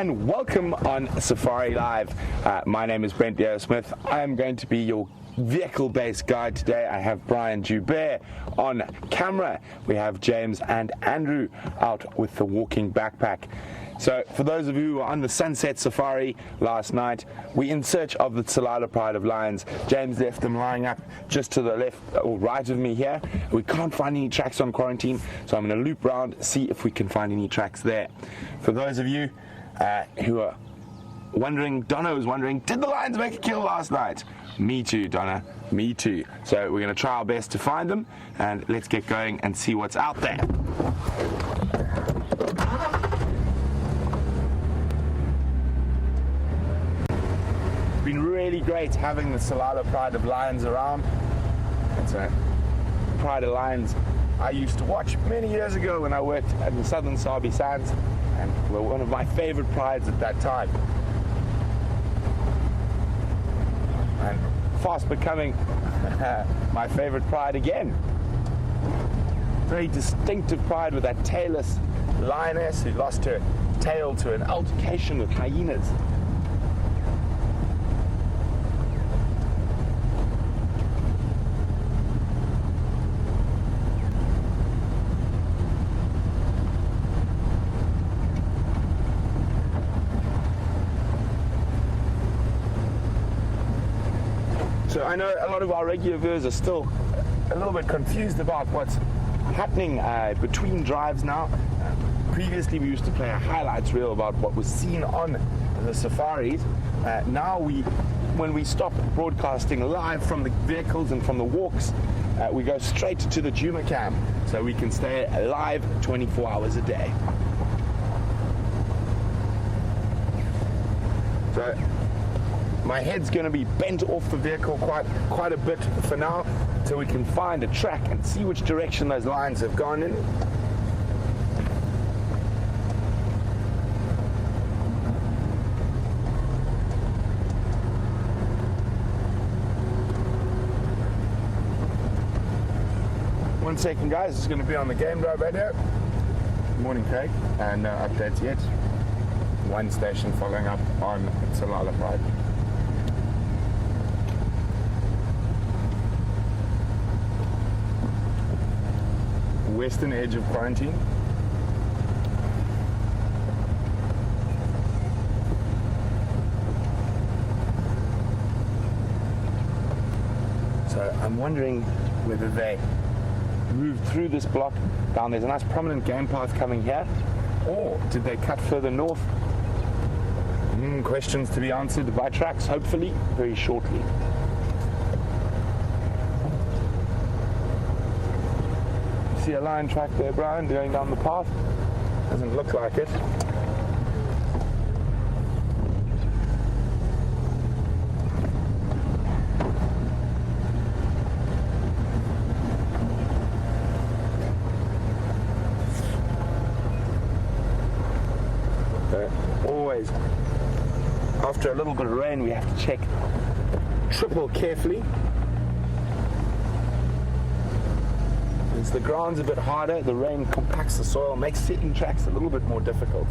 and welcome on Safari Live. My name is Brent Smith. I am going to be your vehicle-based guide today. I have Brian Joubert on camera. We have James and Andrew out with the walking backpack. So for those of you who were on the Sunset Safari last night, we're in search of the Tsalala Pride of Lions. James left them lying up just to the left or right of me here. We can't find any tracks on quarantine, so I'm going to loop around, see if we can find any tracks there. For those of you who are wondering, Donna was wondering, did the lions make a kill last night? Me too, Donna, me too. So we're going to try our best to find them, and let's get going and see what's out there. It's been really great having the Tsalala Pride of Lions around. It's a Pride of Lions I used to watch many years ago when I worked at the Southern Sabi Sands, and were one of my favorite prides at that time. And fast becoming my favorite pride again. Very distinctive pride with that tailless lioness who lost her tail to an altercation with hyenas. So I know a lot of our regular viewers are still a little bit confused about what's happening between drives now. Previously we used to play a highlights reel about what was seen on the safaris. Now when we stop broadcasting live from the vehicles and from the walks, we go straight to the Juma cam, so we can stay live 24 hours a day. So my head's going to be bent off the vehicle quite a bit for now, so we can find a track and see which direction those lines have gone in. One second, guys, it's going to be on the game drive radio. Good morning, Craig, and no updates yet. One station following up on Tsalala Pride. Western edge of quarantine. So I'm wondering whether they moved through this block down. There's a nice prominent game path coming here, or did they cut further north? Questions to be answered by tracks, hopefully, very shortly. See a lion track there, Brian, going down the path? Doesn't look like it. Always, after a little bit of rain, we have to check triple carefully. The ground's a bit harder, the rain compacts the soil, makes setting tracks a little bit more difficult.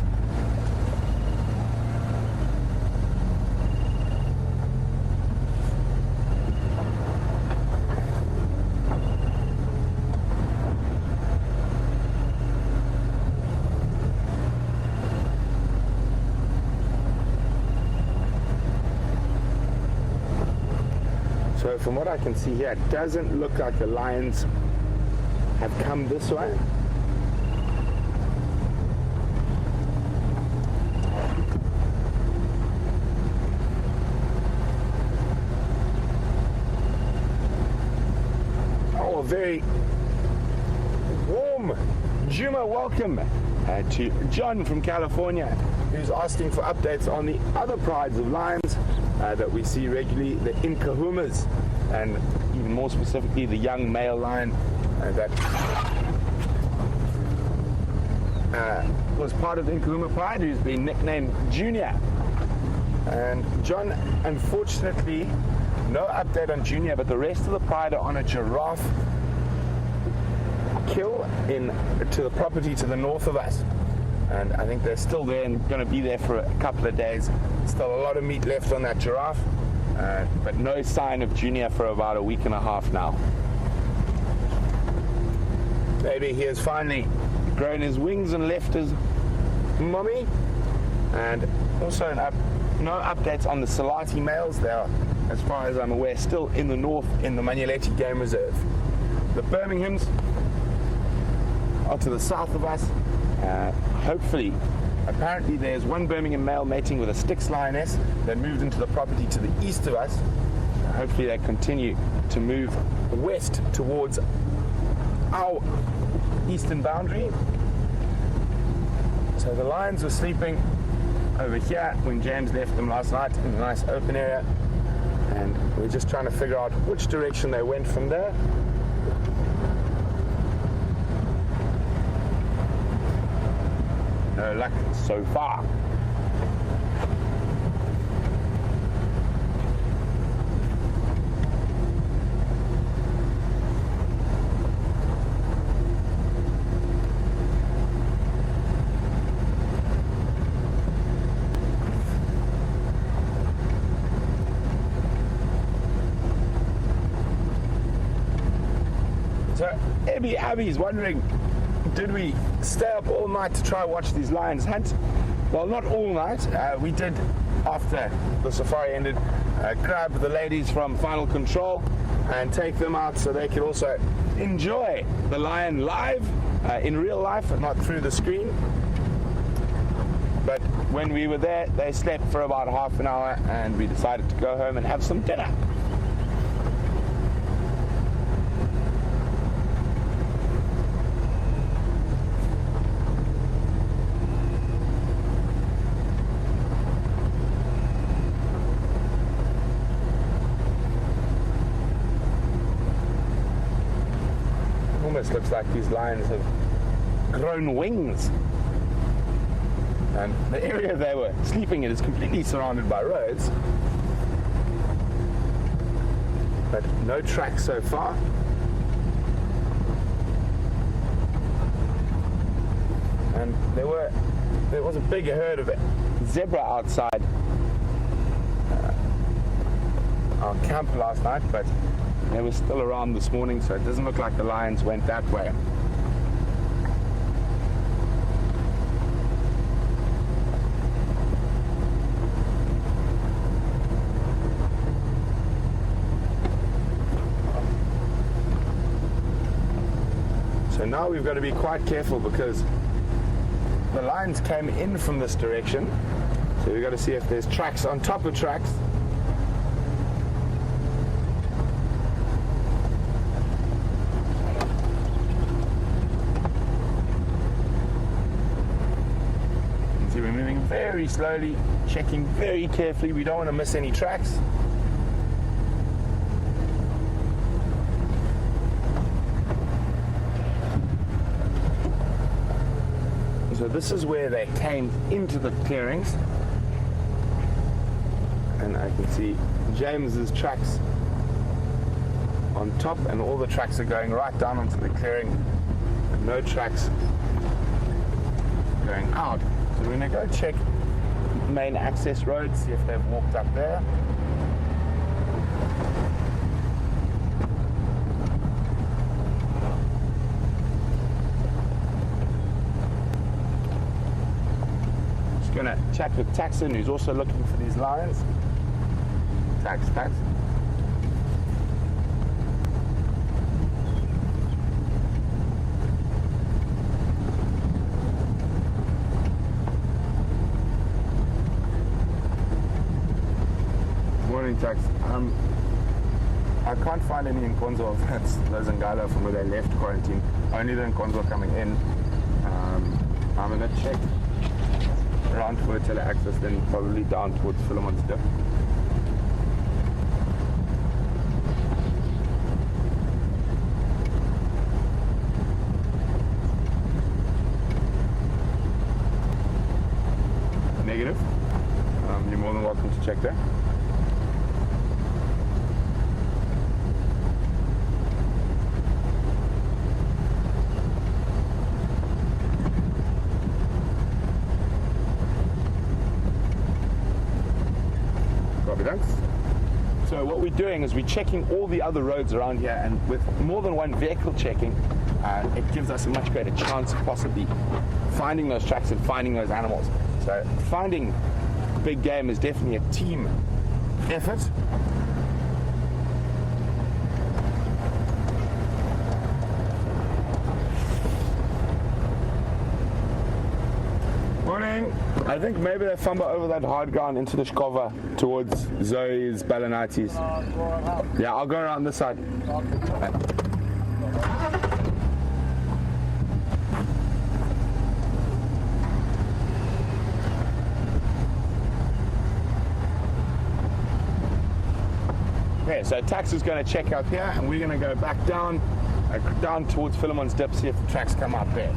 So from what I can see here, it doesn't look like the lions have come this way. Oh, a very warm Juma welcome to John from California, who's asking for updates on the other prides of lions that we see regularly, the Inkahumas, and even more specifically the young male lion that was part of the Nkuma Pride, who's been nicknamed Junior. And John, unfortunately, no update on Junior, but the rest of the pride are on a giraffe kill to the property to the north of us. and I think they're still there and going to be there for a couple of days. Still a lot of meat left on that giraffe, but no sign of Junior for about a week and a half now. Maybe he has finally grown his wings and left his mommy. And also no updates on the Salati males. They are, as far as I'm aware, still in the north in the Manuleti Game Reserve. The Birminghams are to the south of us. Hopefully, apparently there's one Birmingham male mating with a Styx lioness that moved into the property to the east of us. Hopefully they continue to move west towards our eastern boundary. So the lions were sleeping over here when James left them last night in a nice open area, and we're just trying to figure out which direction they went from there. No luck so far. So Abby's wondering, did we stay up all night to try watch these lions hunt? Well, not all night. We did, after the safari ended, grab the ladies from Final Control and take them out so they could also enjoy the lion live, in real life and not through the screen. But when we were there, they slept for about half an hour and we decided to go home and have some dinner. Almost looks like these lions have grown wings. And the area they were sleeping in is completely surrounded by roads, but no tracks so far. And there was a big herd of zebra outside our camp last night, but they were still around this morning, so it doesn't look like the lions went that way. So now we've got to be quite careful because the lions came in from this direction. So we've got to see if there's tracks on top of tracks. So we're moving very slowly, checking very carefully. We don't want to miss any tracks. So this is where they came into the clearings, and I can see James's tracks on top, and all the tracks are going right down onto the clearing, and no tracks going out. So we're going to go check main access road, see if they've walked up there. Going to chat with Taxon, who's also looking for these lions. Tax. Morning, Tax. I can't find any in Konzo. That's those in Gala from where they left quarantine. Only the in Konzo coming in. I'm going to check around for tele-access, then probably down towards Philemon's Dip. Negative. You're more than welcome to check there. doing is we're checking all the other roads around here, and with more than one vehicle checking, it gives us a much greater chance of possibly finding those tracks and finding those animals. So finding big game is definitely a team effort. Morning. I think maybe they fumble over that hard ground into the Shkova towards Zoe's Balanites. Yeah, I'll go around this side. Okay, so Tax is going to check out here, and we're going to go back down towards Philemon's Dip, see if the tracks come up there.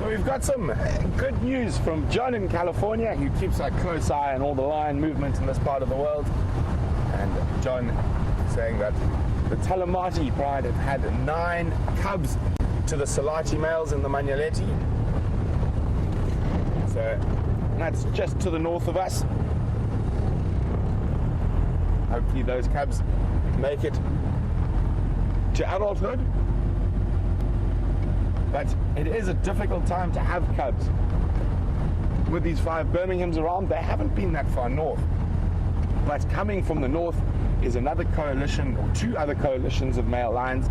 We've got some good news from John in California, who keeps a close eye on all the lion movement in this part of the world. And John saying that the Talamati pride have had 9 cubs to the Salati males in the Magnoleti. So that's just to the north of us. Hopefully those cubs make it to adulthood. But it is a difficult time to have cubs. With these 5 Birminghams around, they haven't been that far north. But coming from the north is another coalition, or 2 other coalitions of male lions.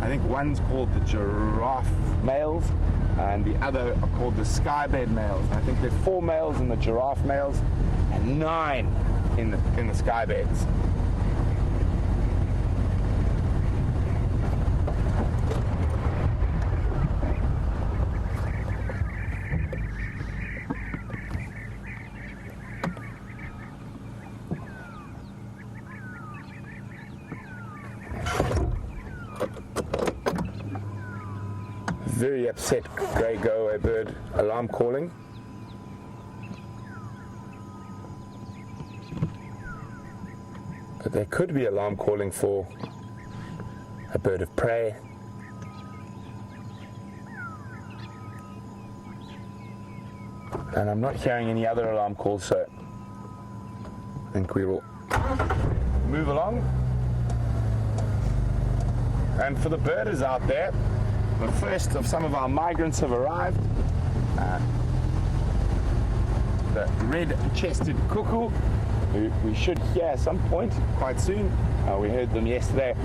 I think one's called the giraffe males, and the other are called the skybed males. I think there's 4 males in the giraffe males, and 9 in the skybeds. Very upset grey go-away bird alarm calling. But there could be alarm calling for a bird of prey. And I'm not hearing any other alarm calls, so I think we will move along. And for the birders out there, the first of some of our migrants have arrived. The red-chested cuckoo, who we should hear at some point quite soon. We heard them yesterday.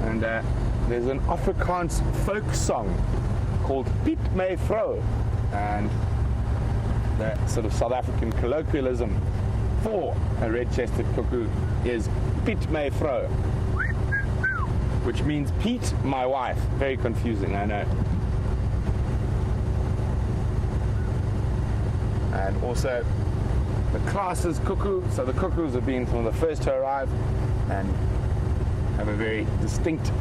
And there's an Afrikaans folk song called Piet my vrou, and the sort of South African colloquialism for a red-chested cuckoo is Piet my vrou, which means Pete, my wife. Very confusing, I know. And also the class is cuckoo, so the cuckoos have been some of the first to arrive and have a very distinct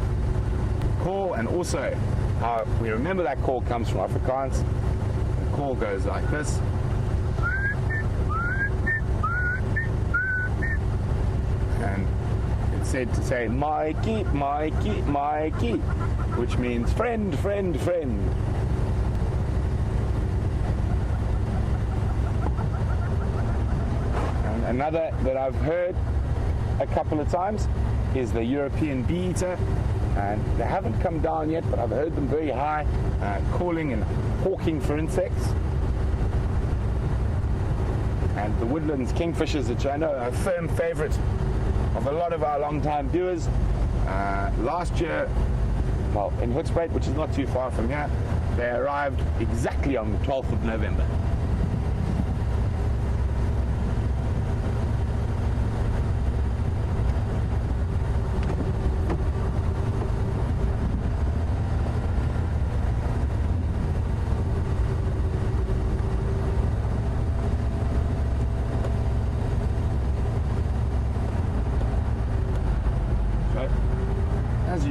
call, and also how we remember that call comes from Afrikaans. The call goes like this. And it's said to say, Mikey, Mikey, Mikey, which means friend, friend, friend. And another that I've heard a couple of times is the European bee-eater, and they haven't come down yet, but I've heard them very high, calling and hawking for insects. And the woodlands kingfishers, which I know are a firm favorite of a lot of our long-time viewers. Last year, well, in Hoedspruit, which is not too far from here, they arrived exactly on the 12th of November.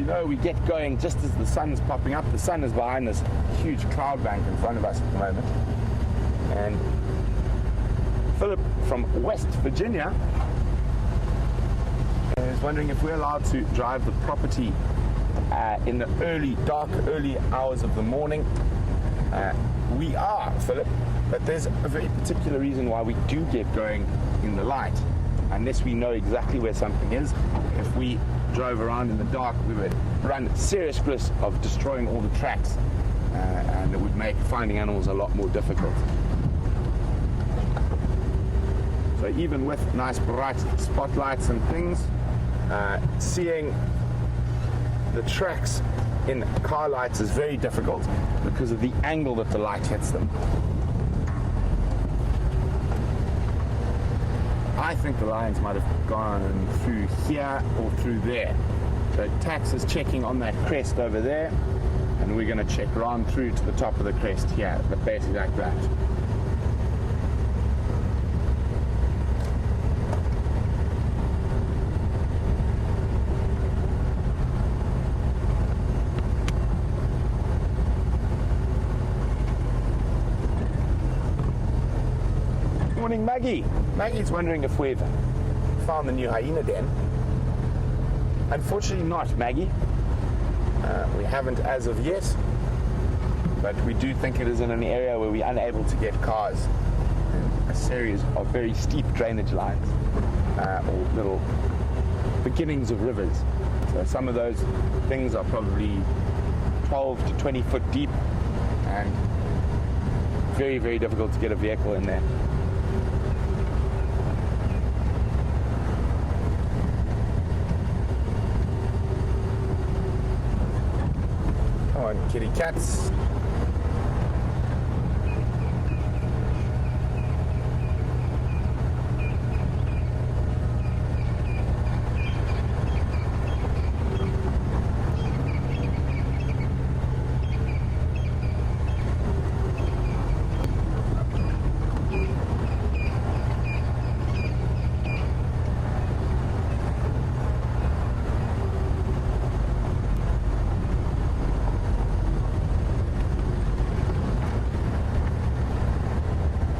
you know, we get going just as the sun's popping up. The sun is behind this huge cloud bank in front of us at the moment. And Philip from West Virginia is wondering if we're allowed to drive the property in the early hours of the morning. We are, Philip, but there's a very particular reason why we do get going in the light. Unless we know exactly where something is, if we drove around in the dark, we would run serious risk of destroying all the tracks, and it would make finding animals a lot more difficult. So even with nice bright spotlights and things, seeing the tracks in car lights is very difficult because of the angle that the light hits them. I think the lions might have gone through here or through there. So Tax is checking on that crest over there, and we're going to check around through to the top of the crest here, but basically like that. Morning, Maggie. Maggie's wondering if we've found the new hyena den. Unfortunately not, Maggie. We haven't as of yet, but we do think it is in an area where we're unable to get cars. A series of very steep drainage lines, or little beginnings of rivers. So some of those things are probably 12 to 20 foot deep and very, very difficult to get a vehicle in there. Kitty cats.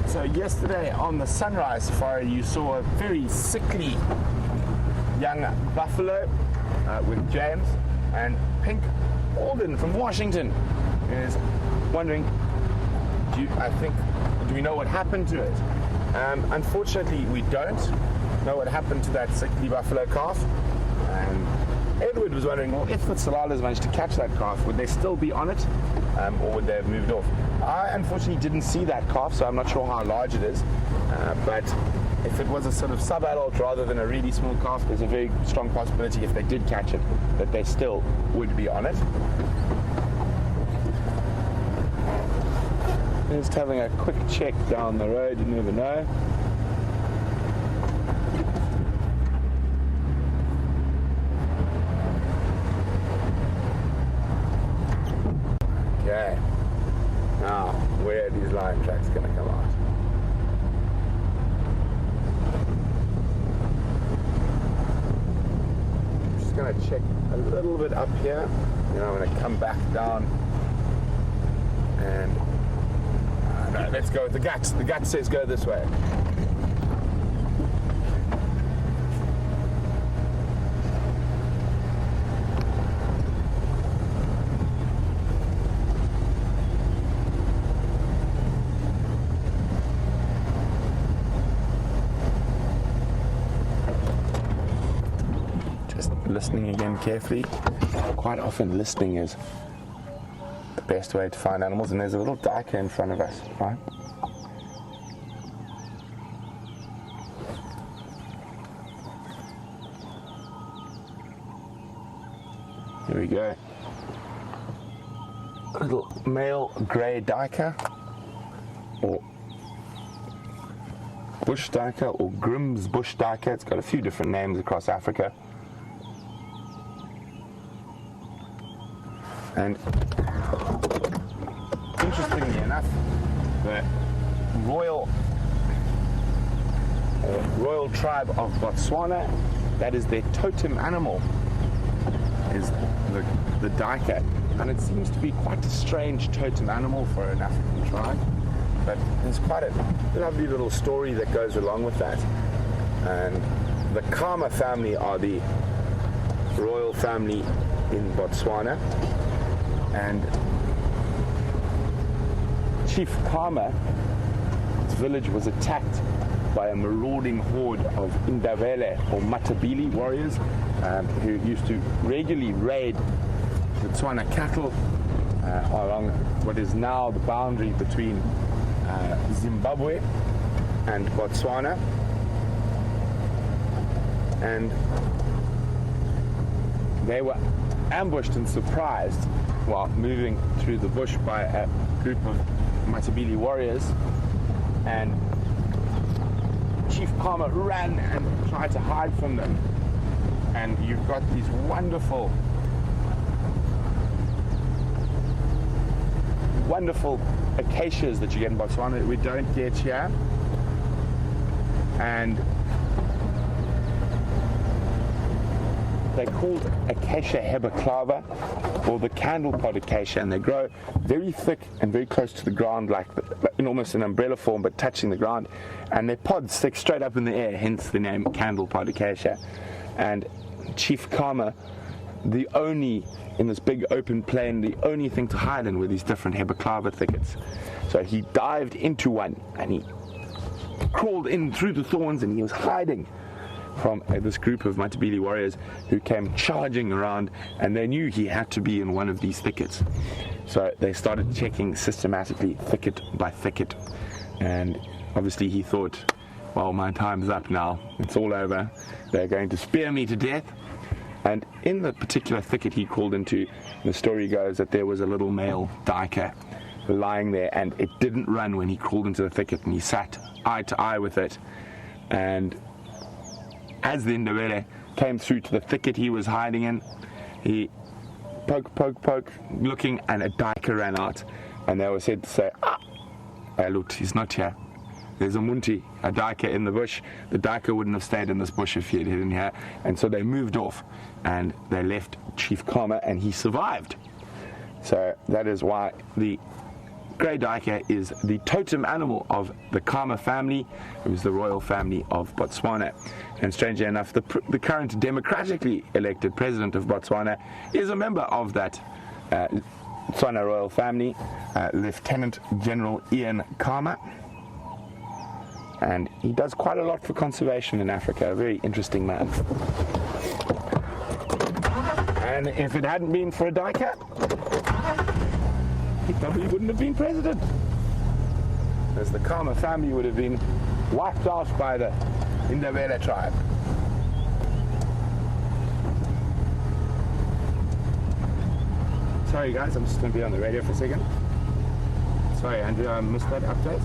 So yesterday on the sunrise safari, you saw a very sickly young buffalo with James, and Pink Alden from Washington is wondering, do we know what happened to it? Unfortunately, we don't know what happened to that sickly buffalo calf. Edward was wondering, well, if the Salalas managed to catch that calf, would they still be on it, or would they have moved off? I unfortunately didn't see that calf, so I'm not sure how large it is, but if it was a sort of sub-adult rather than a really small calf, there's a very strong possibility if they did catch it that they still would be on it. Just having a quick check down the road, you never know. Okay, now where are these lion tracks going to come out? I'm just going to check a little bit up here, then I'm going to come back down, and no, let's go with the gut. The gut says go this way. Listening again carefully. Quite often listening is the best way to find animals, and there's a little duiker in front of us, right? Here we go. A little male grey duiker, or bush duiker, or Grimm's bush duiker. It's got a few different names across Africa. And interestingly enough, the royal tribe of Botswana, that is their totem animal. is the duiker, and it seems to be quite a strange totem animal for an African tribe, but there's quite a lovely little story that goes along with that. And the Khama family are the royal family in Botswana, and Chief Khama's village was attacked by a marauding horde of Indabele or Matabele warriors who used to regularly raid Botswana cattle along what is now the boundary between Zimbabwe and Botswana. And they were ambushed and surprised while moving through the bush by a group of Matabele warriors, and Chief Khama ran and tried to hide from them. And you've got these wonderful acacias that you get in Botswana that we don't get here, and they're called Acacia hebeclava, or the candlepod acacia, and they grow very thick and very close to the ground, like in almost an umbrella form, but touching the ground, and their pods stick straight up in the air, hence the name candlepod acacia. And Chief Khama, in this big open plain, the only thing to hide in were these different hebeclava thickets. So he dived into one, and he crawled in through the thorns, and he was hiding from this group of Matabele warriors who came charging around, and they knew he had to be in one of these thickets. So they started checking systematically, thicket by thicket, and obviously he thought, well, my time's up now, it's all over, they're going to spear me to death. And in the particular thicket he crawled into, the story goes that there was a little male duiker lying there, and it didn't run when he crawled into the thicket, and he sat eye to eye with it. And as the Ndebele came through to the thicket he was hiding in, he poke, looking, and a duiker ran out, and they were said to say, look, he's not here. There's a munti, a duiker in the bush. The duiker wouldn't have stayed in this bush if he had hidden here. And so they moved off, and they left Chief Khama, and he survived. So that is why the grey duiker is the totem animal of the Khama family, who is the royal family of Botswana. And strangely enough, the current democratically elected president of Botswana is a member of that Botswana royal family, Lieutenant General Ian Khama. And he does quite a lot for conservation in Africa, a very interesting man. And if it hadn't been for a duiker, he probably wouldn't have been president, as the Khama family would have been wiped out by the Indabele tribe. Sorry guys, I'm just going to be on the radio for a second. Sorry Andrew, I missed that update.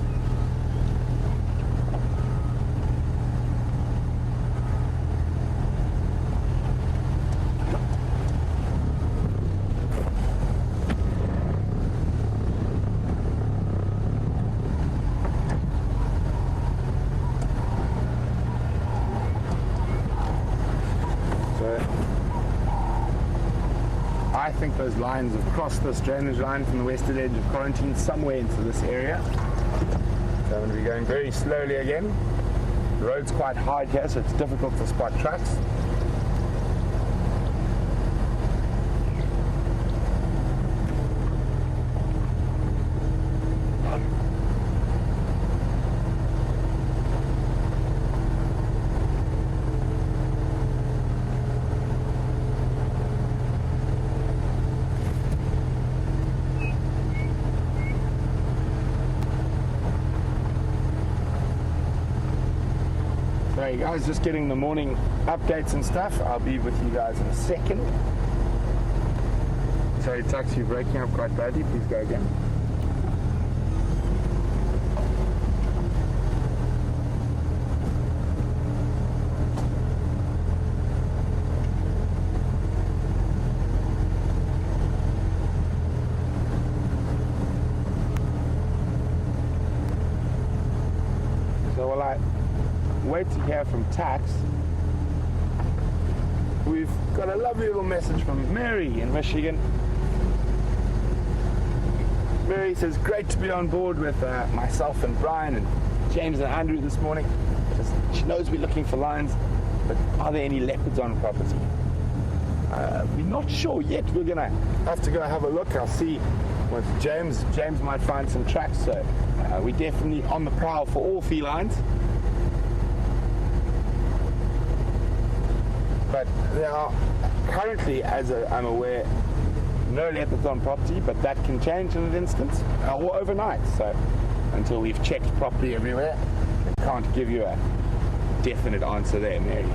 I think those lines have crossed this drainage line from the western edge of quarantine somewhere into this area. So I'm going to be going very slowly again. The road's quite hard here, so it's difficult to spot trucks. Sorry guys, just getting the morning updates and stuff. I'll be with you guys in a second. Sorry, taxi, you're breaking up quite badly. Please go again. So while I wait to hear from Tax, we've got a lovely little message from Mary in Michigan. Mary says, great to be on board with myself and Brian and James and Andrew this morning. She knows we're looking for lions, but are there any leopards on property? We're not sure yet. We're going to have to go have a look. I'll see with James. James might find some tracks, so we're definitely on the prowl for all felines. But there are currently, as I'm aware, no leopards on property, but that can change in an instant or overnight. So until we've checked properly everywhere, I can't give you a definite answer there, Mary.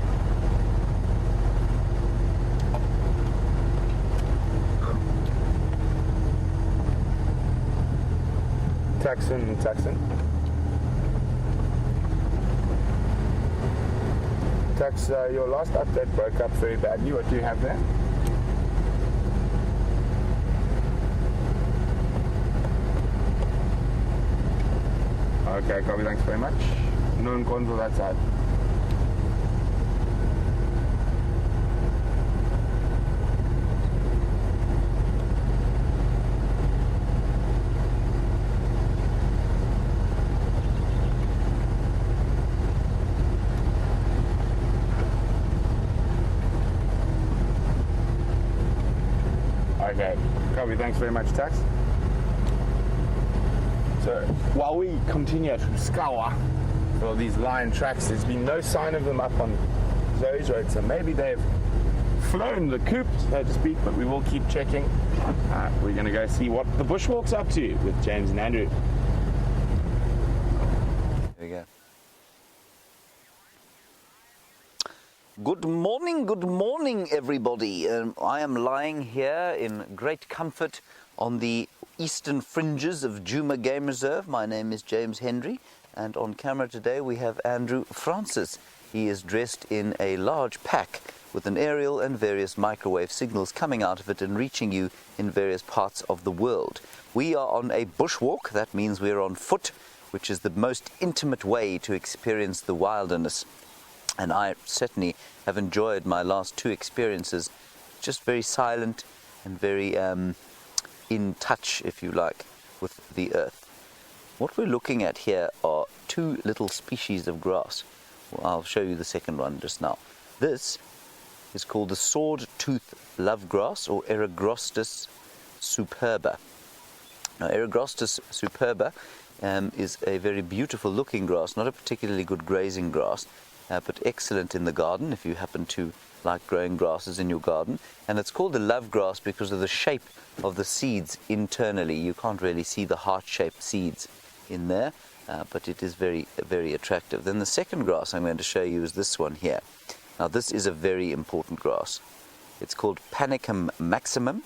Texan. Tex, your last update broke up very badly. What do you have there? Okay, copy, thanks very much. No encounter that side. Okay, copy, thanks very much, Tex. So while we continue to scour for these lion tracks, there's been no sign of them up on Zoe's road, so maybe they've flown the coop, so to speak, but we will keep checking. We're going to go see what the bushwalk's up to with James and Andrew. There we go. Good morning, everybody. I am lying here in great comfort on the eastern fringes of Djuma Game Reserve. My name is James Hendry, and on camera today we have Andrew Francis. He is dressed in a large pack with an aerial and various microwave signals coming out of it and reaching you in various parts of the world. We are on a bushwalk. That means we are on foot, which is the most intimate way to experience the wilderness. And I certainly have enjoyed my last two experiences, just very silent and very in touch, if you like, with the earth. What we're looking at here are two little species of grass. Well, I'll show you the second one just now. This is called the sword-tooth lovegrass, or Eragrostis superba. Now, Eragrostis superba is a very beautiful looking grass, not a particularly good grazing grass, but excellent in the garden if you happen to like growing grasses in your garden. And it's called a love grass because of the shape of the seeds internally. You can't really see the heart-shaped seeds in there, but it is very, very attractive. Then the second grass I'm going to show you is this one here. Now this is a very important grass. It's called Panicum maximum,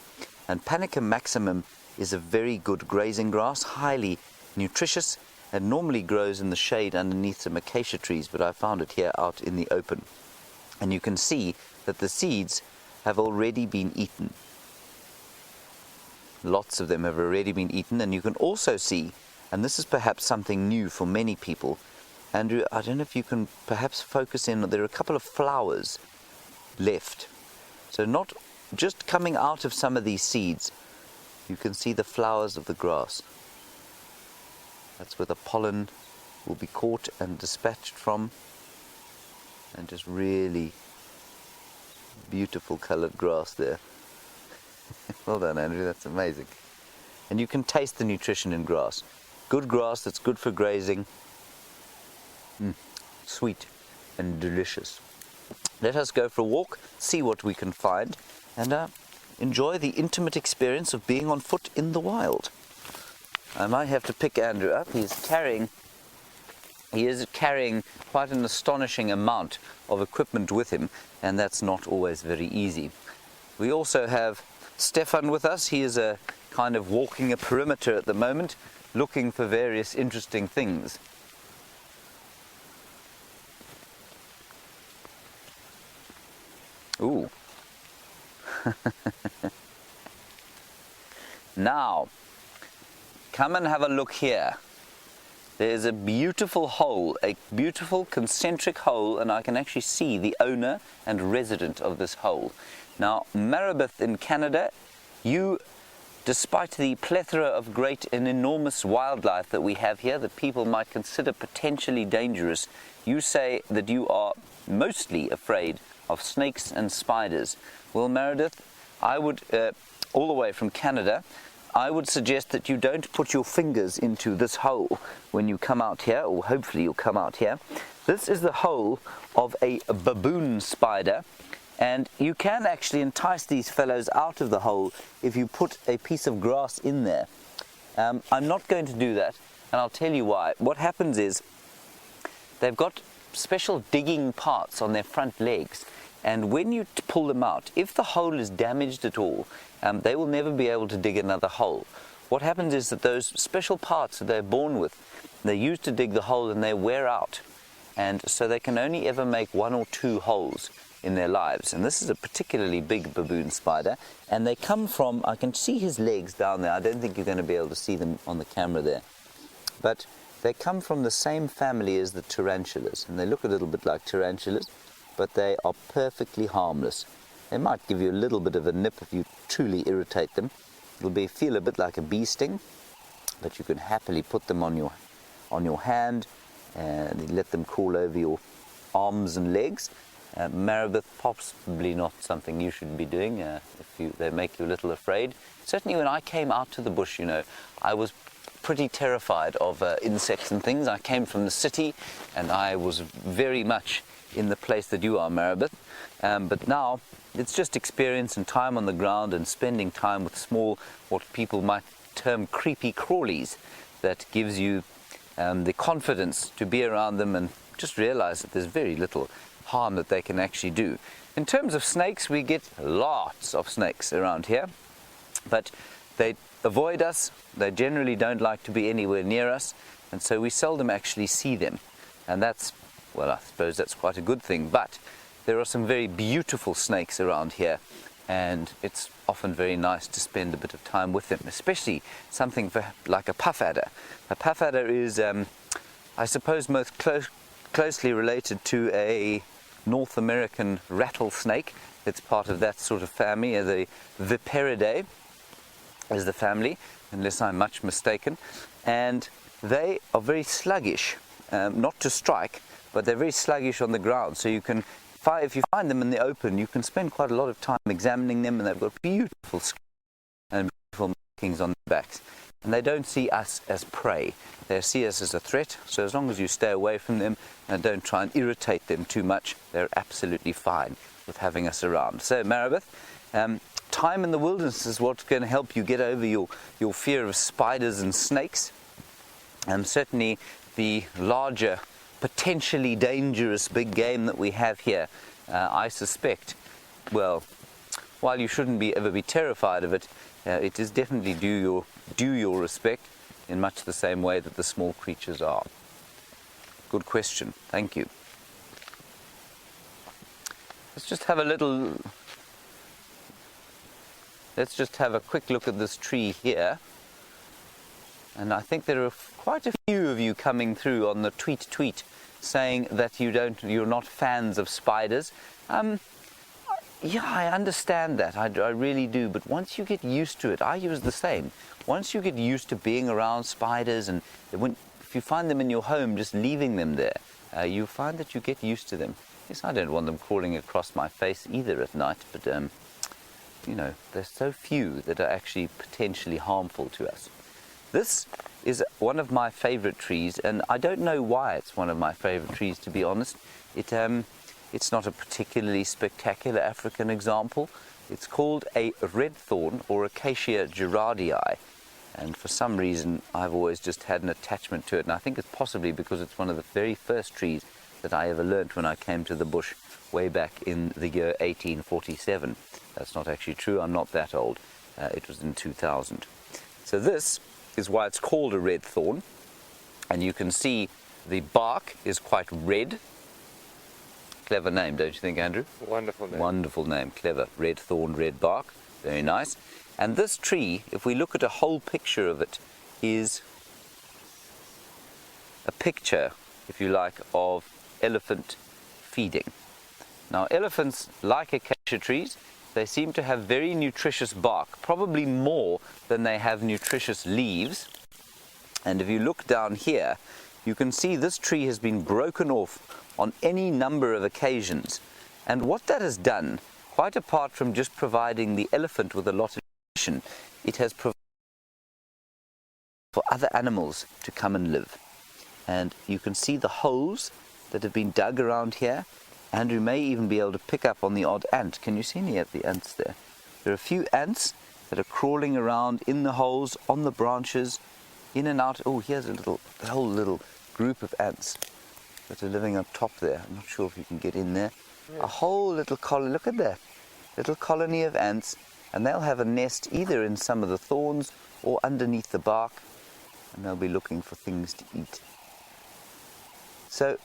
and Panicum maximum is a very good grazing grass, highly nutritious, and normally grows in the shade underneath some acacia trees, but I found it here out in the open. And you can see that the seeds have already been eaten. Lots of them have already been eaten, and you can also see, and this is perhaps something new for many people, Andrew, I don't know if you can perhaps focus in, there are a couple of flowers left. So not just coming out of some of these seeds, you can see the flowers of the grass. That's where the pollen will be caught and dispatched from, and just really beautiful colored grass there. Well done, Andrew, that's amazing. And you can taste the nutrition in grass. Good grass that's good for grazing. Sweet and delicious. Let us go for a walk, see what we can find, and enjoy the intimate experience of being on foot in the wild. I might have to pick Andrew up. He is carrying quite an astonishing amount of equipment with him, and that's not always very easy. We also have Stefan with us. He is kind of walking a perimeter at the moment, looking for various interesting things. Ooh. Now, come and have a look here. there's a beautiful hole, a beautiful concentric hole, and I can actually see the owner and resident of this hole. Now, Maribeth in Canada, despite the plethora of great and enormous wildlife that we have here that people might consider potentially dangerous, you say that you are mostly afraid of snakes and spiders. Well, Meredith, I would, all the way from Canada, I would suggest that you don't put your fingers into this hole when you come out here, or hopefully you'll come out here. This is the hole of a baboon spider, and you can actually entice these fellows out of the hole if you put a piece of grass in there. I'm not going to do that, and I'll tell you why. What happens is they've got special digging parts on their front legs, and when you pull them out, if the hole is damaged at all, they will never be able to dig another hole. What happens is that those special parts that they're born with, they're used to dig the hole and they wear out, and so they can only ever make 1 or 2 holes in their lives. And this is a particularly big baboon spider, and they come from, I can see his legs down there, I don't think you're going to be able to see them on the camera there, but they come from the same family as the tarantulas, and they look a little bit like tarantulas, but they are perfectly harmless. They might give you a little bit of a nip if you truly irritate them. It'll feel a bit like a bee sting, but you can happily put them on your hand and let them crawl over your arms and legs. Maribeth, possibly not something you should be doing if they make you a little afraid. Certainly when I came out to the bush, I was pretty terrified of insects and things. I came from the city and I was very much in the place that you are, Maribeth. But now it's just experience and time on the ground and spending time with small, what people might term creepy crawlies, that gives you the confidence to be around them and just realize that there's very little harm that they can actually do. In terms of snakes, we get lots of snakes around here, but they avoid us. They generally don't like to be anywhere near us, and so we seldom actually see them. And that's, well, I suppose that's quite a good thing, but there are some very beautiful snakes around here, and it's often very nice to spend a bit of time with them, especially something like a puff adder. A puff adder is, I suppose, most closely related to a North American rattlesnake. It's part of that sort of family. The Viperidae is the family, unless I'm much mistaken, and they are very sluggish, not to strike, but they're very sluggish on the ground. So if you find them in the open, you can spend quite a lot of time examining them, and they've got beautiful skin and beautiful markings on their backs. And they don't see us as prey. They see us as a threat, so as long as you stay away from them and don't try and irritate them too much, they're absolutely fine with having us around. So, Maribeth, time in the wilderness is what's going to help you get over your fear of spiders and snakes. Certainly the larger, potentially dangerous big game that we have here, I suspect, well, while you shouldn't ever be terrified of it, it is definitely due your respect in much the same way that the small creatures are. Good question. Thank you. Let's just have a quick look at this tree here. And I think there are quite a few of you coming through on the tweet saying that you're not fans of spiders. Yeah, I understand that. I really do. But once you get used to it, I use the same. Once you get used to being around spiders, and if you find them in your home, just leaving them there, you find that you get used to them. Yes, I don't want them crawling across my face either at night, but there's so few that are actually potentially harmful to us. This is one of my favorite trees, and I don't know why it's one of my favorite trees, to be honest. It's not a particularly spectacular African example. It's called a red thorn, or Acacia gerardii, and for some reason I've always just had an attachment to it, and I think it's possibly because it's one of the very first trees that I ever learnt when I came to the bush way back in the year 1847. That's not actually true, I'm not that old. It was in 2000. So this is why it's called a red thorn, and you can see the bark is quite red. Clever name, don't you think, Andrew? Wonderful name. Wonderful name, clever. Red thorn, red bark, very nice. And this tree, if we look at a whole picture of it, is a picture, if you like, of elephant feeding. Now, elephants like acacia trees. They seem to have very nutritious bark, probably more than they have nutritious leaves. And if you look down here, you can see this tree has been broken off on any number of occasions. And what that has done, quite apart from just providing the elephant with a lot of nutrition, it has provided for other animals to come and live. And you can see the holes that have been dug around here. Andrew may even be able to pick up on the odd ant. Can you see any of the ants there? There are a few ants that are crawling around in the holes, on the branches, in and out. Oh, here's a whole little group of ants that are living up top there. I'm not sure if you can get in there. Yeah. A whole little colony, look at that. Little colony of ants, and they'll have a nest either in some of the thorns or underneath the bark, and they'll be looking for things to eat. So,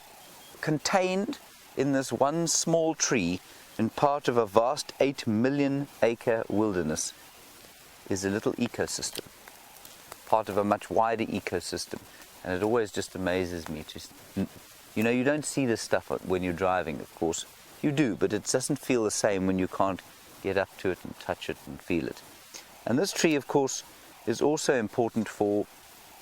contained in this one small tree, in part of a vast 8 million acre wilderness, is a little ecosystem, part of a much wider ecosystem. And it always just amazes me. You know, you don't see this stuff when you're driving, of course. You do, but it doesn't feel the same when you can't get up to it and touch it and feel it. And this tree, of course, is also important for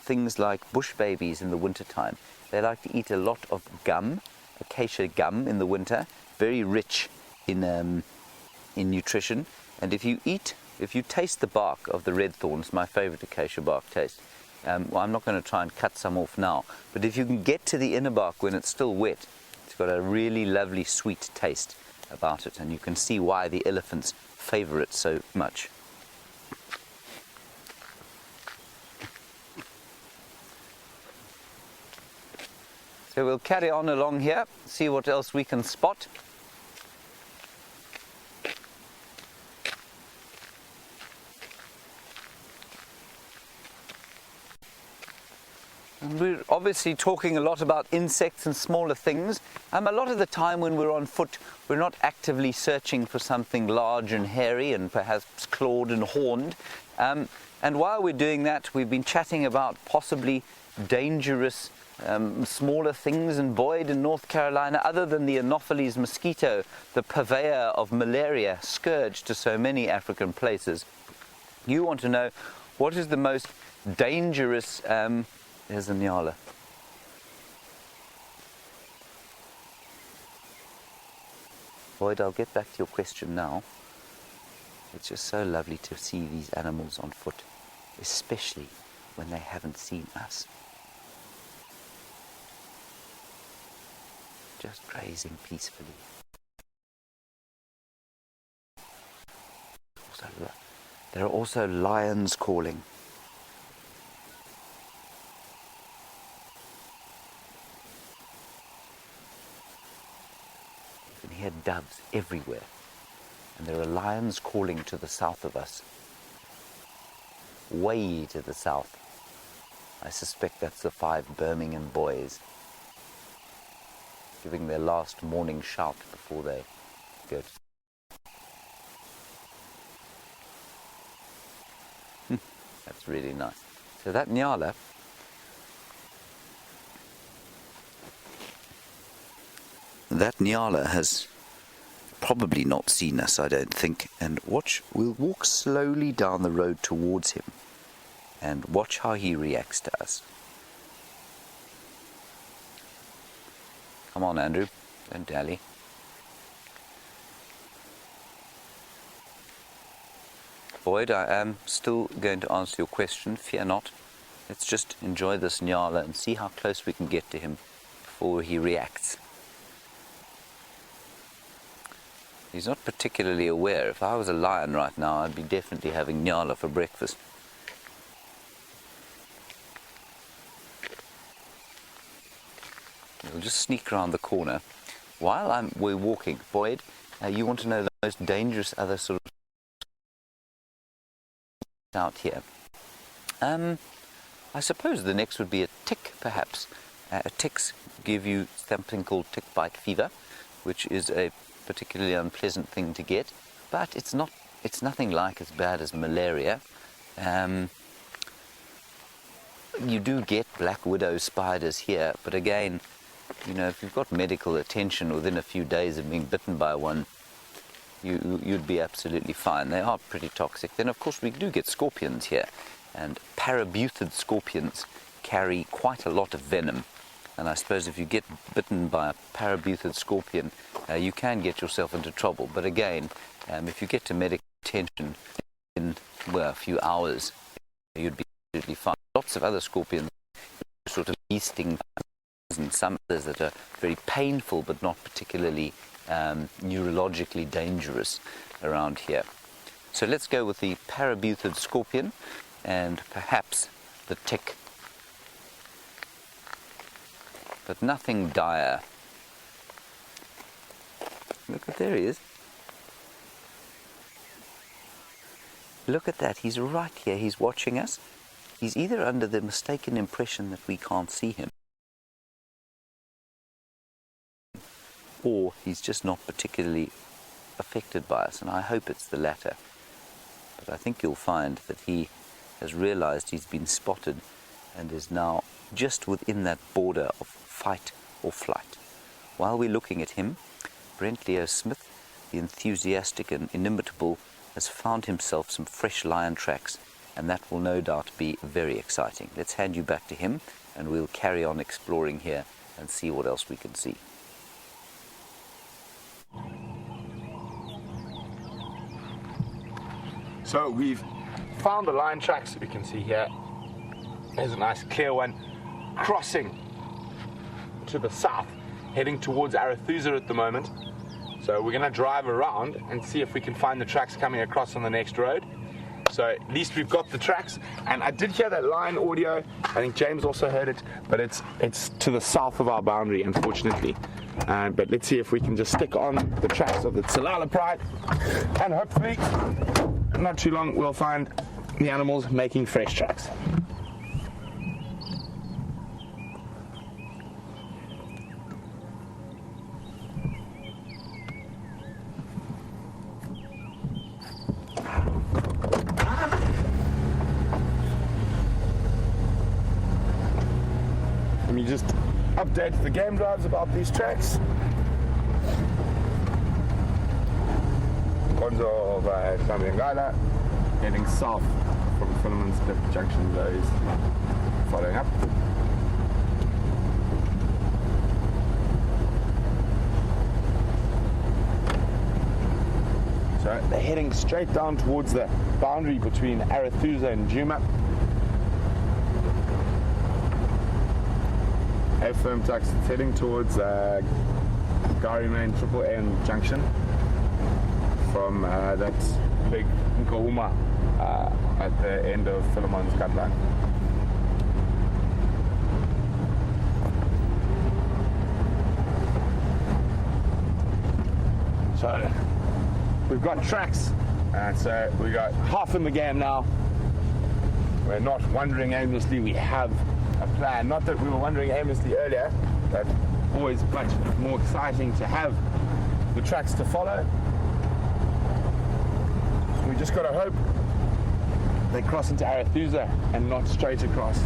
things like bush babies in the wintertime. They like to eat a lot of gum, acacia gum in the winter, very rich in nutrition. And if you taste the bark of the red thorns, my favorite acacia bark taste, well, I'm not going to try and cut some off now, but if you can get to the inner bark when it's still wet, it's got a really lovely sweet taste about it, and you can see why the elephants favor it so much. So we'll carry on along here, see what else we can spot. And we're obviously talking a lot about insects and smaller things. A lot of the time when we're on foot, we're not actively searching for something large and hairy and perhaps clawed and horned. And while we're doing that, we've been chatting about possibly dangerous smaller things in Boyd in North Carolina, other than the Anopheles mosquito, the purveyor of malaria, scourge to so many African places. You want to know what is the most dangerous, there's a nyala. Boyd, I'll get back to your question now. It's just so lovely to see these animals on foot, especially when they haven't seen us. Just grazing peacefully. There are also lions calling. You can hear doves everywhere. And there are lions calling to the south of us. Way to the south. I suspect that's the 5 Birmingham boys, giving their last morning shout before they go to... That's really nice. So that nyala has probably not seen us, I don't think. And watch, we'll walk slowly down the road towards him and watch how he reacts to us. Come on, Andrew, don't dally. Boyd, I am still going to answer your question, fear not. Let's just enjoy this nyala and see how close we can get to him before he reacts. He's not particularly aware. If I was a lion right now, I'd be definitely having nyala for breakfast. We'll just sneak around the corner. While we're walking, Boyd, you want to know the most dangerous other sort of out here? I suppose the next would be a tick, perhaps. Ticks give you something called tick bite fever, which is a particularly unpleasant thing to get, but it's nothing like as bad as malaria. You do get black widow spiders here, but again, you know, if you've got medical attention within a few days of being bitten by one, you'd be absolutely fine. They are pretty toxic. Then, of course, we do get scorpions here, and parabutid scorpions carry quite a lot of venom. And I suppose if you get bitten by a parabutid scorpion, you can get yourself into trouble. But again, if you get to medical attention in, well, a few hours, you'd be absolutely fine. Lots of other scorpions, sort of bee sting, and some others that are very painful but not particularly neurologically dangerous around here. So let's go with the parabutid scorpion and perhaps the tick. But nothing dire. Look, there he is. Look at that, he's right here, he's watching us. He's either under the mistaken impression that we can't see him, or he's just not particularly affected by us, and I hope it's the latter. But I think you'll find that he has realized he's been spotted and is now just within that border of fight or flight. While we're looking at him, Brent Leo Smith, the enthusiastic and inimitable, has found himself some fresh lion tracks, and that will no doubt be very exciting. Let's hand you back to him, and we'll carry on exploring here and see what else we can see. So we've found the lion tracks we can see here. There's a nice clear one crossing to the south, heading towards Arethusa at the moment. So we're going to drive around and see if we can find the tracks coming across on the next road. So at least we've got the tracks, and I did hear that lion audio. I think James also heard it, but it's to the south of our boundary, unfortunately. But let's see if we can just stick on the tracks of the Tsalala Pride, and hopefully not too long we'll find the animals making fresh tracks. Let me just update the game drives about these tracks. Gonzo by Samingala, heading south from Philemon's Dip Junction Road, following up. So they're heading straight down towards the boundary between Arethusa and Djuma. Firm Tux, it's heading towards Gari Main Triple N Junction from that big Nkouma at the end of Philemon's cut line. So we've got tracks, and so we got half in the game now. We're not wandering aimlessly, we have a plan. Not that we were wandering aimlessly earlier, but always much more exciting to have the tracks to follow. We just got to hope they cross into Arethusa and not straight across.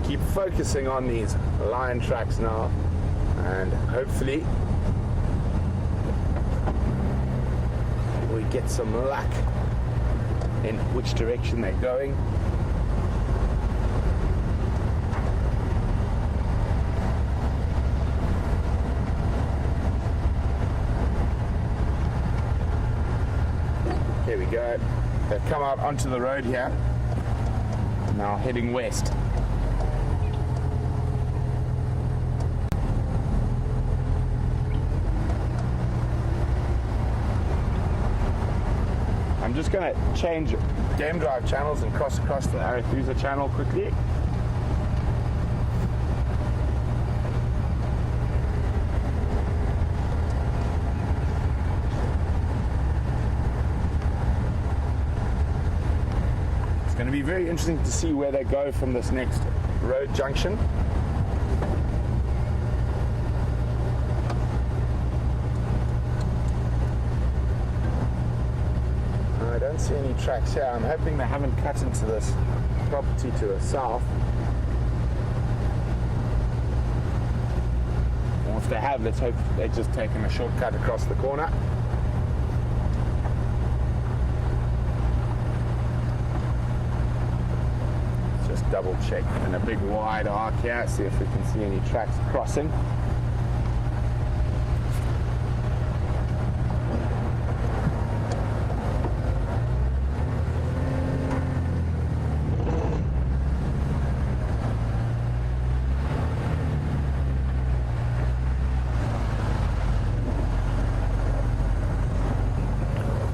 Keep focusing on these lion tracks now, and hopefully we get some luck in which direction they're going. Here we go. They've come out onto the road here, now heading west. I'm just going to change game drive channels and cross across the Arethusa channel quickly. It'll be very interesting to see where they go from this next road junction. I don't see any tracks here. I'm hoping they haven't cut into this property to the south. Or if they have, let's hope they've just taken a shortcut across the corner. Just double check in a big wide arc here, see if we can see any tracks crossing.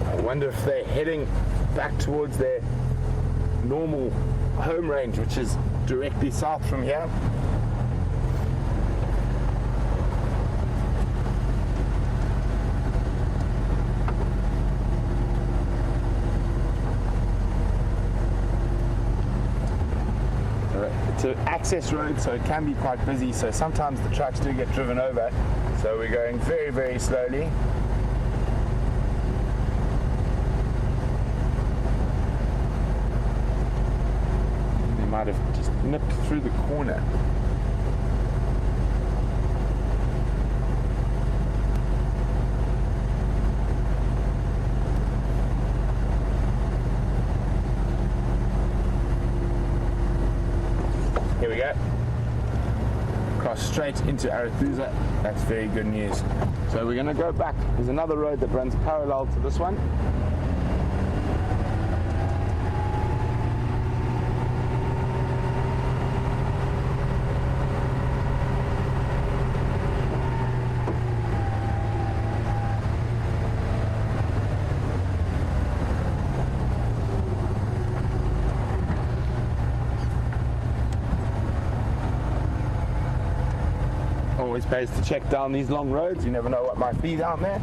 I wonder if they're heading back towards their normal home range, which is directly south from here. It's an access road, so it can be quite busy, so sometimes the trucks do get driven over, so we're going very, very slowly. Might have just nipped through the corner. Here we go. Cross straight into Arathusa. That's very good news. So we're going to go back. There's another road that runs parallel to this one. Always pays to check down these long roads. You never know what might be down there.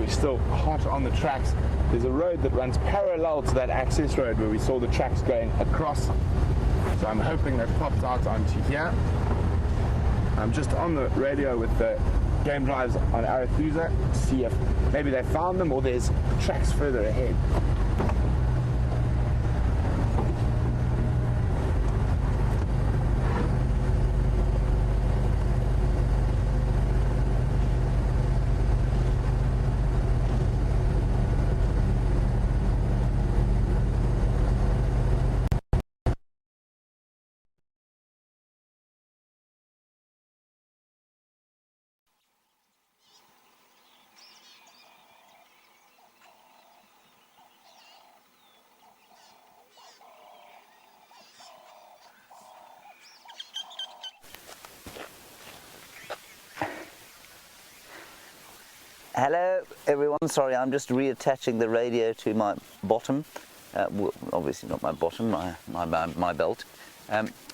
Still hot on the tracks. There's a road that runs parallel to that access road where we saw the tracks going across. So I'm hoping they've popped out onto here. I'm just on the radio with the game drives on Arathusa to see if maybe they found them or there's tracks further ahead. Hello everyone, sorry, I'm just reattaching the radio to my bottom, well, obviously not my bottom, my belt.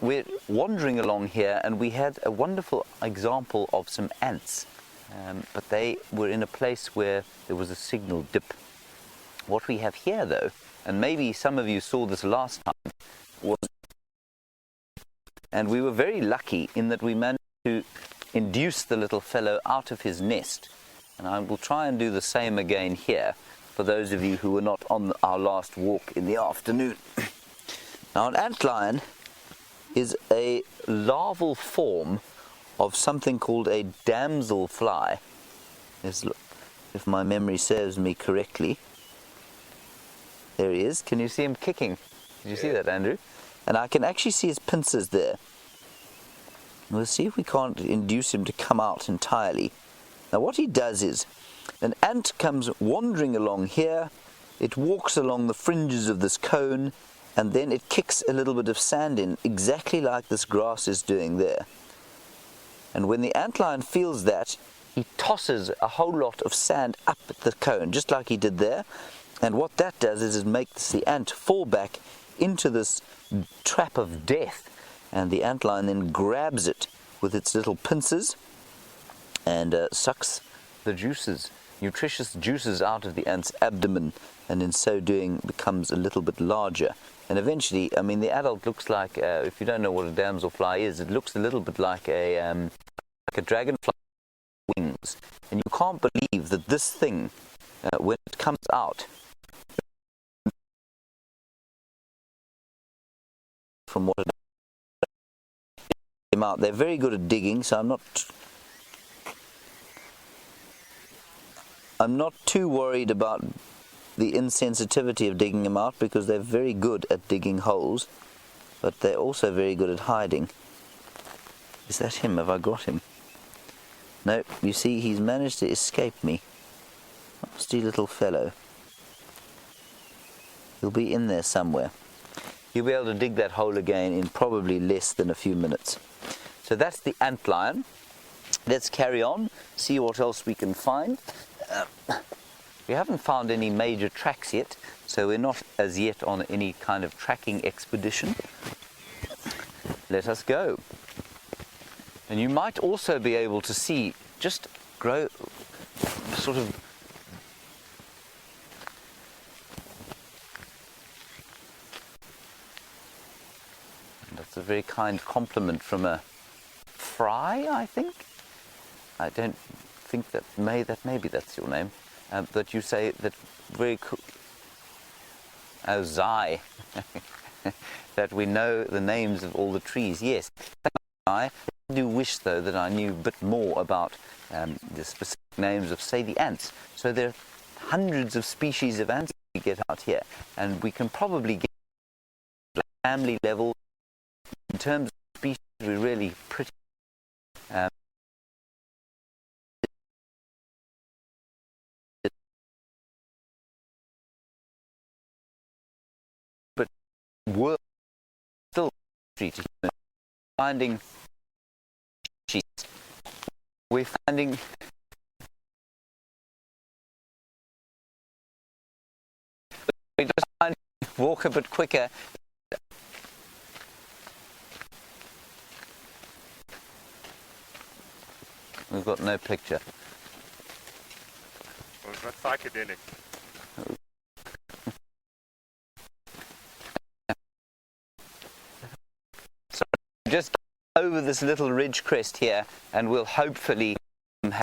We're wandering along here and we had a wonderful example of some ants, but they were in a place where there was a signal dip. What we have here though, and maybe some of you saw this last time, was, and we were very lucky in that we managed to induce the little fellow out of his nest. And I will try and do the same again here for those of you who were not on our last walk in the afternoon. Now, an antlion is a larval form of something called a damselfly, if my memory serves me correctly. There he is. Can you see him kicking? Did you see that, Andrew? And I can actually see his pincers there. We'll see if we can't induce him to come out entirely. Now what he does is, an ant comes wandering along here, it walks along the fringes of this cone, and then it kicks a little bit of sand in, exactly like this grass is doing there. And when the antlion feels that, he tosses a whole lot of sand up at the cone, just like he did there. And what that does is it makes the ant fall back into this trap of death. And the antlion then grabs it with its little pincers and sucks the juices, nutritious juices, out of the ant's abdomen, and in so doing becomes a little bit larger. And eventually, I mean, the adult looks like, if you don't know what a damselfly is, it looks a little bit like a dragonfly wings. And you can't believe that this thing, when it comes out, from what it came out, they're very good at digging, so I'm not too worried about the insensitivity of digging them out, because they're very good at digging holes, but they're also very good at hiding. Is that him? Have I got him? No, you see, he's managed to escape me. Nasty little fellow. He'll be in there somewhere. He'll be able to dig that hole again in probably less than a few minutes. So that's the antlion. Let's carry on, see what else we can find. We haven't found any major tracks yet, so we're not as yet on any kind of tracking expedition. Let us go. And you might also be able to see, just grow, sort of, that's a very kind compliment from a fry, I think. I don't think that maybe that's your name. But you say that very cool. Oh, Zai. That we know the names of all the trees. Yes. I do wish, though, that I knew a bit more about the specific names of, say, the ants. So there are hundreds of species of ants we get out here, and we can probably get family level. In terms of species, we're really pretty. But we're still treated. Finding species. We're finding we just find walk a bit quicker. We've got no picture. Well, it's not psychedelic. So just over this little ridge crest here, and we'll hopefully have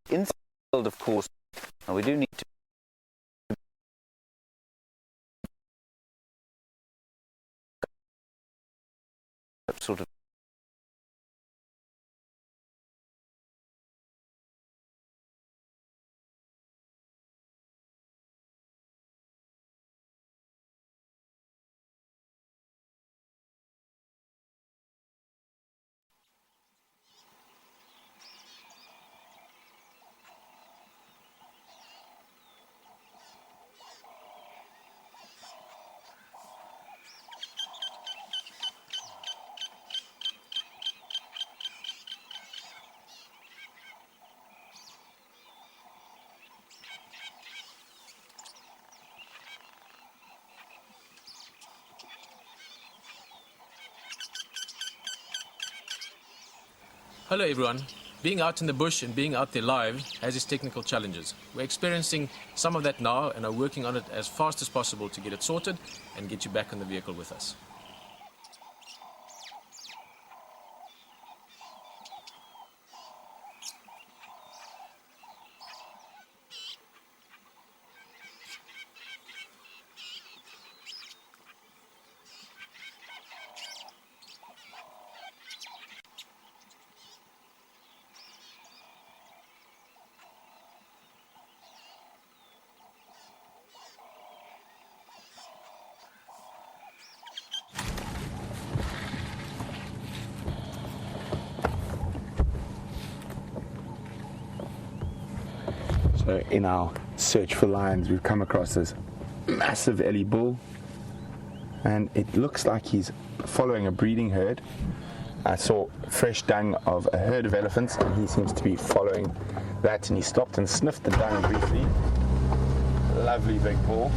in the world, of course. And we do need to sort of Hello everyone. Being out in the bush and being out there live has its technical challenges. We're experiencing some of that now and are working on it as fast as possible to get it sorted and get you back on the vehicle with us. So in our search for lions, we've come across this massive Ellie bull, and it looks like he's following a breeding herd. I saw fresh dung of a herd of elephants, and he seems to be following that, and he stopped and sniffed the dung briefly. Lovely big bull.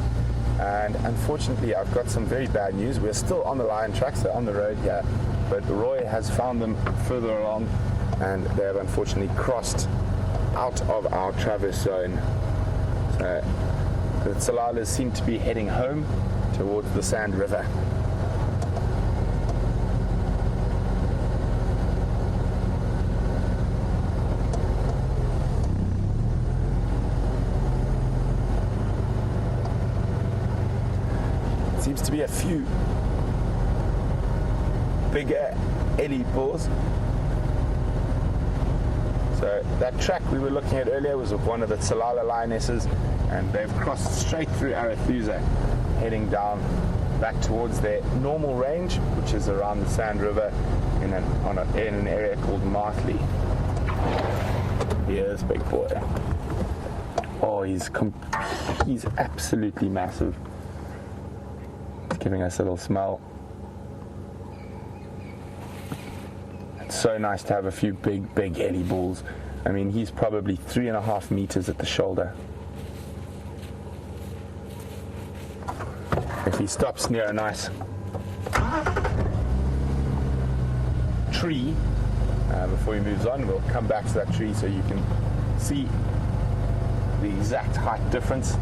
And unfortunately, I've got some very bad news. We're still on the lion tracks, they're on the road here, but Roy has found them further along, and they have unfortunately crossed out of our traverse zone. So the Tsalalas seem to be heading home towards the Sand River. Seems to be a few bigger Ellie bulls. So that track we were looking at earlier was of one of the Tsalala lionesses, and they've crossed straight through Arathusa, heading down back towards their normal range, which is around the Sand River in an area called Martley. Here's big boy. Oh, he's absolutely massive. Giving us a little smell. It's so nice to have a few big Ellie bulls. I mean, he's probably 3.5 meters at the shoulder. If he stops near a nice tree before he moves on, we'll come back to that tree so you can see the exact height difference.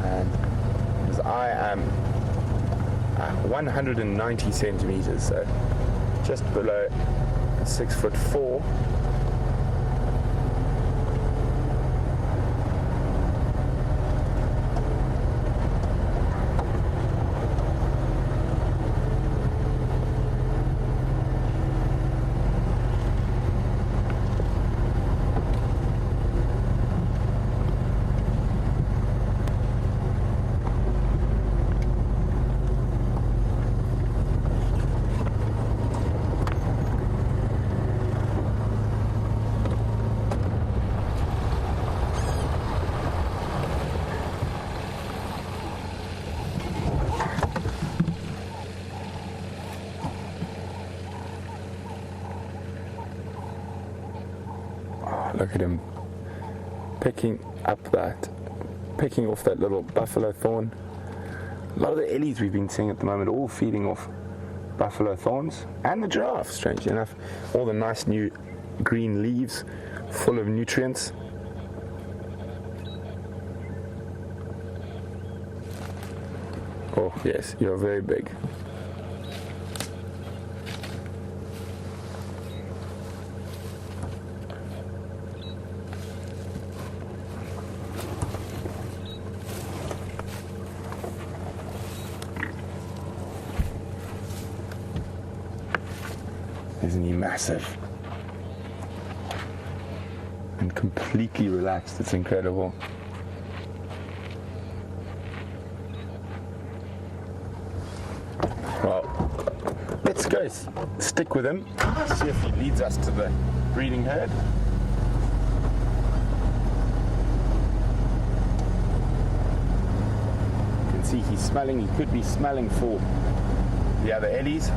And as I am 190 centimeters, so just below 6'4". Look at him picking off that little buffalo thorn. A lot of the Ellies we've been seeing at the moment are all feeding off buffalo thorns, and the giraffe, strangely enough. All the nice new green leaves full of nutrients. Oh yes, you're very big. Isn't he massive? And completely relaxed, it's incredible. Well, let's go stick with him, see if he leads us to the breeding herd. You can see he's smelling, he could be smelling for the other Ellies.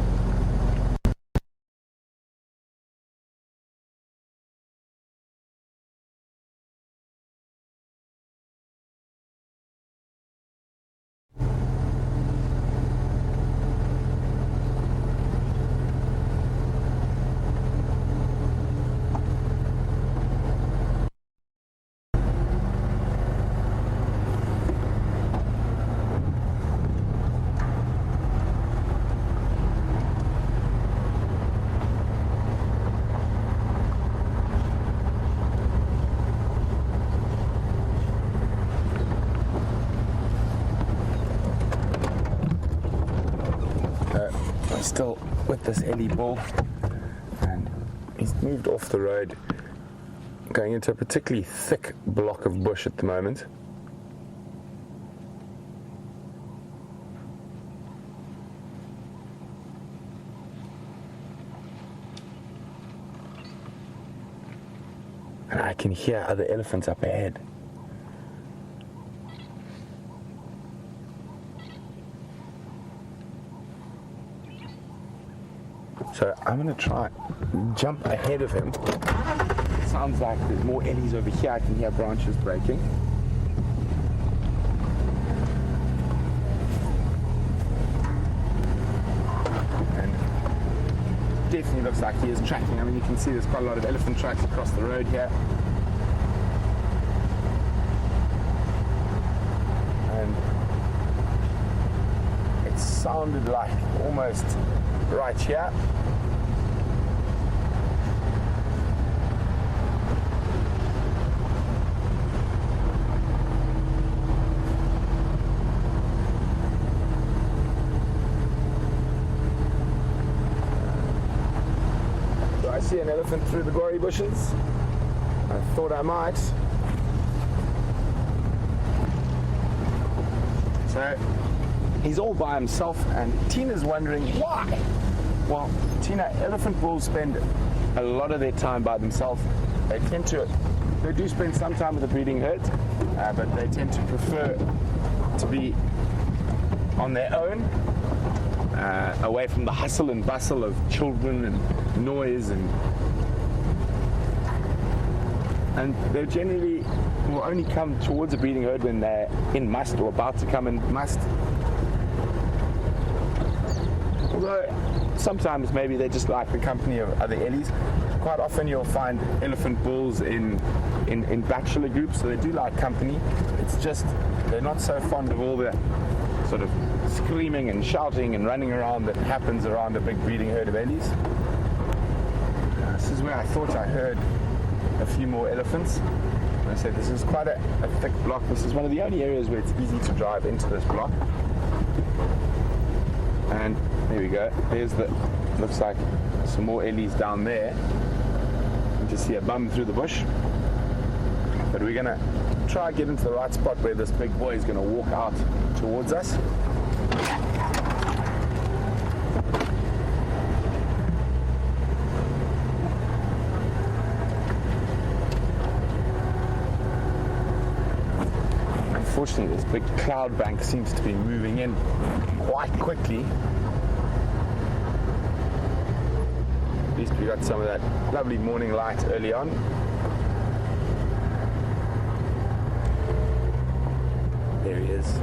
Still with this Ellie bull, and he's moved off the road, going into a particularly thick block of bush at the moment. And I can hear other elephants up ahead. So I'm going to try jump ahead of him. It sounds like there's more ellies over here. I can hear branches breaking. And definitely looks like he is tracking. I mean, you can see there's quite a lot of elephant tracks across the road here. And it sounded like almost right here. Do I see an elephant through the gory bushes? I thought I might. So he's all by himself, and Tina's wondering why. Well, Tina, elephant bulls spend a lot of their time by themselves. They do spend some time with the breeding herds, but they tend to prefer to be on their own, away from the hustle and bustle of children and noise, and they generally will only come towards a breeding herd when they're in must or about to come in must. Although sometimes maybe they just like the company of other ellies. Quite often you'll find elephant bulls in bachelor groups, so they do like company. It's just they're not so fond of all the sort of screaming and shouting and running around that happens around a big breeding herd of ellies. This is where I thought I heard a few more elephants. And I said this is quite a thick block. This is one of the only areas where it's easy to drive into this block. And there we go. There's looks like some more ellies down there. You just see a bum through the bush. But we're going to try and get into the right spot where this big boy is going to walk out towards us. Unfortunately, this big cloud bank seems to be moving in quite quickly. At least we got some of that lovely morning light early on. There he is.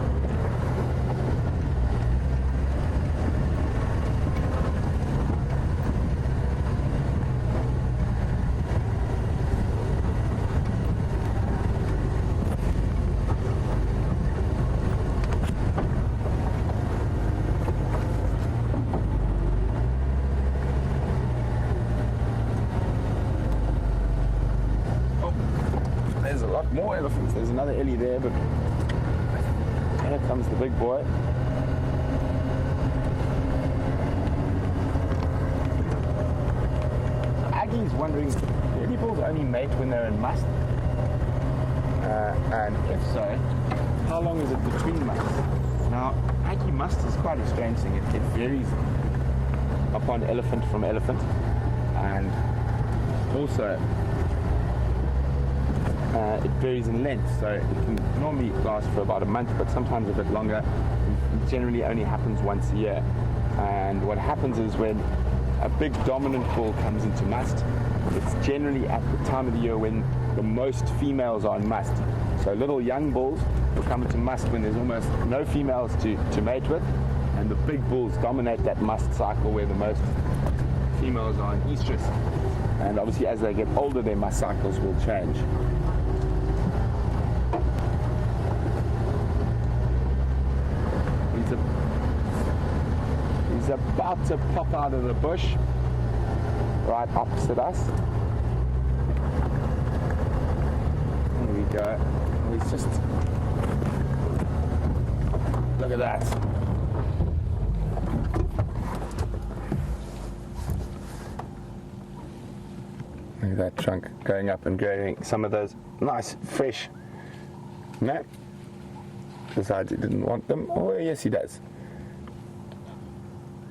More elephants. There's another ellie there, but here comes the big boy. Aggie's wondering, do ellie bulls only mate when they're in must? And if so, how long is it between musts? Now, Aggie must is quite a strange thing. It varies upon elephant from elephant, and also it varies in length, so it can normally last for about a month, but sometimes a bit longer. It generally only happens once a year. And what happens is when a big dominant bull comes into must, it's generally at the time of the year when the most females are in must. So little young bulls will come into must when there's almost no females to mate with, and the big bulls dominate that must cycle where the most females are in estrus. And obviously as they get older, their must cycles will change. He's about to pop out of the bush right opposite us. There we go. He's just, look at that. Look at that trunk going up and grabbing some of those nice fresh. No, decides he didn't want them. Oh yes, he does.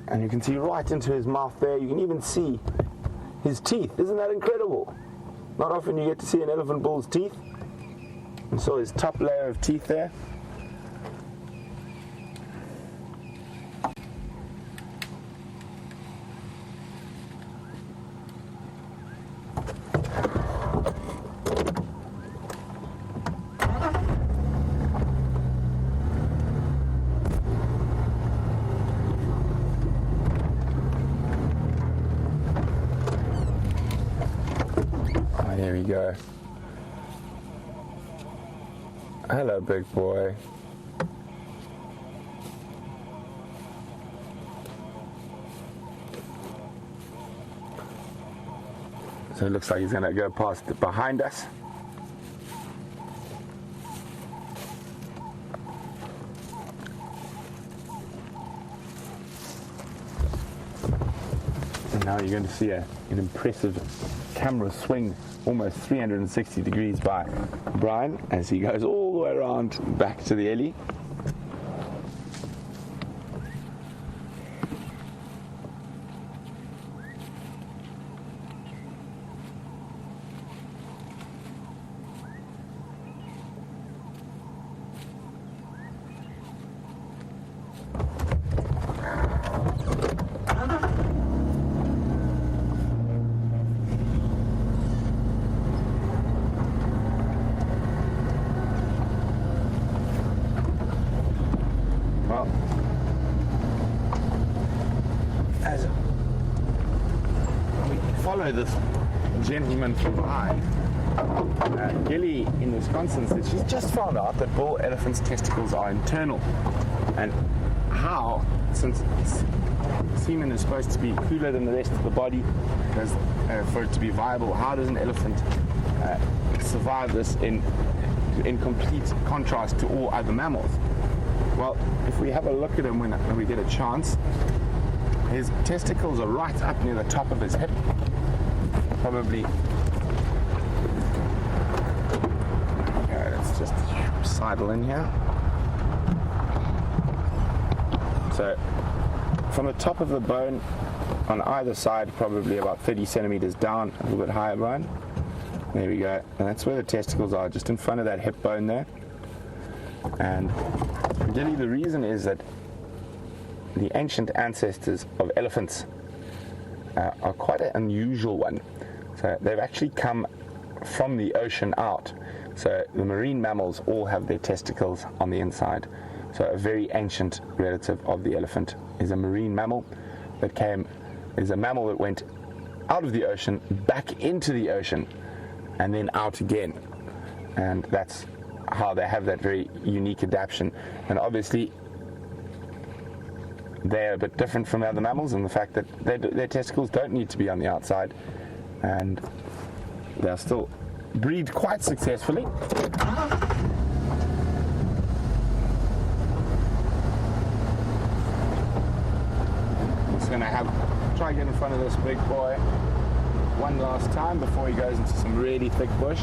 And you can see right into his mouth there. You can even see his teeth. Isn't that incredible? Not often you get to see an elephant bull's teeth. And so his top layer of teeth there. There we go. Hello, big boy. So it looks like he's going to go past behind us. And now you're going to see an impressive camera swing, almost 360 degrees by Brian as he goes all the way around back to the Ellie. Well, as we follow this gentleman from behind, Gilly in Wisconsin said she's just found out that bull elephants' testicles are internal. And how, since semen is supposed to be cooler than the rest of the body, because for it to be viable, how does an elephant survive this in complete contrast to all other mammals? Well, if we have a look at him when we get a chance, his testicles are right up near the top of his hip. Probably. Okay, let's just sidle in here. So, from the top of the bone on either side, probably about 30 centimeters down, a little bit higher, Brian. There we go. And that's where the testicles are, just in front of that hip bone there. And really the reason is that the ancient ancestors of elephants are quite an unusual one. So they've actually come from the ocean out. So the marine mammals all have their testicles on the inside. So a very ancient relative of the elephant is a marine mammal is a mammal that went out of the ocean, back into the ocean, and then out again. And that's how they have that very unique adaptation. And obviously they're a bit different from other mammals in the fact that their testicles don't need to be on the outside, and they'll still breed quite successfully. Just gonna try to get in front of this big boy one last time before he goes into some really thick bush.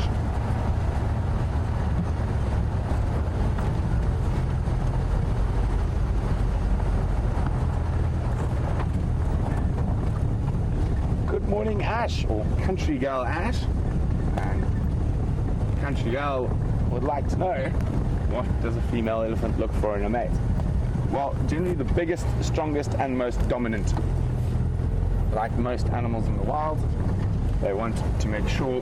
Morning Ash, or Country Girl Ash. And Country Girl would like to know, what does a female elephant look for in a mate? Well, generally the biggest, strongest and most dominant. Like most animals in the wild, they want to make sure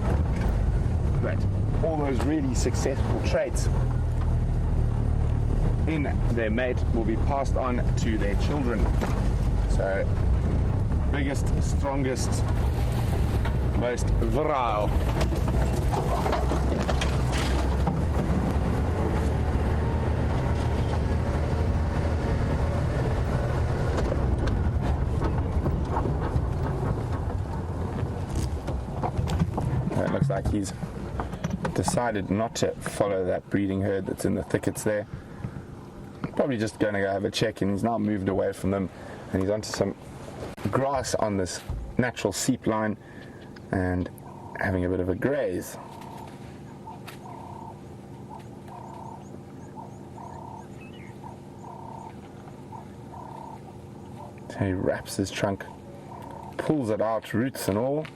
that all those really successful traits in their mate will be passed on to their children. So biggest, strongest, most virile. It looks like he's decided not to follow that breeding herd that's in the thickets there. Probably just going to go have a check, and he's now moved away from them, and he's onto some grass on this natural seep line and having a bit of a graze. So he wraps his trunk, pulls it out, roots and all,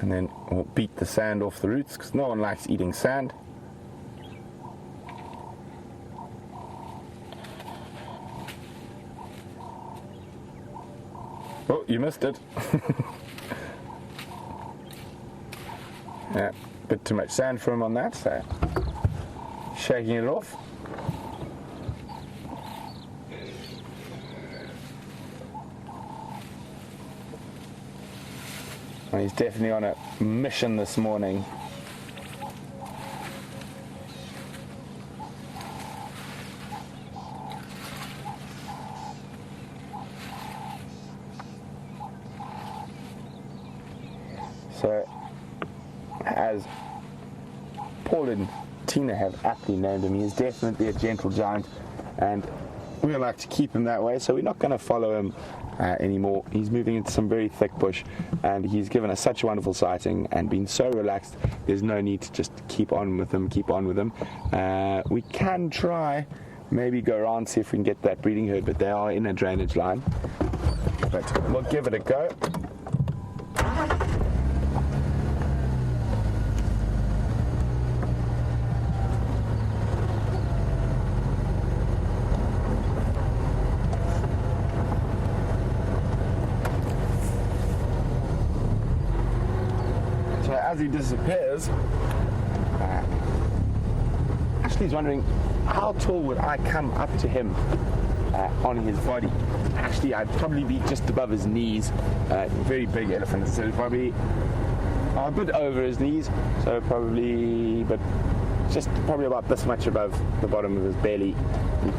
and then we'll beat the sand off the roots because no one likes eating sand. Oh, you missed it. Yeah, a bit too much sand for him on that, so shaking it off. And he's definitely on a mission this morning. So, as Paul and Tina have aptly named him, he is definitely a gentle giant, and we like to keep him that way, so we're not going to follow him anymore. He's moving into some very thick bush, and he's given us such a wonderful sighting and been so relaxed. There's no need to just keep on with him. We can try maybe go around, see if we can get that breeding herd, but they are in a drainage line, but we'll give it a go. As he disappears, Ashley's wondering how tall would I come up to him on his body. Actually, I'd probably be just above his knees. Very big elephant, so probably a bit over his knees, so probably about this much above the bottom of his belly.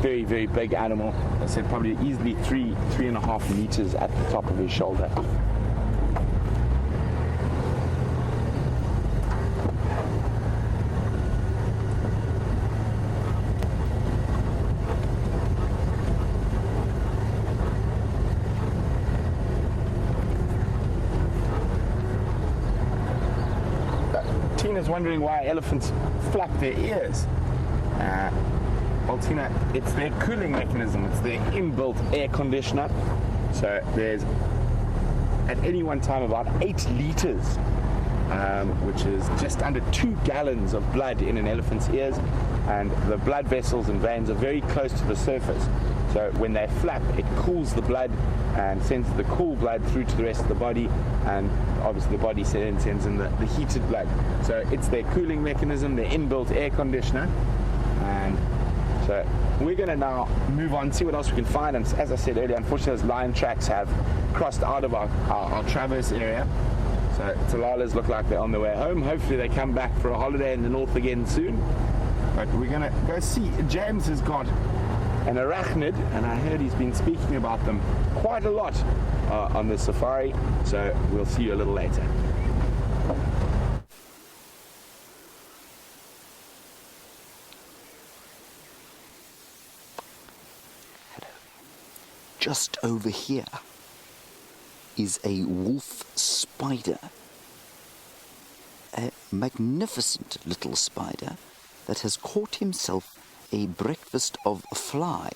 Very, very big animal. I said probably easily 3.5 meters at the top of his shoulder. Tina's wondering why elephants flap their ears. Well, Tina, it's their cooling mechanism. It's their inbuilt air conditioner. So there's, at any one time, about 8 liters, which is just under 2 gallons of blood in an elephant's ears. And the blood vessels and veins are very close to the surface. So when they flap, it cools the blood and sends the cool blood through to the rest of the body, and obviously the body sends in the heated blood. So it's their cooling mechanism, their inbuilt air conditioner. And so we're going to now move on, see what else we can find. And as I said earlier, unfortunately those lion tracks have crossed out of our traverse area. So Talalas look like they're on their way home. Hopefully they come back for a holiday in the north again soon. But we're going to go see. James has got an arachnid, and I heard he's been speaking about them quite a lot on this safari, so we'll see you a little later. Just over here is a wolf spider, a magnificent little spider that has caught himself a breakfast of a fly.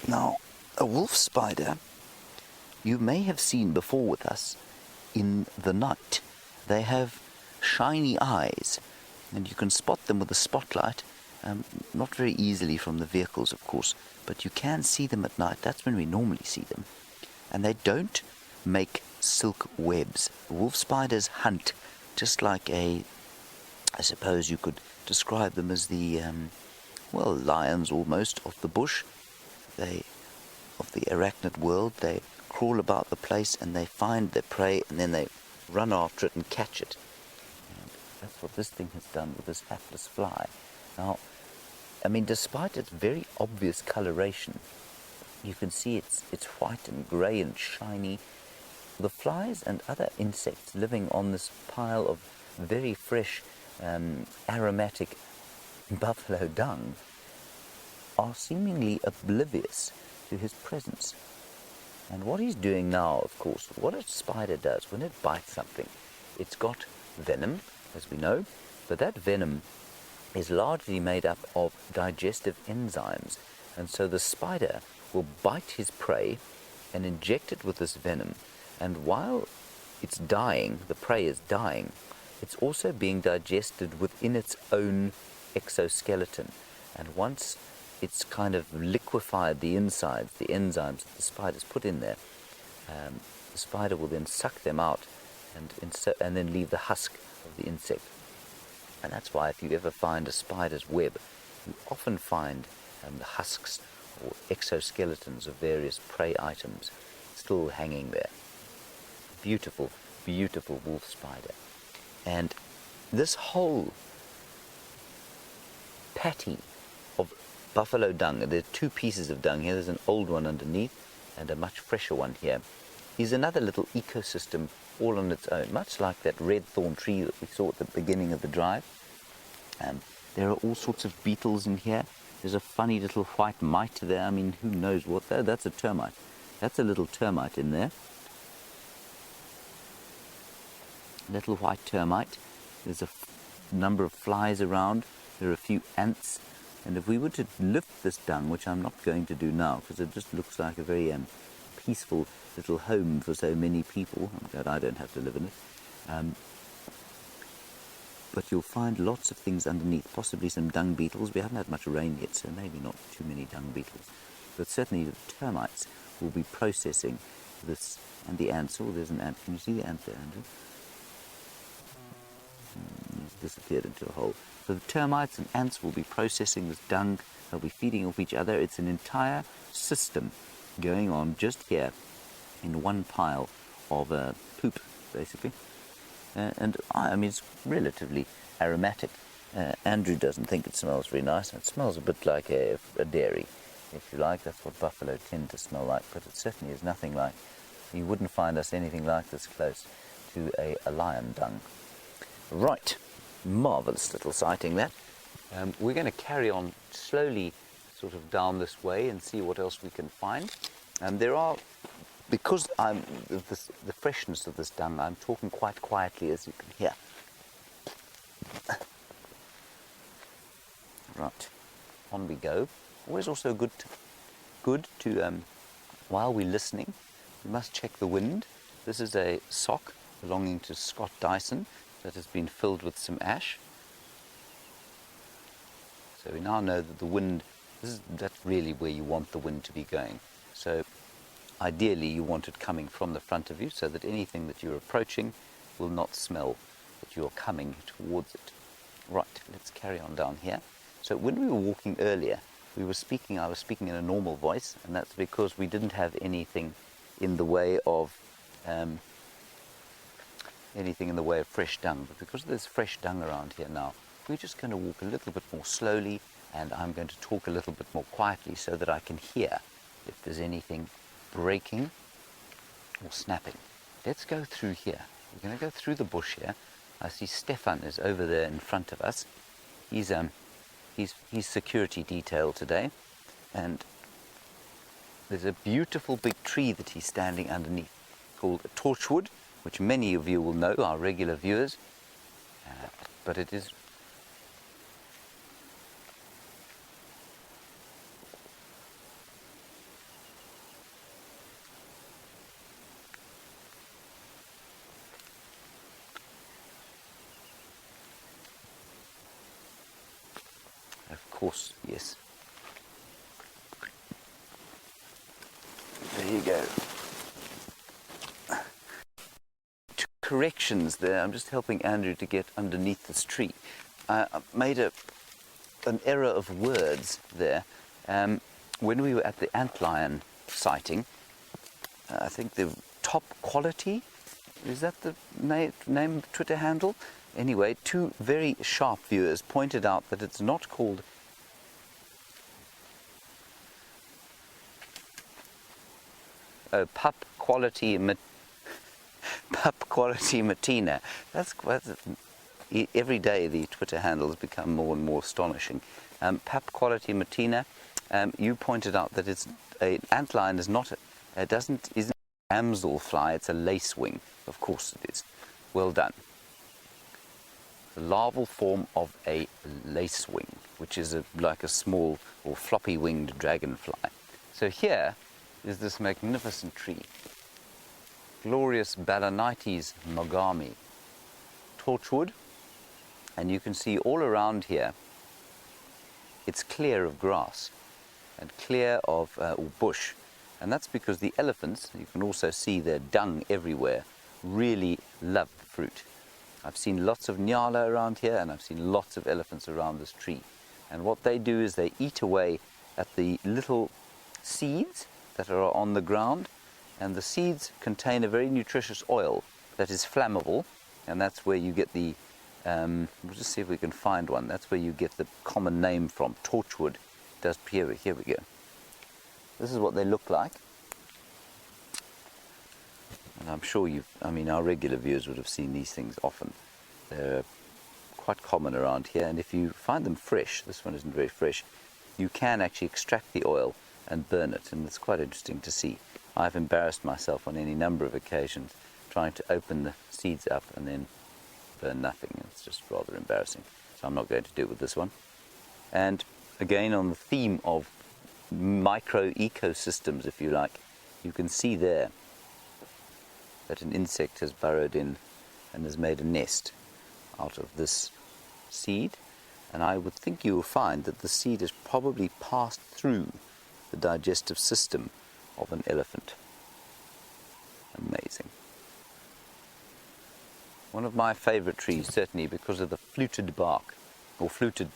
Now, a wolf spider you may have seen before with us in the night. They have shiny eyes, and you can spot them with a spotlight, not very easily from the vehicles, of course, but you can see them at night. That's when we normally see them. And they don't make silk webs. Wolf spiders hunt just like I suppose you could describe them as the lions almost of the bush. Of the arachnid world. They crawl about the place and they find their prey, and then they run after it and catch it. And that's what this thing has done with this hapless fly. Now, I mean, despite its very obvious coloration, you can see it's white and grey and shiny. The flies and other insects living on this pile of very fresh, aromatic buffalo dung are seemingly oblivious to his presence. And what he's doing now, of course, what a spider does when it bites something, it's got venom, as we know, but that venom is largely made up of digestive enzymes, and so the spider will bite his prey and inject it with this venom, and while it's dying, the prey is dying, it's also being digested within its own exoskeleton. And once it's kind of liquefied the insides, the enzymes that the spider's put in there, the spider will then suck them out and then leave the husk of the insect. And that's why if you ever find a spider's web, you often find the husks or exoskeletons of various prey items still hanging there. Beautiful, beautiful wolf spider. And this whole patty of buffalo dung, there are 2 pieces of dung here, there's an old one underneath and a much fresher one here, is another little ecosystem all on its own, much like that red thorn tree that we saw at the beginning of the drive. There are all sorts of beetles in here. There's a funny little white mite there. I mean, who knows what? That's a termite. That's a little termite in there. Little white termite. There's a number of flies around. There are a few ants. And if we were to lift this dung, which I'm not going to do now, because it just looks like a very peaceful little home for so many people. I'm glad I don't have to live in it. But you'll find lots of things underneath, possibly some dung beetles. We haven't had much rain yet, so maybe not too many dung beetles. But certainly the termites will be processing this, and the ants. Oh, there's an ant. Can you see the ant there, Andrew? It's disappeared into a hole. So the termites and ants will be processing this dung. They'll be feeding off each other. It's an entire system going on just here in one pile of poop, basically. And I mean, it's relatively aromatic. Andrew doesn't think it smells very nice. It smells a bit like a dairy, if you like. That's what buffalo tend to smell like, but it certainly is nothing like. You wouldn't find us anything like this close to a lion dung. Right, marvellous little sighting that. We're going to carry on slowly sort of down this way and see what else we can find. There are, because the freshness of this dung, I'm talking quite quietly, as you can hear. Right, on we go. Always also good to while we're listening, we must check the wind. This is a sock belonging to Scott Dyson that has been filled with some ash. So we now know that the wind, that's really where you want the wind to be going. So ideally you want it coming from the front of you so that anything that you're approaching will not smell that you're coming towards it. Right, let's carry on down here. So when we were walking earlier, I was speaking in a normal voice, and that's because we didn't have anything in the way of fresh dung. But because there's fresh dung around here now, we're just going to walk a little bit more slowly, and I'm going to talk a little bit more quietly so that I can hear if there's anything breaking or snapping. Let's go through here. We're going to go through the bush here. I see Stefan is over there in front of us. He's security detail today, and there's a beautiful big tree that he's standing underneath called a torchwood, which many of you will know, our regular viewers, but it is course, yes. There you go. Two corrections there. I'm just helping Andrew to get underneath this tree. I made an error of words there. When we were at the antlion sighting, I think the top quality, is that the name Twitter handle? Anyway, two very sharp viewers pointed out that it's not called pup quality Matina. That's every day the Twitter handles become more and more astonishing. Pup quality Matina. You pointed out that it's an antlion is not isn't a damselfly. It's a lacewing. Of course it is. Well done. The larval form of a lacewing, which is like a small or floppy-winged dragonfly. So here is this magnificent tree, glorious Balanites mogami, torchwood, and you can see all around here it's clear of grass and clear of bush, and that's because the elephants, you can also see their dung everywhere, really love the fruit. I've seen lots of nyala around here, and I've seen lots of elephants around this tree, and what they do is they eat away at the little seeds that are on the ground, and the seeds contain a very nutritious oil that is flammable, and that's where you get the we'll just see if we can find one. That's where you get the common name from, torchwood. Here we go. This is what they look like. And I'm sure our regular viewers would have seen these things often. They're quite common around here, and if you find them fresh, this one isn't very fresh, you can actually extract the oil and burn it, and it's quite interesting to see. I've embarrassed myself on any number of occasions trying to open the seeds up and then burn nothing. It's just rather embarrassing, so I'm not going to do it with this one. And again, on the theme of micro ecosystems, if you like, you can see there that an insect has burrowed in and has made a nest out of this seed, and I would think you will find that the seed has probably passed through the digestive system of an elephant. Amazing. One of my favorite trees, certainly because of the fluted bark or fluted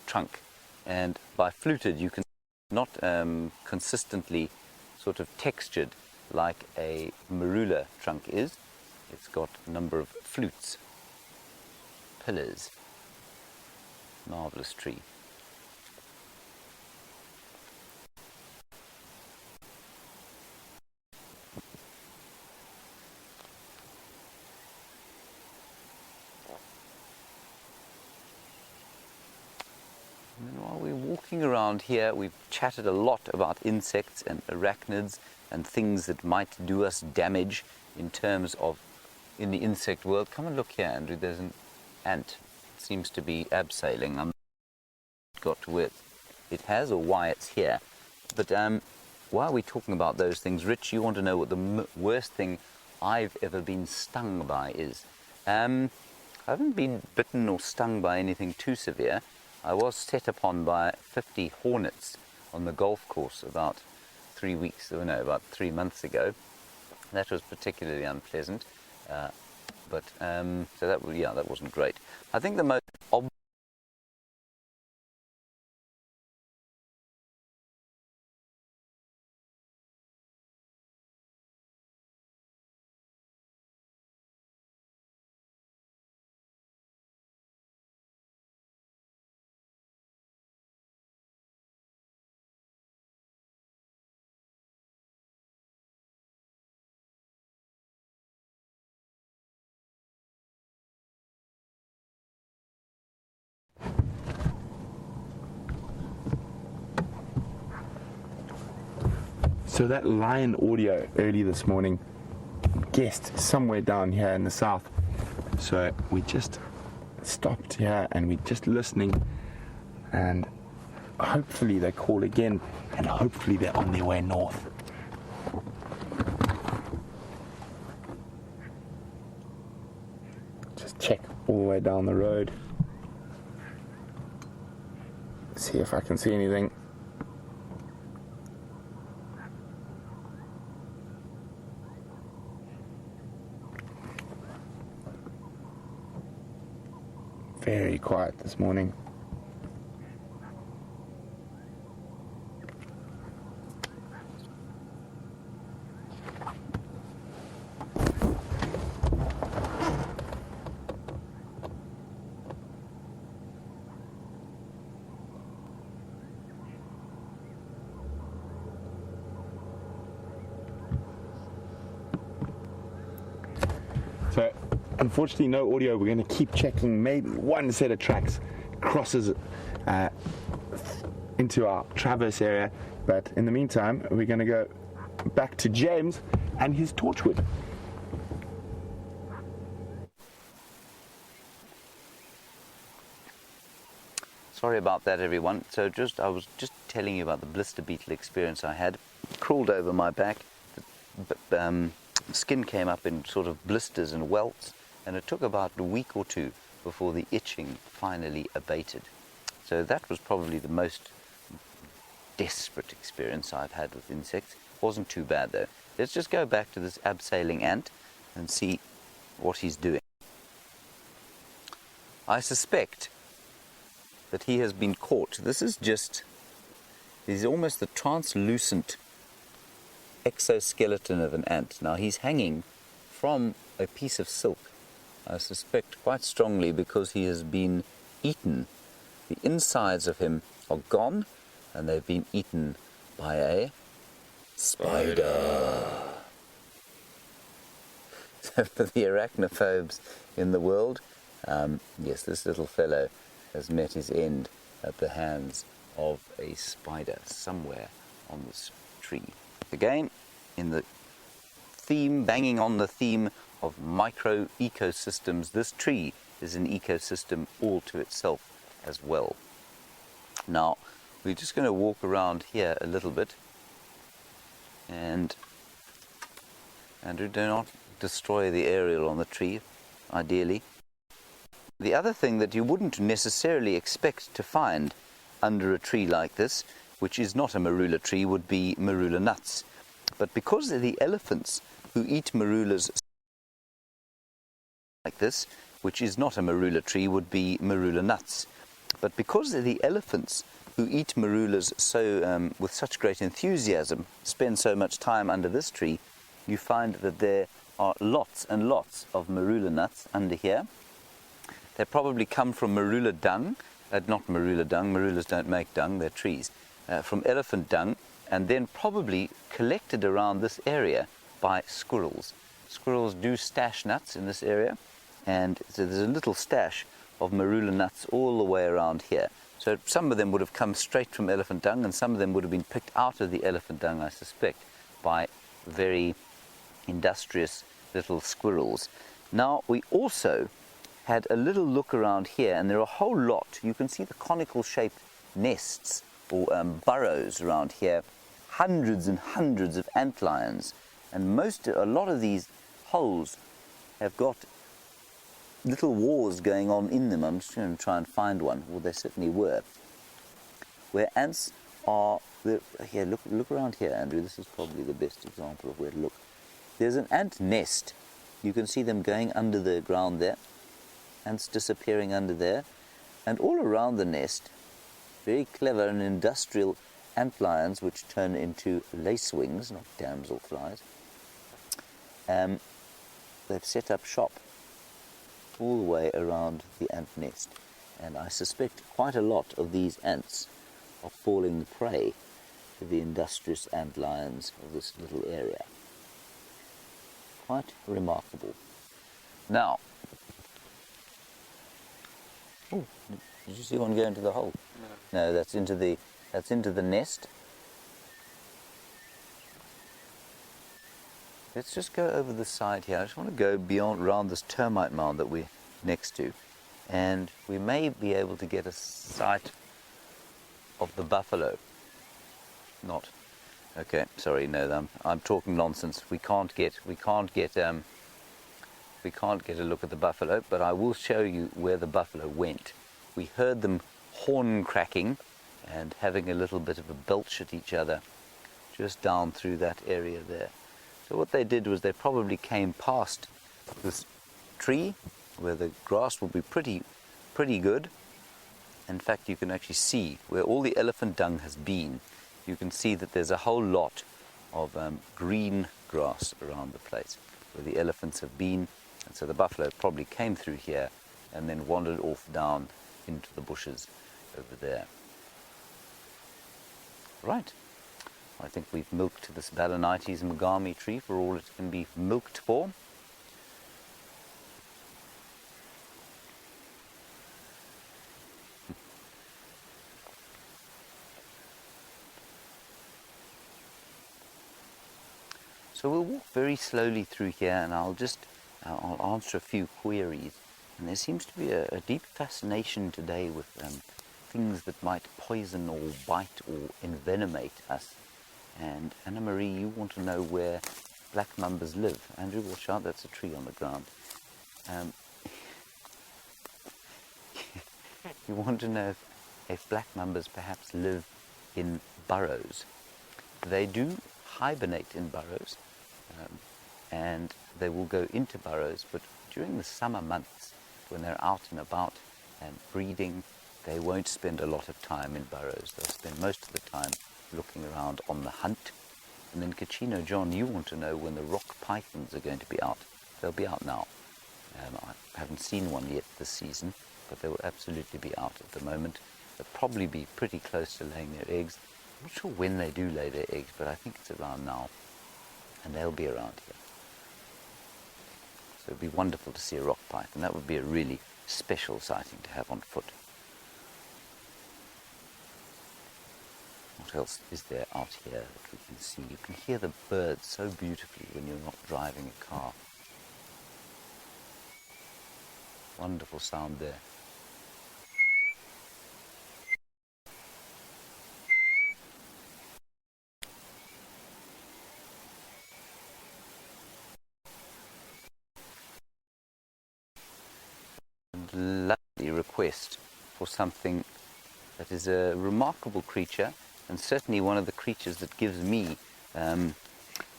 trunk, and by fluted you can not consistently sort of textured like a marula trunk is. It's got a number of flutes, pillars. Marvelous tree. And then while we're walking around here, we've chatted a lot about insects and arachnids and things that might do us damage in terms of in the insect world. Come and look here, Andrew. There's an ant. It seems to be abseiling. I'm not got to where it has or why it's here. But while we're talking about those things, Rich, you want to know what the worst thing I've ever been stung by is. I haven't been bitten or stung by anything too severe. I was set upon by 50 hornets on the golf course about 3 months ago. That was particularly unpleasant, so that wasn't great. I think the most obvious. So that lion audio early this morning guessed somewhere down here in the south. So we just stopped here and we're just listening, and hopefully they call again, and hopefully they're on their way north. Just check all the way down the road. See if I can see anything. Very quiet this morning. So, unfortunately, no audio. We're going to keep checking. Maybe one set of tracks crosses into our traverse area. But in the meantime, we're going to go back to James and his torchwood. Sorry about that, everyone. So I was just telling you about the blister beetle experience I had. Crawled over my back. Skin came up in sort of blisters and welts, and it took about a week or two before the itching finally abated. So that was probably the most desperate experience I've had with insects. Wasn't too bad though. Let's just go back to this abseiling ant and see what he's doing. I suspect that he has been caught. This is almost the translucent exoskeleton of an ant. Now he's hanging from a piece of silk, I suspect quite strongly because he has been eaten. The insides of him are gone and they've been eaten by a spider. for the arachnophobes in the world. Yes, this little fellow has met his end at the hands of a spider somewhere on this tree. Again, in the theme, banging on the theme of micro ecosystems, this tree is an ecosystem all to itself as well. Now, we're just going to walk around here a little bit, and Andrew, do not destroy the aerial on the tree, ideally. The other thing that you wouldn't necessarily expect to find under a tree like this, which is not a marula tree, would be marula nuts. But because the elephants who eat marulas like this, which is not a marula tree, would be marula nuts. But because the elephants who eat marulas so with such great enthusiasm spend so much time under this tree, you find that there are lots and lots of marula nuts under here. They probably come from marula dung, not marula dung, marulas don't make dung, they're trees, from elephant dung, and then probably collected around this area by squirrels. Squirrels do stash nuts in this area, and so there's a little stash of marula nuts all the way around here. So some of them would have come straight from elephant dung, and some of them would have been picked out of the elephant dung, I suspect, by very industrious little squirrels. Now, we also had a little look around here, and there are a whole lot. You can see the conical shaped nests or burrows around here, hundreds and hundreds of antlions, and a lot of these holes have got little wars going on in them. I'm just going to try and find one. Well, there certainly were, where ants are. Here, look around here, Andrew. This is probably the best example of where to look. There's an ant nest. You can see them going under the ground there. Ants disappearing under there, and all around the nest, very clever and industrial antlions, which turn into lacewings, not damselflies. They've set up shop all the way around the ant nest, and I suspect quite a lot of these ants are falling prey to the industrious antlions of this little area. Quite remarkable. Now, oh, did you see one go into the hole? No, that's into the nest. Let's just go over the side here. I just want to go around this termite mound that we're next to, and we may be able to get a sight of the buffalo. Not. Okay, sorry, no, I'm talking nonsense. We can't get a look at the buffalo, but I will show you where the buffalo went. We heard them horn cracking and having a little bit of a belch at each other just down through that area there. So what they did was they probably came past this tree where the grass will be pretty good. In fact, you can actually see where all the elephant dung has been. You can see that there's a whole lot of green grass around the place where the elephants have been. And so the buffalo probably came through here and then wandered off down into the bushes over there. Right. I think we've milked this Balanites Magami tree for all it can be milked for. So we'll walk very slowly through here, and I'll answer a few queries. And there seems to be a deep fascination today with things that might poison or bite or envenomate us. And Anna-Marie, you want to know where black mambas live. Andrew, watch out, that's a tree on the ground. You want to know if black mambas perhaps live in burrows. They do hibernate in burrows, and they will go into burrows, but during the summer months, when they're out and about and breeding, they won't spend a lot of time in burrows. They'll spend most of the time looking around on the hunt. And then Kachino, John, you want to know when the rock pythons are going to be out. They'll be out now. I haven't seen one yet this season, but they will absolutely be out at the moment. They'll probably be pretty close to laying their eggs. I'm not sure when they do lay their eggs, but I think it's around now. And they'll be around here. So it'd be wonderful to see a rock python. That would be a really special sighting to have on foot. What else is there out here that we can see? You can hear the birds so beautifully when you're not driving a car. Wonderful sound there. Lovely request for something that is a remarkable creature, and certainly one of the creatures that gives me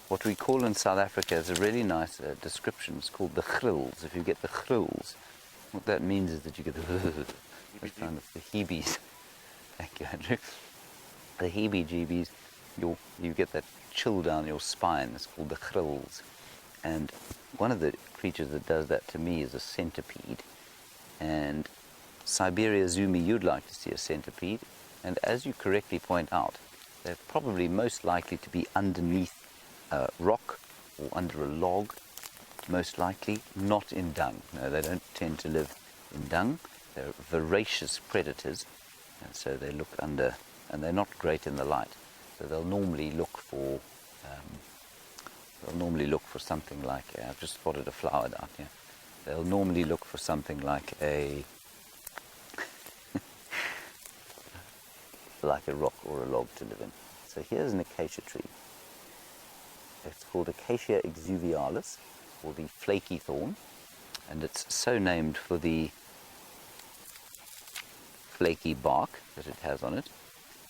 what we call in South Africa is a really nice description. It's called the grills. If you get the grills, what that means is that you get the kind of the heebies. Thank you, Andrew. The heebie-jeebies. You get that chill down your spine. It's called the grills. And one of the creatures that does that to me is a centipede. And Siberia Zumi, you'd like to see a centipede. And as you correctly point out, they're probably most likely to be underneath a rock or under a log, most likely, not in dung. No, they don't tend to live in dung. They're voracious predators, and so they look under, and they're not great in the light. So they'll normally look for something like, I've just spotted a flower down here. They'll normally look for something like a like a rock or a log to live in. So here's an acacia tree. It's called Acacia exuvialis, or the flaky thorn, and it's so named for the flaky bark that it has on it.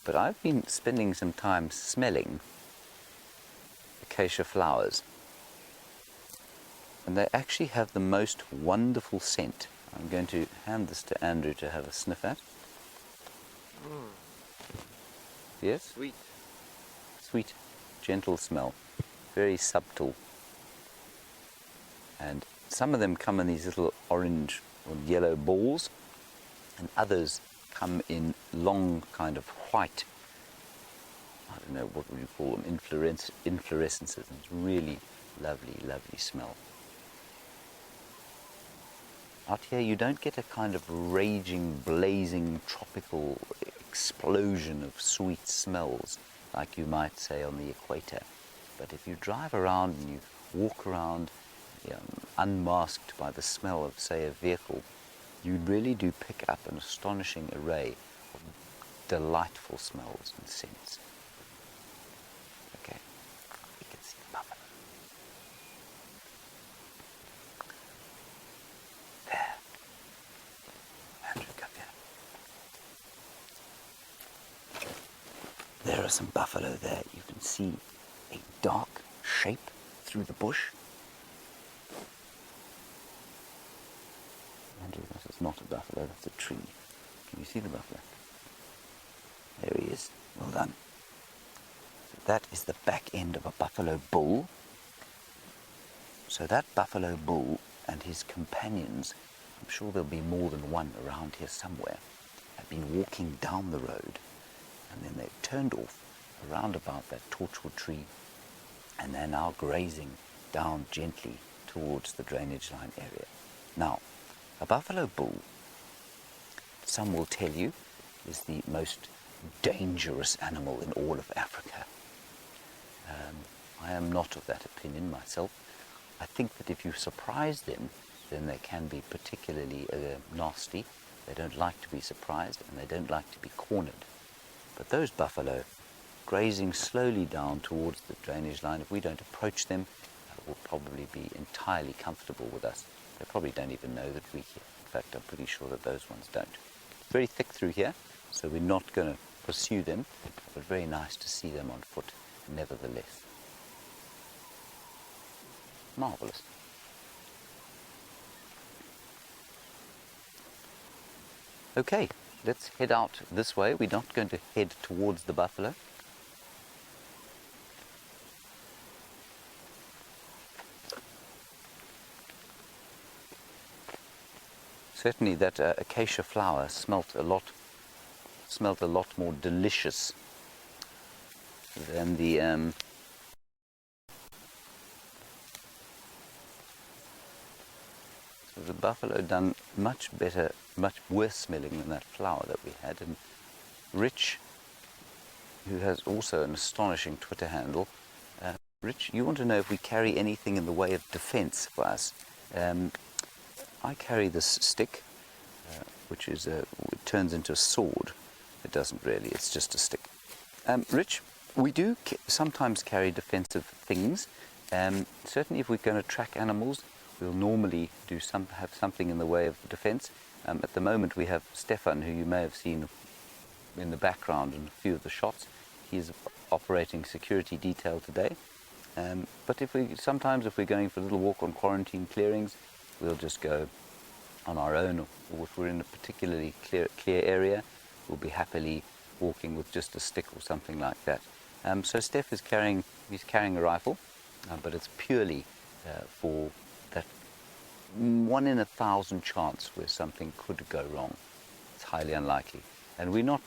But I've been spending some time smelling acacia flowers, and they actually have the most wonderful scent. I'm going to hand this to Andrew to have a sniff at. Yes? Sweet. Sweet, gentle smell, very subtle. And some of them come in these little orange or yellow balls, and others come in long kind of white, I don't know, what would you call them, inflorescences. And it's really lovely, lovely smell. Out here you don't get a kind of raging, blazing, tropical explosion of sweet smells like you might say on the equator. But if you drive around and you walk around unmasked by the smell of, say, a vehicle, you really do pick up an astonishing array of delightful smells and scents. Okay, you can see the buffalo. There. Andrew, come here. There are some buffalo there. You can see a dark shape through the bush. Andrew, that is not a buffalo, that's a tree. Can you see the buffalo? There he is. Well done. So that is the back end of a buffalo bull. So that buffalo bull and his companions, I'm sure there'll be more than one around here somewhere, have been walking down the road, and then they've turned off around about that torchwood tree, and they're now grazing down gently towards the drainage line area. Now, a buffalo bull, some will tell you, is the most dangerous animal in all of Africa. I am not of that opinion myself. I think that if you surprise them, then they can be particularly nasty. They don't like to be surprised, and they don't like to be cornered. But those buffalo, grazing slowly down towards the drainage line, if we don't approach them, will probably be entirely comfortable with us. They probably don't even know that we're here. In fact, I'm pretty sure that those ones don't. It's very thick through here, so we're not going to pursue them, but very nice to see them on foot, nevertheless. Marvelous. Okay, let's head out this way. We're not going to head towards the buffalo. Certainly that acacia flower smelt a lot more delicious than the buffalo done much better, much worse smelling than that flower that we had. And Rich, who has also an astonishing Twitter handle, Rich, you want to know if we carry anything in the way of defense for us. I carry this stick, which is it turns into a sword. It doesn't really, it's just a stick. Rich, we do sometimes carry defensive things. Certainly if we're going to track animals, we'll normally have something in the way of defense. At the moment we have Stefan, who you may have seen in the background in a few of the shots. He's operating security detail today. But sometimes if we're going for a little walk on quarantine clearings, we'll just go on our own, or if we're in a particularly clear area, we'll be happily walking with just a stick or something like that. So Steph is carrying a rifle, but it's purely for that 1 in 1,000 chance where something could go wrong. It's highly unlikely. And we're not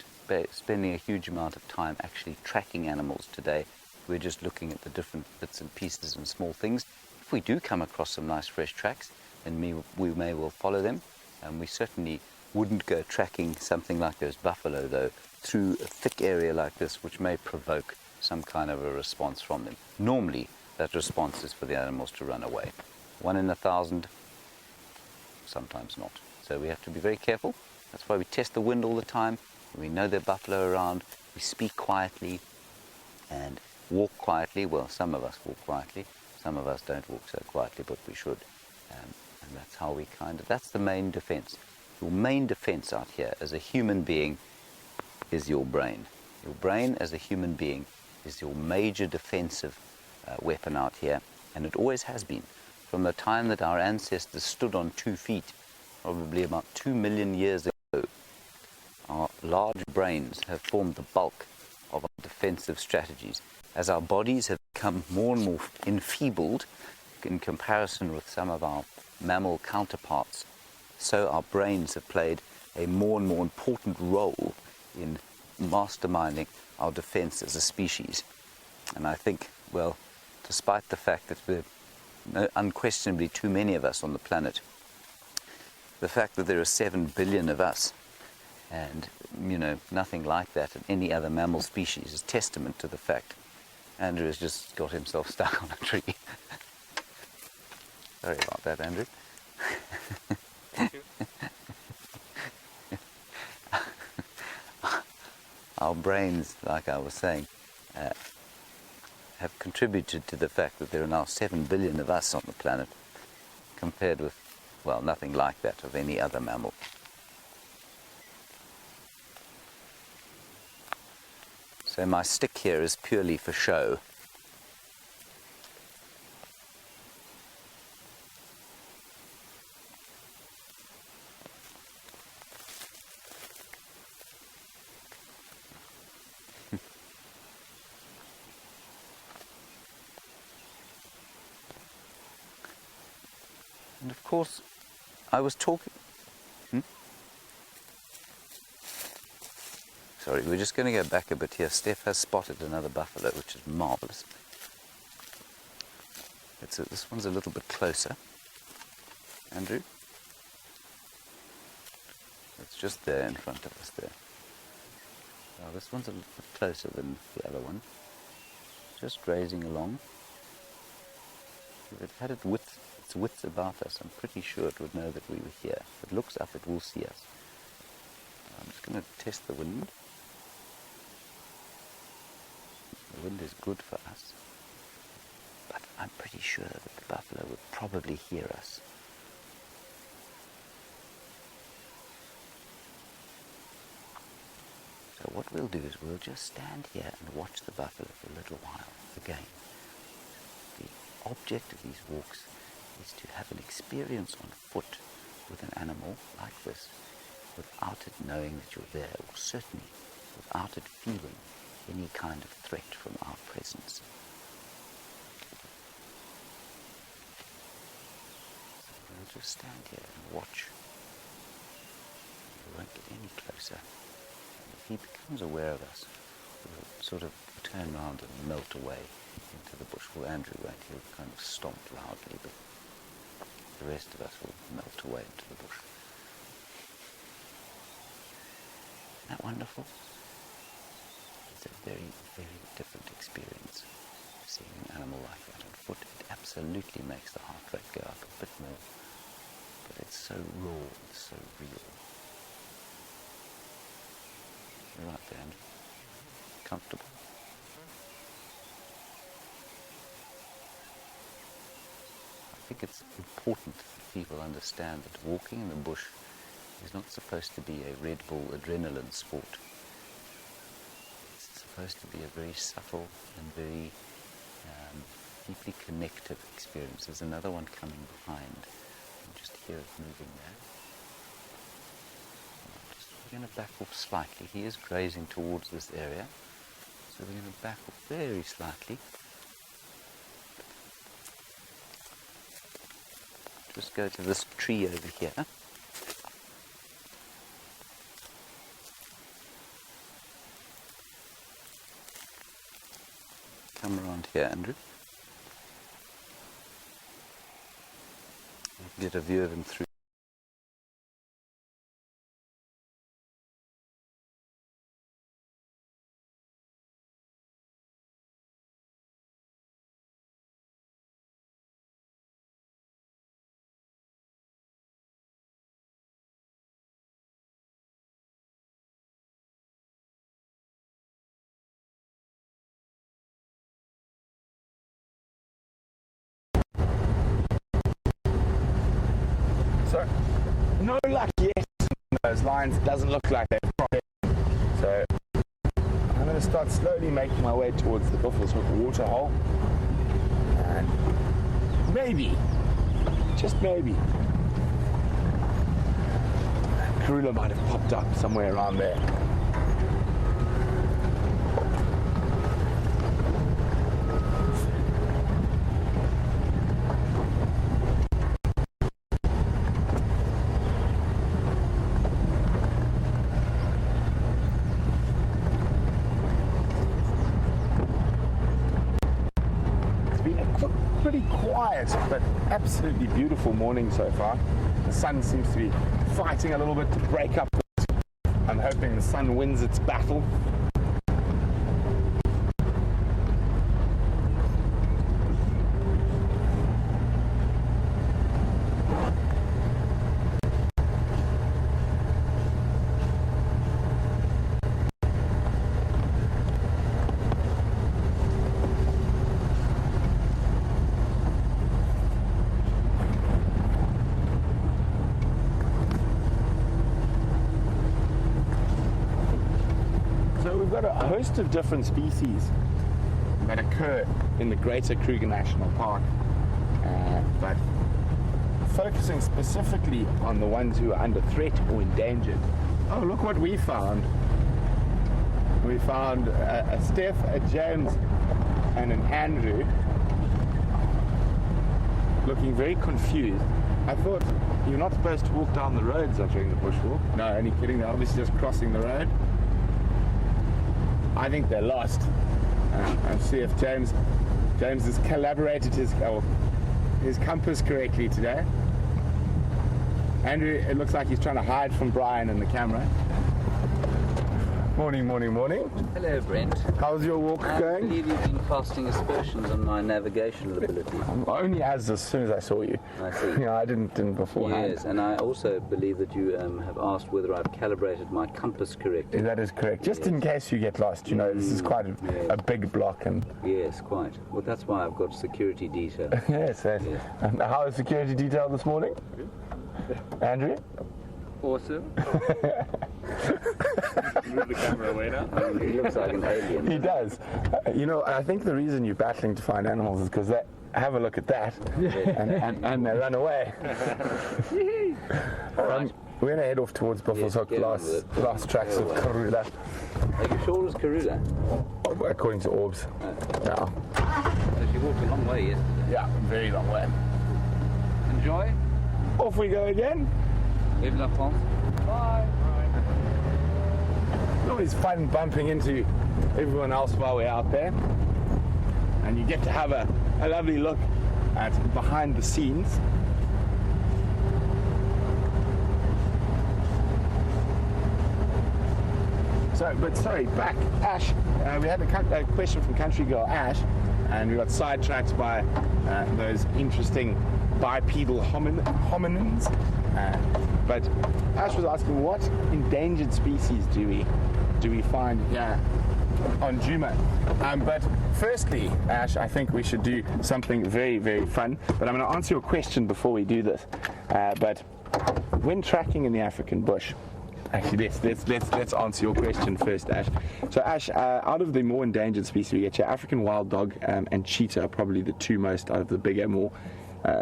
spending a huge amount of time actually tracking animals today. We're just looking at the different bits and pieces and small things. If we do come across some nice fresh tracks, then we may well follow them. And we certainly wouldn't go tracking something like those buffalo, though, through a thick area like this, which may provoke some kind of a response from them. Normally, that response is for the animals to run away. 1 in 1,000, sometimes not. So we have to be very careful. That's why we test the wind all the time. We know there are buffalo around. We speak quietly and walk quietly. Well, some of us walk quietly. Some of us don't walk so quietly, but we should. And that's how we that's the main defense. Your main defense out here as a human being is your brain. Your brain as a human being is your major defensive weapon out here, and it always has been. From the time that our ancestors stood on 2 feet, probably about 2 million years ago, our large brains have formed the bulk of our defensive strategies. As our bodies have become more and more enfeebled in comparison with some of our mammal counterparts, so our brains have played a more and more important role in masterminding our defense as a species. And I think, well, despite the fact that there are unquestionably too many of us on the planet, the fact that there are 7 billion of us and, nothing like that in any other mammal species is testament to the fact. Andrew has just got himself stuck on a tree. Sorry about that, Andrew. Thank you. Our brains, like I was saying, have contributed to the fact that there are now 7 billion of us on the planet, compared with, well, nothing like that of any other mammal. So my stick here is purely for show. And of course, I was talking... Sorry, we're just going to go back a bit here. Steph has spotted another buffalo, which is marvellous. This one's a little bit closer. Andrew? It's just there in front of us there. Oh, this one's a little bit closer than the other one. Just grazing along. If it had its wits about us, I'm pretty sure it would know that we were here. If it looks up, it will see us. I'm just going to test the wind. The wind is good for us, but I'm pretty sure that the buffalo would probably hear us. So what we'll do is we'll just stand here and watch the buffalo for a little while. Again, the object of these walks is to have an experience on foot with an animal like this without it knowing that you're there, or certainly without it feeling any kind of threat from our presence. So we'll just stand here and watch. We won't get any closer. And if he becomes aware of us, we'll sort of turn around and melt away into the bush. Well, Andrew won't. He'll kind of stomp loudly, but The rest of us will melt away into the bush. Isn't that wonderful? It's a very, very different experience seeing an animal like that on foot. It absolutely makes the heart rate go up a bit more. But it's so raw, it's so real. You're right there, Andrew. Comfortable. I think it's important that people understand that walking in the bush is not supposed to be a Red Bull adrenaline sport. It's supposed to be a very subtle and very deeply connective experience. There's another one coming behind. You can just hear it moving there. We're going to back off slightly. He is grazing towards this area, so we're going to back off very slightly. Just go to this tree over here. Come around here, Andrew. Get a view of him through. So, no luck yet in those lines. It doesn't look like they've propped it. So, I'm going to start slowly making my way towards the Buffalo's Hook waterhole. And maybe, just maybe, Karula might have popped up somewhere around there. Pretty quiet, but absolutely beautiful morning so far. The sun seems to be fighting a little bit to break up. I'm hoping the sun wins its battle. We've got a host of different species that occur in the Greater Kruger National Park, but focusing specifically on the ones who are under threat or endangered. Oh, look what we found. We found a Steph, a James, and an Andrew looking very confused. I thought you're not supposed to walk down the roads during the bushwalk. No, only kidding. They're obviously just crossing the road. I think they're lost. I'll see if James has calibrated his compass correctly today. Andrew, it looks like he's trying to hide from Brian and the camera. Morning, morning, morning. Hello, Brent. How's your walk I going? believe you've been casting aspersions on my navigational ability. Only as soon as I saw you. I see. You know, I didn't beforehand. Yes, and I also believe that you have asked whether I've calibrated my compass correctly. That is correct. Just in case you get lost, you know, this is quite a big block. And Yes, quite. Well, that's why I've got security detail. yes. And how is security detail this morning? Andrew? Awesome. Move the camera away now. He looks like an alien. He does. You know, I think the reason you're battling to find animals is because they have a look at that and they run away. All right. We're going to head off towards Buffalo's Hook, last tracks of Karula. Are you sure it was Karula? According to Orbs. Yeah. So she walked a long way yesterday. Yeah, very long way. Enjoy. Off we go again. Vive la France. Bye. It's always fun bumping into everyone else while we're out there. And you get to have a lovely look at behind the scenes. Sorry, back, Ash. We had a question from Country Girl Ash, and we got sidetracked by those interesting bipedal hominins. But Ash was asking, what endangered species do we find here on Djuma? But firstly, Ash, I think we should do something very, very fun. But I'm going to answer your question before we do this. But when tracking in the African bush, actually, let's answer your question first, Ash. So, Ash, out of the more endangered species we get here, African wild dog and cheetah are probably the two most out of the bigger, more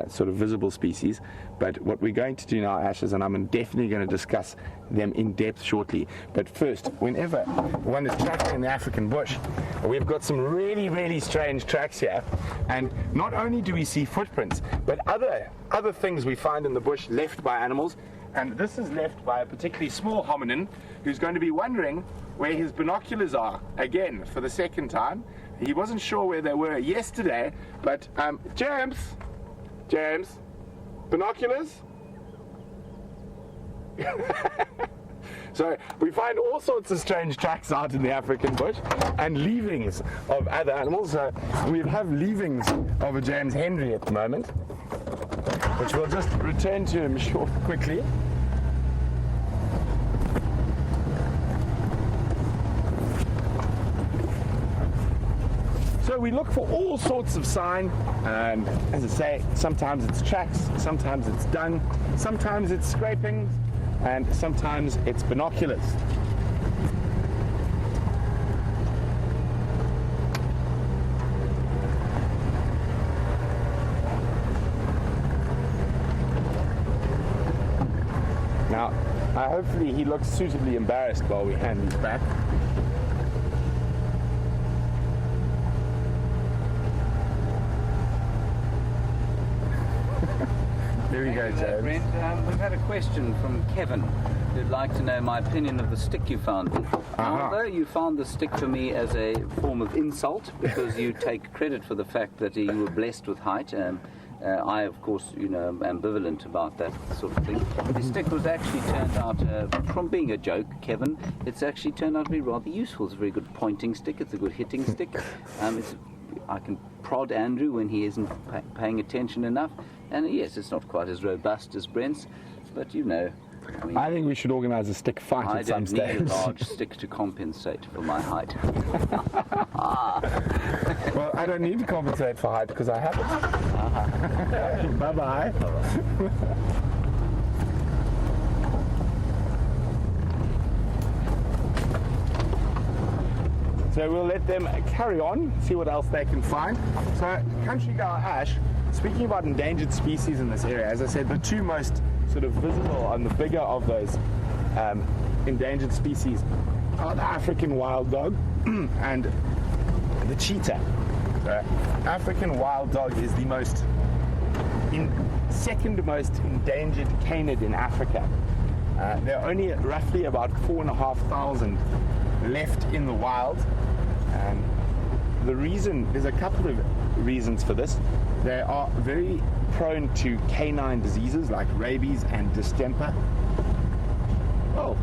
sort of visible species. But what we're going to do now, Ash, is, and I'm definitely going to discuss them in depth shortly. But first, whenever one is tracking in the African bush, we've got some really, really strange tracks here. And not only do we see footprints, but other things we find in the bush left by animals. And this is left by a particularly small hominin who's going to be wondering where his binoculars are, again, for the second time. He wasn't sure where they were yesterday, but James, binoculars? So we find all sorts of strange tracks out in the African bush and leavings of other animals. So we have leavings of a James Henry at the moment, which we'll just return to him quickly. So we look for all sorts of sign, and as I say, sometimes it's tracks, sometimes it's dung, sometimes it's scrapings, and sometimes it's binoculars. Now, hopefully he looks suitably embarrassed while we hand these back. There we go, James. Brent, we've had a question from Kevin who'd like to know my opinion of the stick you found me. Although you found the stick for me as a form of insult because you take credit for the fact that you were blessed with height, I, of course, am ambivalent about that sort of thing. The stick was actually turned out, from being a joke, Kevin, it's actually turned out to be rather useful. It's a very good pointing stick. It's a good hitting stick. I can prod Andrew when he isn't paying attention enough. And yes, it's not quite as robust as Brent's, but I think we should organise a stick fight at some stage. I don't need a large stick to compensate for my height. Well, I don't need to compensate for height because I have it. Bye-bye. So we'll let them carry on, see what else they can find. So, Country Girl Ash, speaking about endangered species in this area, as I said, the two most sort of visible and the bigger of those endangered species are the African wild dog and the cheetah. The African wild dog is the second most endangered canid in Africa. There are only roughly about 4,500 left in the wild. There's a couple of reasons for this. They are very prone to canine diseases like rabies and distemper. Oh,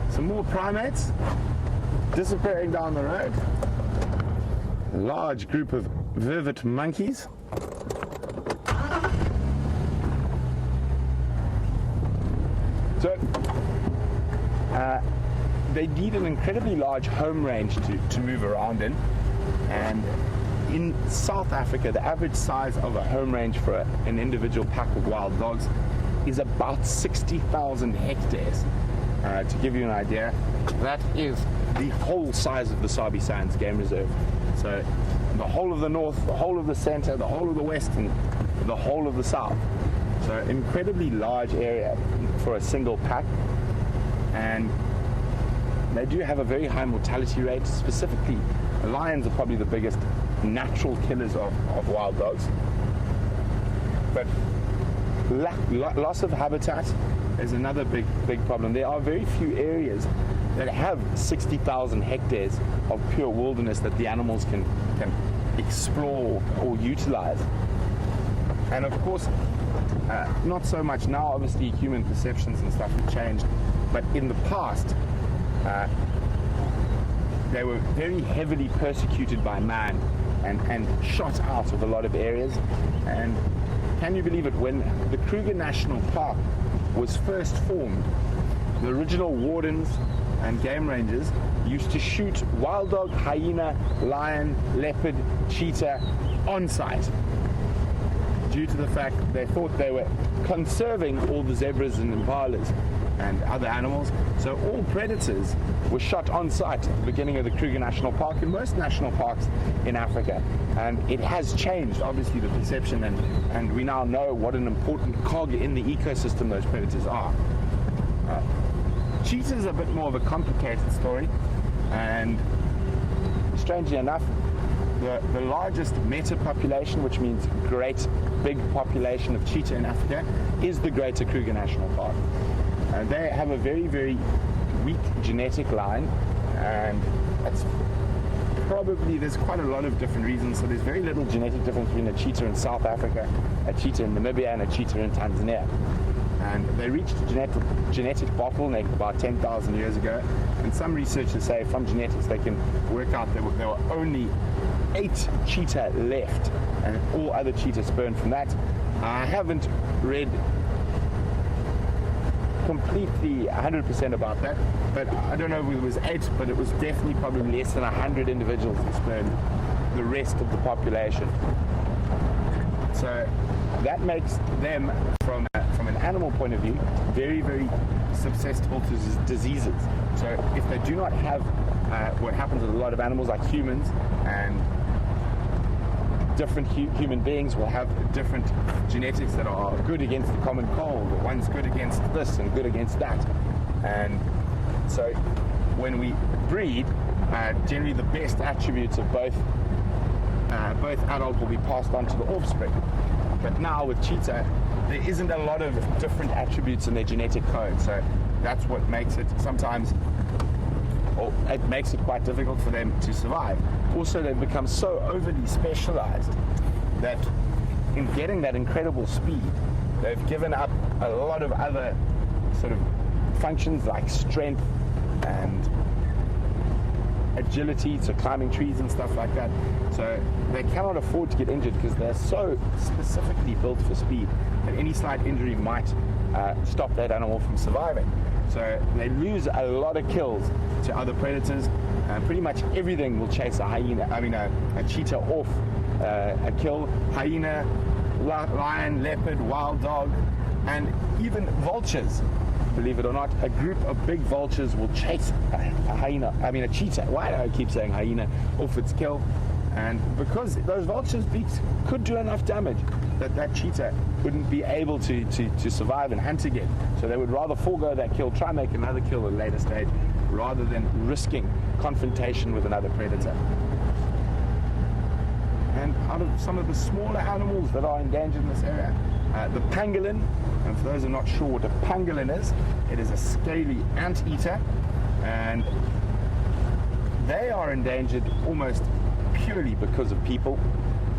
some more primates disappearing down the road. A large group of vervet monkeys. So, they need an incredibly large home range to move around in. And in South Africa, the average size of a home range for an individual pack of wild dogs is about 60,000 hectares. To give you an idea, that is the whole size of the Sabi Sands Game Reserve. So the whole of the north, the whole of the center, the whole of the west, and the whole of the south. So incredibly large area for a single pack. And they do have a very high mortality rate. Specifically, lions are probably the biggest natural killers of wild dogs. But loss of habitat is another big problem. There are very few areas that have 60,000 hectares of pure wilderness that the animals can explore or utilize. And of course, not so much now. Obviously, human perceptions and stuff have changed. But in the past, they were very heavily persecuted by man and shot out of a lot of areas. And can you believe it, when the Kruger National Park was first formed, the original wardens and game rangers used to shoot wild dog, hyena, lion, leopard, cheetah on site, due to the fact they thought they were conserving all the zebras and impalas and other animals. So all predators were shot on site at the beginning of the Kruger National Park and most national parks in Africa. And it has changed, obviously, the perception, and we now know what an important cog in the ecosystem those predators are. Cheetah's a bit more of a complicated story, and strangely enough, the largest meta population, which means great big population of cheetah in Africa, is the Greater Kruger National Park. They have a very, very weak genetic line, and that's probably, there's quite a lot of different reasons. So there's very little genetic difference between a cheetah in South Africa, a cheetah in Namibia, and a cheetah in Tanzania. And they reached a genetic bottleneck about 10,000 years ago. And some researchers say from genetics they can work out there were only 8 cheetah left, and all other cheetah spurned from that. I haven't read completely 100% about that, but I don't know if it was 8, but it was definitely probably less than 100 individuals that spurned the rest of the population. So that makes them, from an animal point of view, very, very susceptible to diseases. So if they do not have what happens with a lot of animals like humans, and different human beings will have different genetics that are good against the common cold, or one's good against this and good against that. And so when we breed, generally the best attributes of both adults will be passed on to the offspring. But now with cheetah, there isn't a lot of different attributes in their genetic code, so that's what makes it sometimes, or it makes it quite difficult for them to survive. Also, they've become so overly specialized that in getting that incredible speed, they've given up a lot of other sort of functions like strength and agility, so climbing trees and stuff like that. So they cannot afford to get injured because they're so specifically built for speed that any slight injury might stop that animal from surviving. So they lose a lot of kills to other predators. Pretty much everything will chase a cheetah off a kill. Hyena, lion, leopard, wild dog, and even vultures. Believe it or not, a group of big vultures will chase a cheetah. Why do I keep saying hyena? Off its kill. And because those vultures' beaks could do enough damage that cheetah wouldn't be able to survive and hunt again. So they would rather forego that kill, try and make another kill at a later stage, rather than risking confrontation with another predator. And out of some of the smaller animals that are endangered in this area, the pangolin, and for those who are not sure what a pangolin is, it is a scaly anteater, and they are endangered almost purely because of people.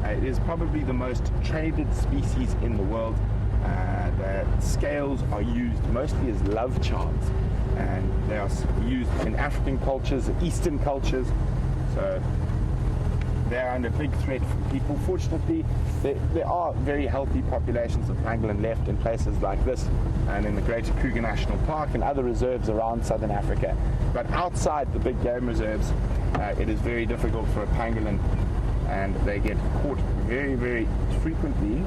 It is probably the most traded species in the world. The scales are used mostly as love charms, and they are used in African cultures, Eastern cultures, so they're under big threat from people. Fortunately, there are very healthy populations of pangolin left in places like this and in the Greater Kruger National Park and other reserves around southern Africa. But outside the big game reserves, it is very difficult for a pangolin, and they get caught very, very frequently.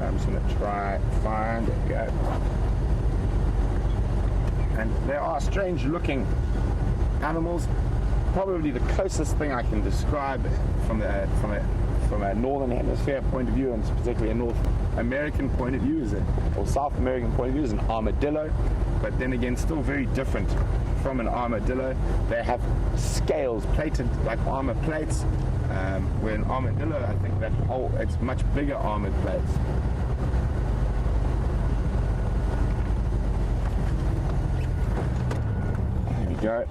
I'm just going to try find it. Go. And they are strange looking animals. Probably the closest thing I can describe from a northern hemisphere point of view, and particularly a North American point of view, or South American point of view, is an armadillo. But then again, still very different from an armadillo. They have scales plated like armor plates, where an armadillo, I think it's much bigger armored plates. There we go.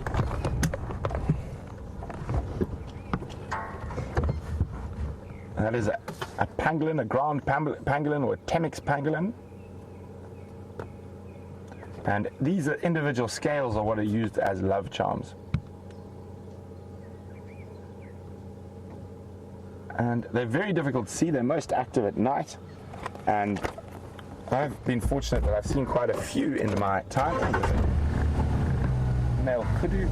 That is a pangolin, a ground pangolin, or a Temix pangolin. And these individual scales are what are used as love charms. and they're very difficult to see. They're most active at night, and I've been fortunate that I've seen quite a few in my time. Male kudu.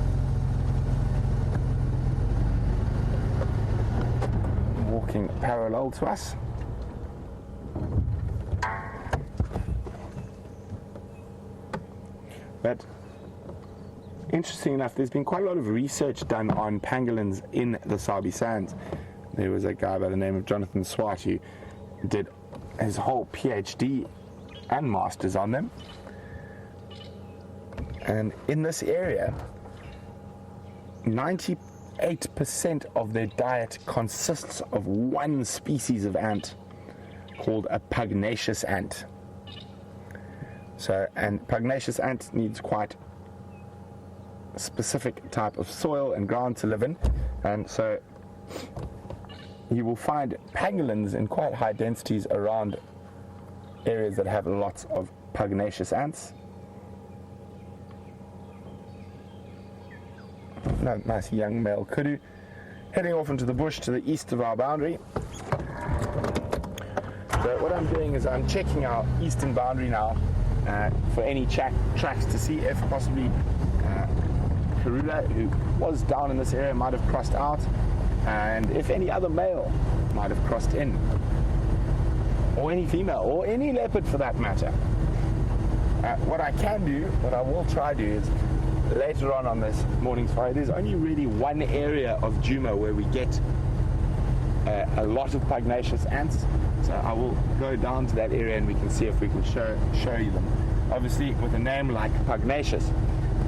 Walking parallel to us. But interesting enough, there's been quite a lot of research done on pangolins in the Sabi Sands. There was a guy by the name of Jonathan Swart who did his whole PhD and masters on them. And in this area, 98% of their diet consists of one species of ant called a pugnacious ant. So, and pugnacious ant needs quite specific type of soil and ground to live in, and so you will find pangolins in quite high densities around areas that have lots of pugnacious ants. Nice young male kudu heading off into the bush to the east of our boundary. So what I'm doing is I'm checking our eastern boundary now for any tracks to see if possibly Karula, who was down in this area, might have crossed out, and if any other male might have crossed in, or any female, or any leopard for that matter. What I will try to do is later on this morning's flight, there's only really one area of Djuma where we get a lot of pugnacious ants. So I will go down to that area and we can see if we can show you them. Obviously, with a name like pugnacious,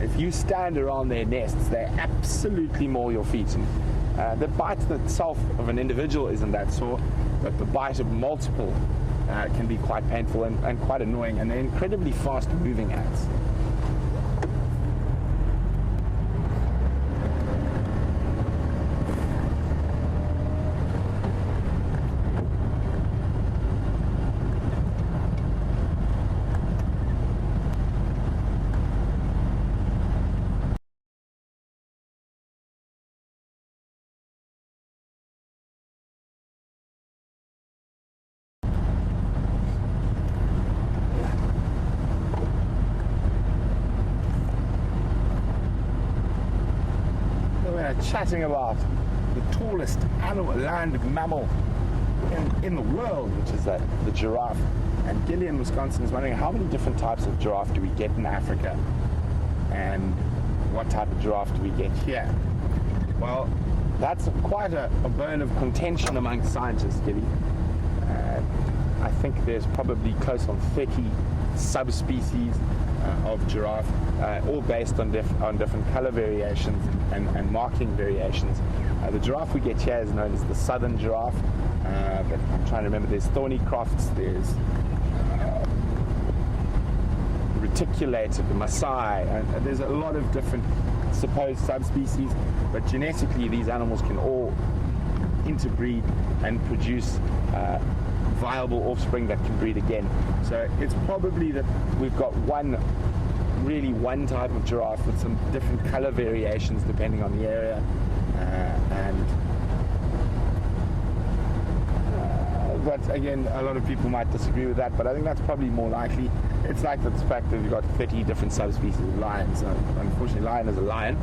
if you stand around their nests, they absolutely maul your feet. And the bite itself of an individual isn't that sore, but the bite of multiple can be quite painful and quite annoying, and they're incredibly fast-moving ants. Chatting about the tallest land mammal in the world, which is the giraffe. And Gillian, Wisconsin is wondering how many different types of giraffe do we get in Africa, and what type of giraffe do we get here? Well, that's quite a bone of contention amongst scientists, Gilly. I think there's probably close on 30 subspecies of giraffe, all based on different color variations and marking variations. The giraffe we get here is known as the southern giraffe, but I'm trying to remember, there's thorny-crofts, there's reticulated, the Maasai, and there's a lot of different supposed subspecies, but genetically these animals can all interbreed and produce viable offspring that can breed again. So it's probably that we've got one type of giraffe with some different color variations depending on the area, but again, a lot of people might disagree with that, but I think that's probably more likely. It's like the fact that we've got 30 different subspecies of lions. Unfortunately, lion is a lion.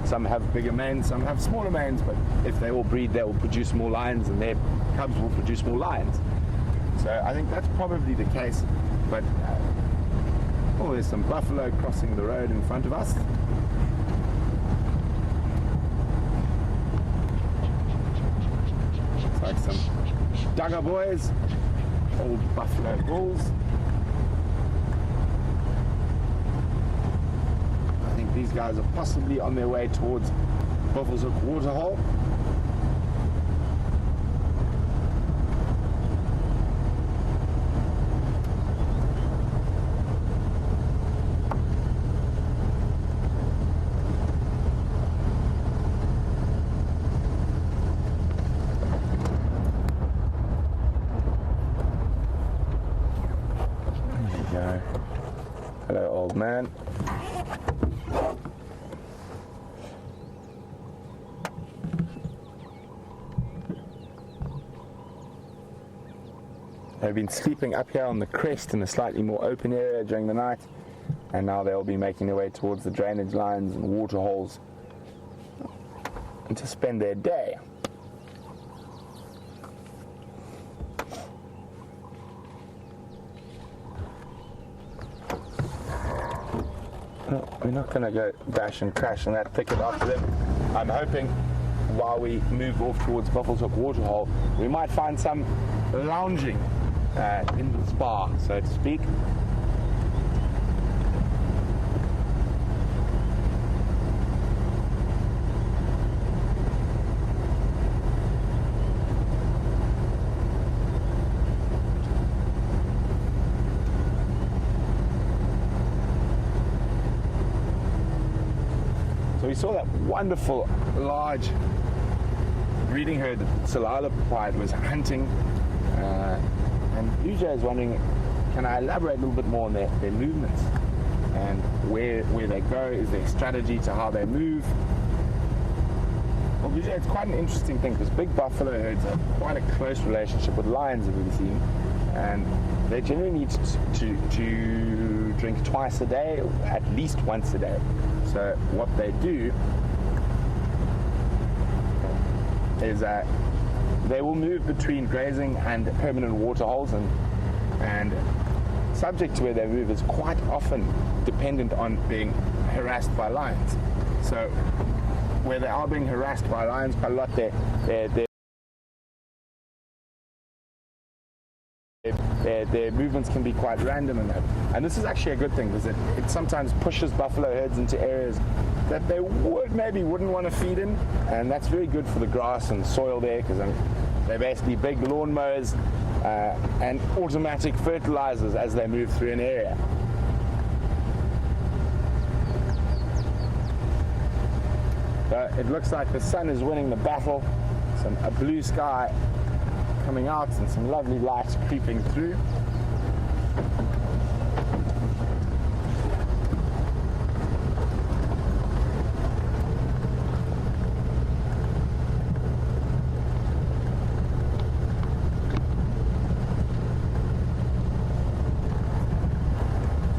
Some have bigger manes, some have smaller manes, but if they all breed, they will produce more lions, and their cubs will produce more lions. So I think that's probably the case. But there's some buffalo crossing the road in front of us. Looks like some Duggar boys, old buffalo bulls. I think these guys are possibly on their way towards Buffalo's Hook Waterhole. Hello, old man. They've been sleeping up here on the crest in a slightly more open area during the night, and now they'll be making their way towards the drainage lines and water holes and to spend their day. No, we're not going to go bash and crash in that thicket after them. I'm hoping while we move off towards Buffelshoek Waterhole, we might find some lounging in the spa, so to speak. So we saw that wonderful large breeding herd that Salala Pride was hunting, and UJ is wondering, can I elaborate a little bit more on their movements and where they go? Is there a strategy to how they move? Well, UJ, it's quite an interesting thing because big buffalo herds have quite a close relationship with lions, as we've seen, and they generally need to drink twice a day, at least once a day. So what they do is they will move between grazing and permanent water holes, and subject to where they move is quite often dependent on being harassed by lions. So where they are being harassed by lions quite a lot, their movements can be quite random in that. And this is actually a good thing because it sometimes pushes buffalo herds into areas that they wouldn't want to feed in, and that's very good for the grass and soil there because they're basically big lawnmowers and automatic fertilizers as they move through an area. So it looks like the sun is winning the battle. A blue sky coming out and some lovely lights creeping through.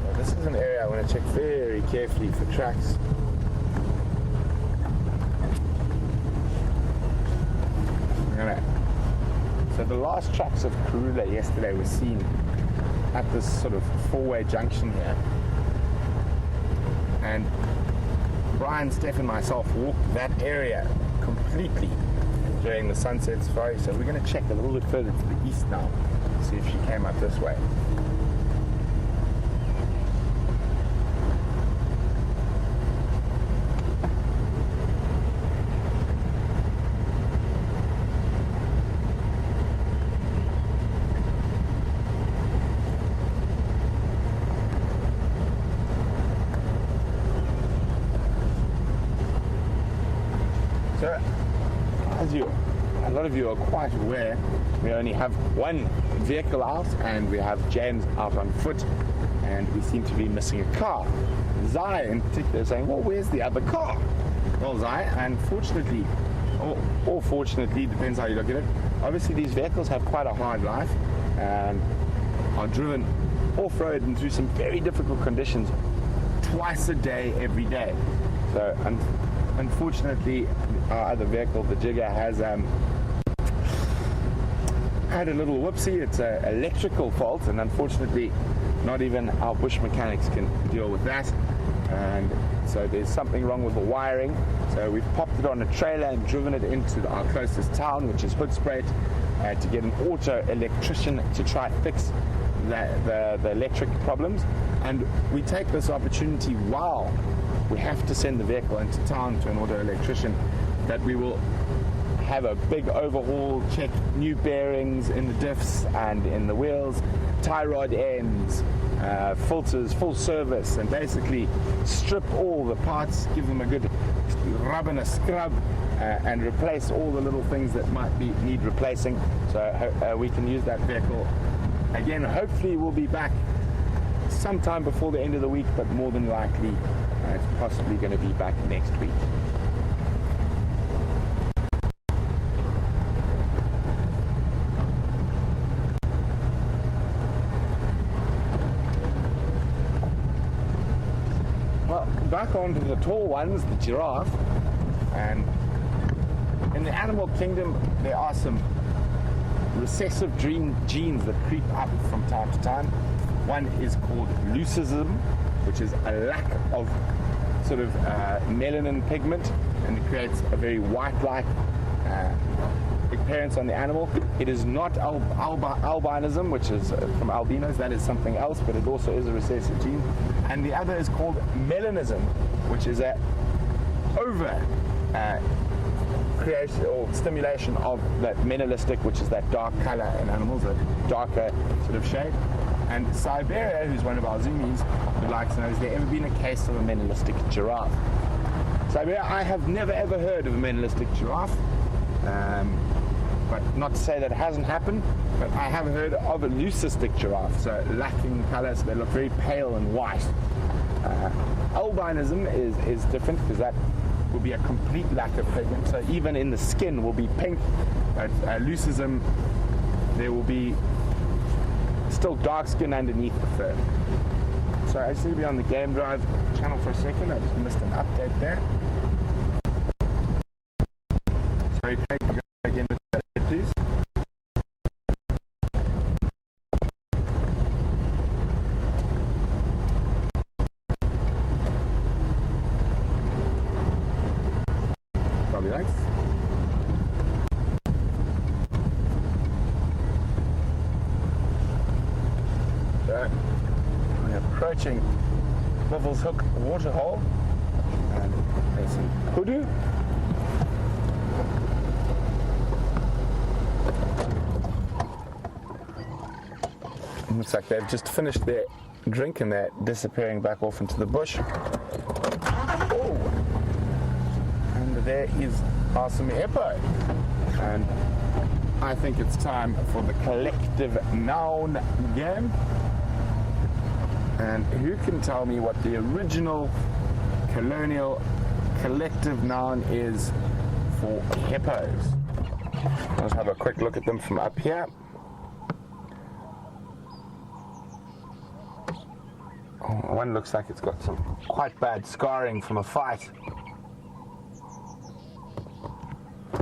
So this is an area I want to check very carefully for tracks. So the last tracks of Karula yesterday were seen at this sort of four-way junction here. And Brian, Steph and myself walked that area completely during the sunset safari. So we're going to check a little bit further to the east now, see if she came up this way. So, as a lot of you are quite aware, we only have one vehicle out, and we have James out on foot, and we seem to be missing a car. Zai in particular is saying, well, where's the other car? Well, Zai, unfortunately, or fortunately, depends how you look at it, obviously these vehicles have quite a hard life and are driven off-road and through some very difficult conditions twice a day, every day. So, unfortunately, our other vehicle, the Jigger, has had a little whoopsie. It's an electrical fault, and unfortunately, not even our bush mechanics can deal with that. And so there's something wrong with the wiring. So we've popped it on a trailer and driven it into our closest town, which is Hoedspruit, to get an auto electrician to try fix the electric problems. And we take this opportunity while we have to send the vehicle into town to an auto electrician, that we will have a big overhaul, check new bearings in the diffs and in the wheels, tie rod ends, filters, full service, and basically strip all the parts, give them a good rub and a scrub, and replace all the little things that might need replacing. So we can use that vehicle again. Hopefully we'll be back sometime before the end of the week, but more than likely it's possibly going to be back next week. back onto the tall ones, the giraffe. And in the animal kingdom, there are some recessive genes that creep up from time to time. One is called leucism, which is a lack of sort of melanin pigment, and it creates a very white-like appearance on the animal. It is not albinism, which is from albinos. That is something else, but it also is a recessive gene. And the other is called melanism, which is a over creation or stimulation of that melanistic, which is that dark color in animals, a darker sort of shade. And Siberia, who's one of our zoomies, would like to know, has there ever been a case of a melanistic giraffe? Siberia, I have never ever heard of a melanistic giraffe, but not to say that it hasn't happened, but I have heard of a leucistic giraffe, so lacking color, so they look very pale and white. Albinism is different because that will be a complete lack of pigment, so even in the skin will be pink, but leucism, there will be still dark skin underneath the fur. So I just need to be on the Game Drive channel for a second. I just missed an update there. Sorry, Craig, go again with that, please. Probably thanks. We're approaching Buffles Hook waterhole, and there's some hoodoo. It looks like they've just finished their drink and they're disappearing back off into the bush. Oh, and there is awesome hippo, and I think it's time for the collective noun game. And who can tell me what the original colonial collective noun is for hippos? Let's have a quick look at them from up here. Oh, one looks like it's got some quite bad scarring from a fight.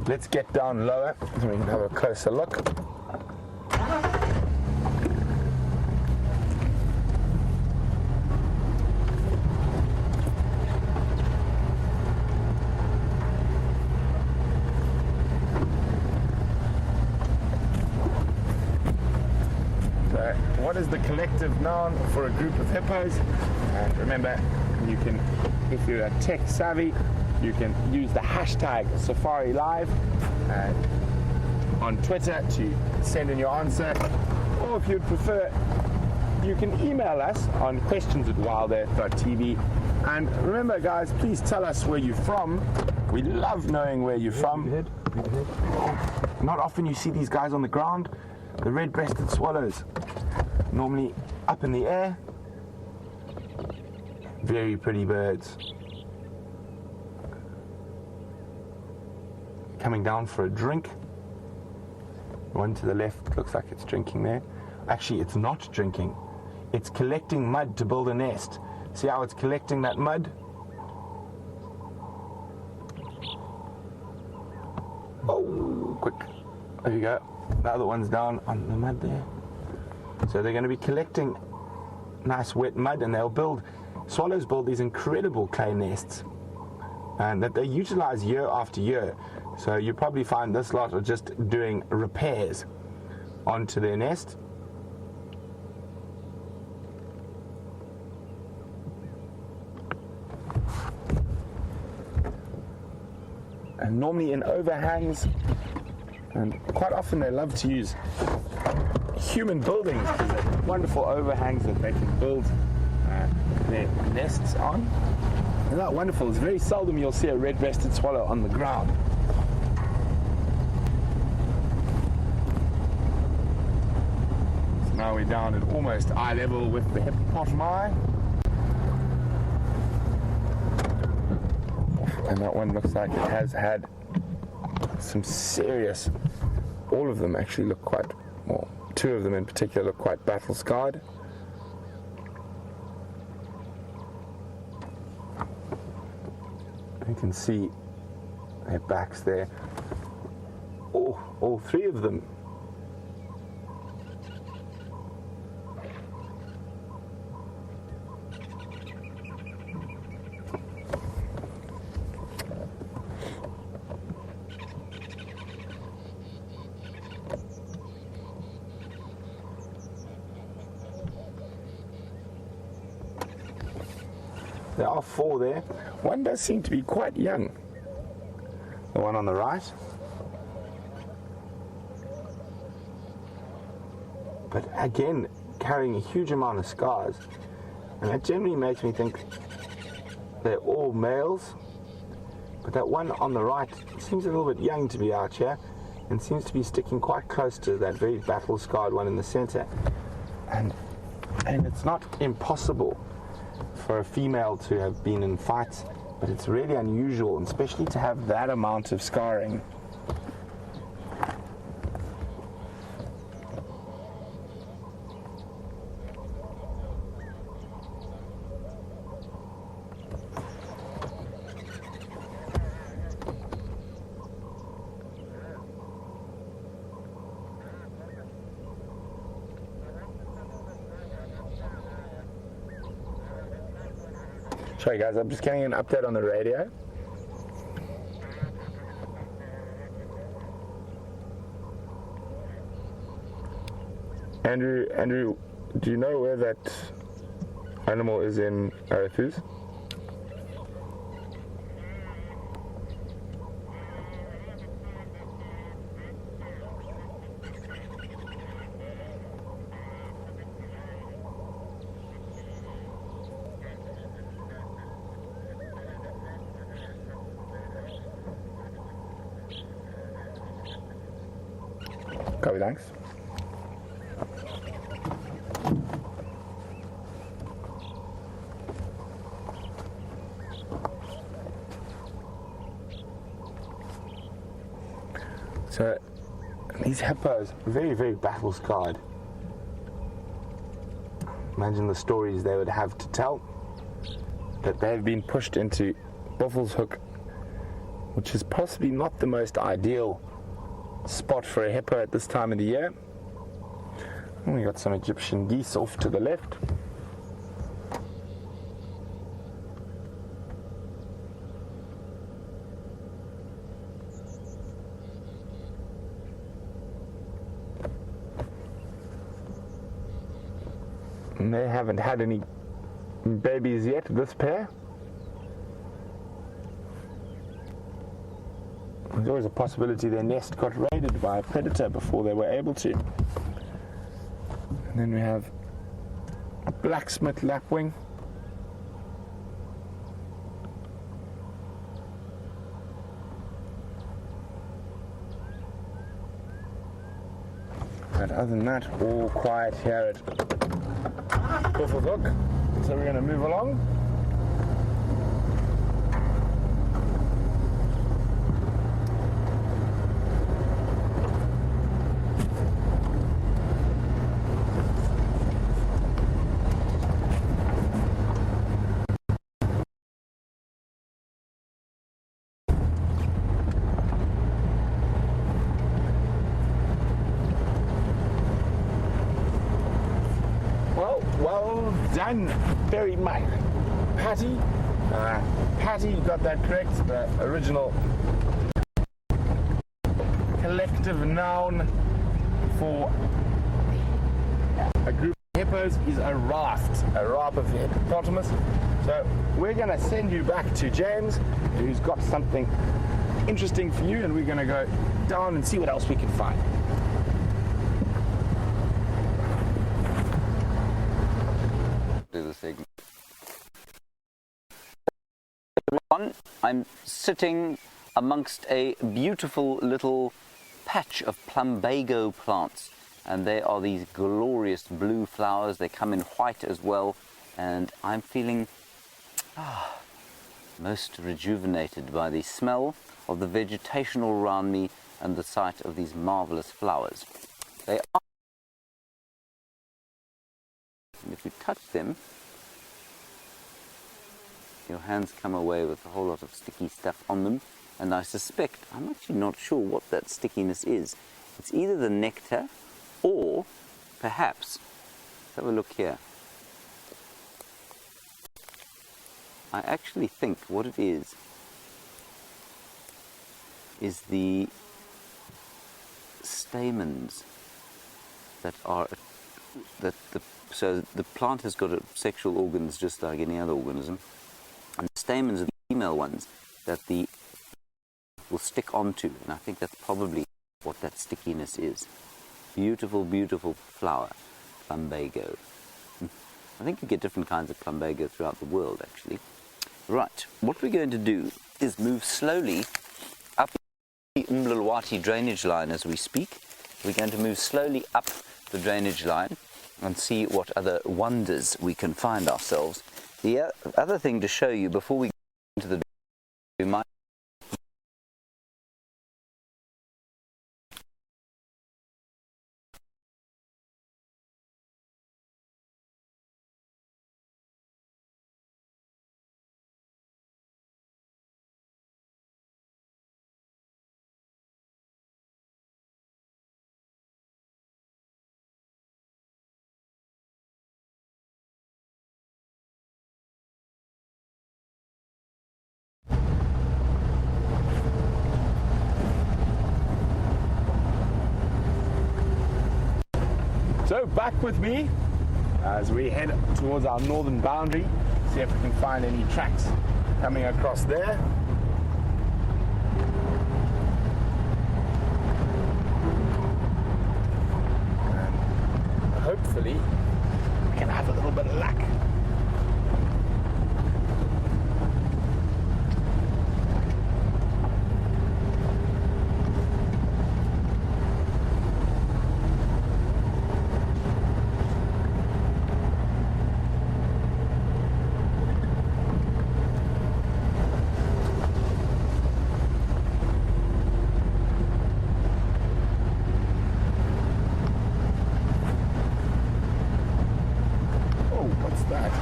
Let's get down lower so we can have a closer look. What is the collective noun for a group of hippos? And remember, you can, if you're tech savvy, you can use the hashtag Safari Live on Twitter to send in your answer. Or if you'd prefer, you can email us on questions@wildearth.tv. And remember, guys, please tell us where you're from. We love knowing where you're from. Not often you see these guys on the ground, the red-breasted swallows. Normally up in the air. Very pretty birds. Coming down for a drink. One to the left looks like it's drinking there. Actually, it's not drinking. It's collecting mud to build a nest. See how it's collecting that mud? Oh, quick. There you go. The other one's down on the mud there. So they're going to be collecting nice wet mud, and swallows build these incredible clay nests, and that they utilize year after year. So you probably find this lot are just doing repairs onto their nest. And normally in overhangs, and quite often they love to use human buildings because they're wonderful overhangs that they can build their nests on. Isn't that wonderful? It's very seldom you'll see a red-breasted swallow on the ground. So now we're down at almost eye level with the hippopotami. And that one looks like it has had some serious, all of them actually look quite, well, two of them in particular look quite battle scarred. You can see their backs there. Oh, all three of them. There are four there. One does seem to be quite young. The one on the right. But again, carrying a huge amount of scars. And that generally makes me think they're all males. But that one on the right seems a little bit young to be out here and seems to be sticking quite close to that very battle-scarred one in the center. And it's not impossible for a female to have been in fights, but it's really unusual, and especially to have that amount of scarring. Sorry guys, I'm just getting an update on the radio. Andrew, do you know where that animal is in Arathus? Copy, thanks. So these hippos are very, very battle scarred. Imagine the stories they would have to tell. That they've been pushed into Buffelshoek, which is possibly not the most ideal spot for a hippo at this time of the year. And we got some Egyptian geese off to the left. And they haven't had any babies yet, this pair. There's always a possibility their nest got raided by a predator before they were able to. And then we have a blacksmith lapwing. But other than that, all quiet here at Buffelshoek. So we're going to move along. Well done, very much. Patty, you got that correct. The original collective noun for a group of hippos is a raft of hippopotamus. So we're going to send you back to James, who's got something interesting for you, and we're going to go down and see what else we can find. Everyone, I'm sitting amongst a beautiful little patch of plumbago plants, and they are these glorious blue flowers. They come in white as well, and I'm feeling most rejuvenated by the smell of the vegetation all around me and the sight of these marvelous flowers. They are, and if you touch them, your hands come away with a whole lot of sticky stuff on them. And I suspect, I'm actually not sure what that stickiness is. It's either the nectar or perhaps, let's have a look here. I actually think what it is the stamens that are, so the plant has got sexual organs just like any other organism, and the stamens are the female ones that the will stick onto, and I think that's probably what that stickiness is. Beautiful, beautiful flower, plumbago. I think you get different kinds of plumbago throughout the world, actually. Right, what we're going to do is move slowly up the Umlulwati drainage line as we speak. We're going to move slowly up the drainage line and see what other wonders we can find ourselves. The other thing to show you before we go into the we might So back with me as we head towards our northern boundary, see if we can find any tracks coming across there. And hopefully we can have a little bit of luck.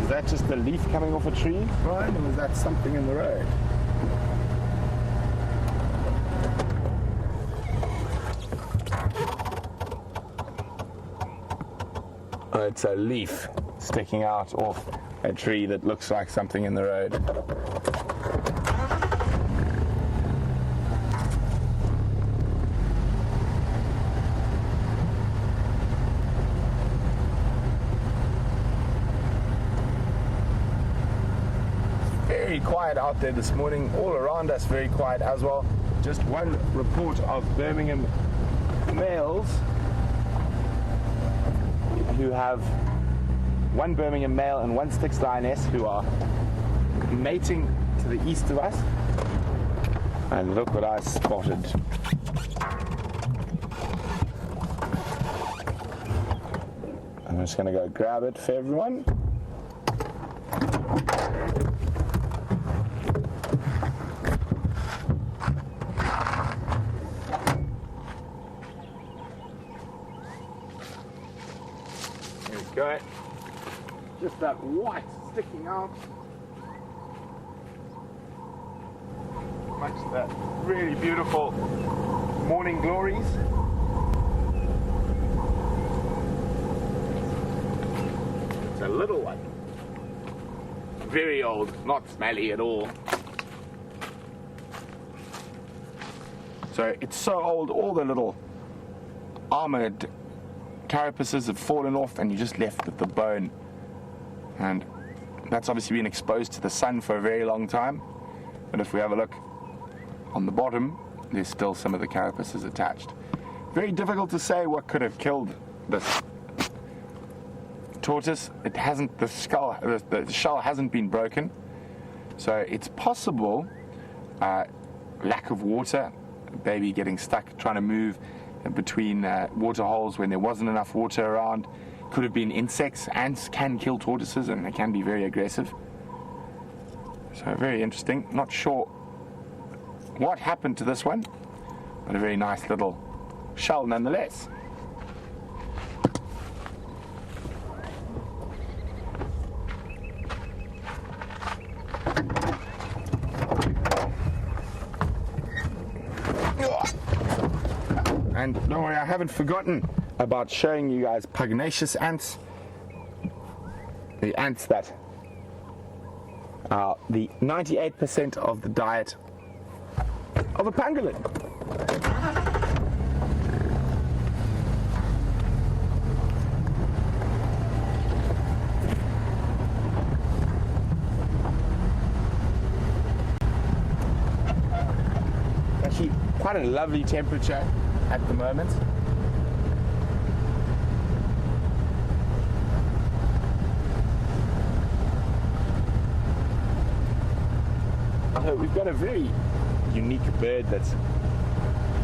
Is that just a leaf coming off a tree, Brian, or is that something in the road? Oh, it's a leaf sticking out off a tree that looks like something in the road. Very quiet out there this morning, all around us very quiet as well. Just one report of Birmingham males who have one Birmingham male and one Styx lioness who are mating to the east of us. And look what I spotted. I'm just going to go grab it for everyone. Go. Just that white sticking out. Much that really beautiful morning glories. It's a little one. Very old, not smelly at all. So it's so old, all the little armored carapaces have fallen off and you're just left with the bone, and that's obviously been exposed to the sun for a very long time. But if we have a look on the bottom, there's still some of the carapaces attached. Very difficult to say what could have killed this tortoise. It hasn't, the shell hasn't been broken, so it's possible lack of water, baby getting stuck trying to move between water holes when there wasn't enough water around. Could have been insects. Ants can kill tortoises and they can be very aggressive. So very interesting. Not sure what happened to this one, but a very nice little shell nonetheless. And don't worry, I haven't forgotten about showing you guys pugnacious ants. The ants that are the 98% of the diet of a pangolin. Actually, quite a lovely temperature at the moment. So we've got a very unique bird that's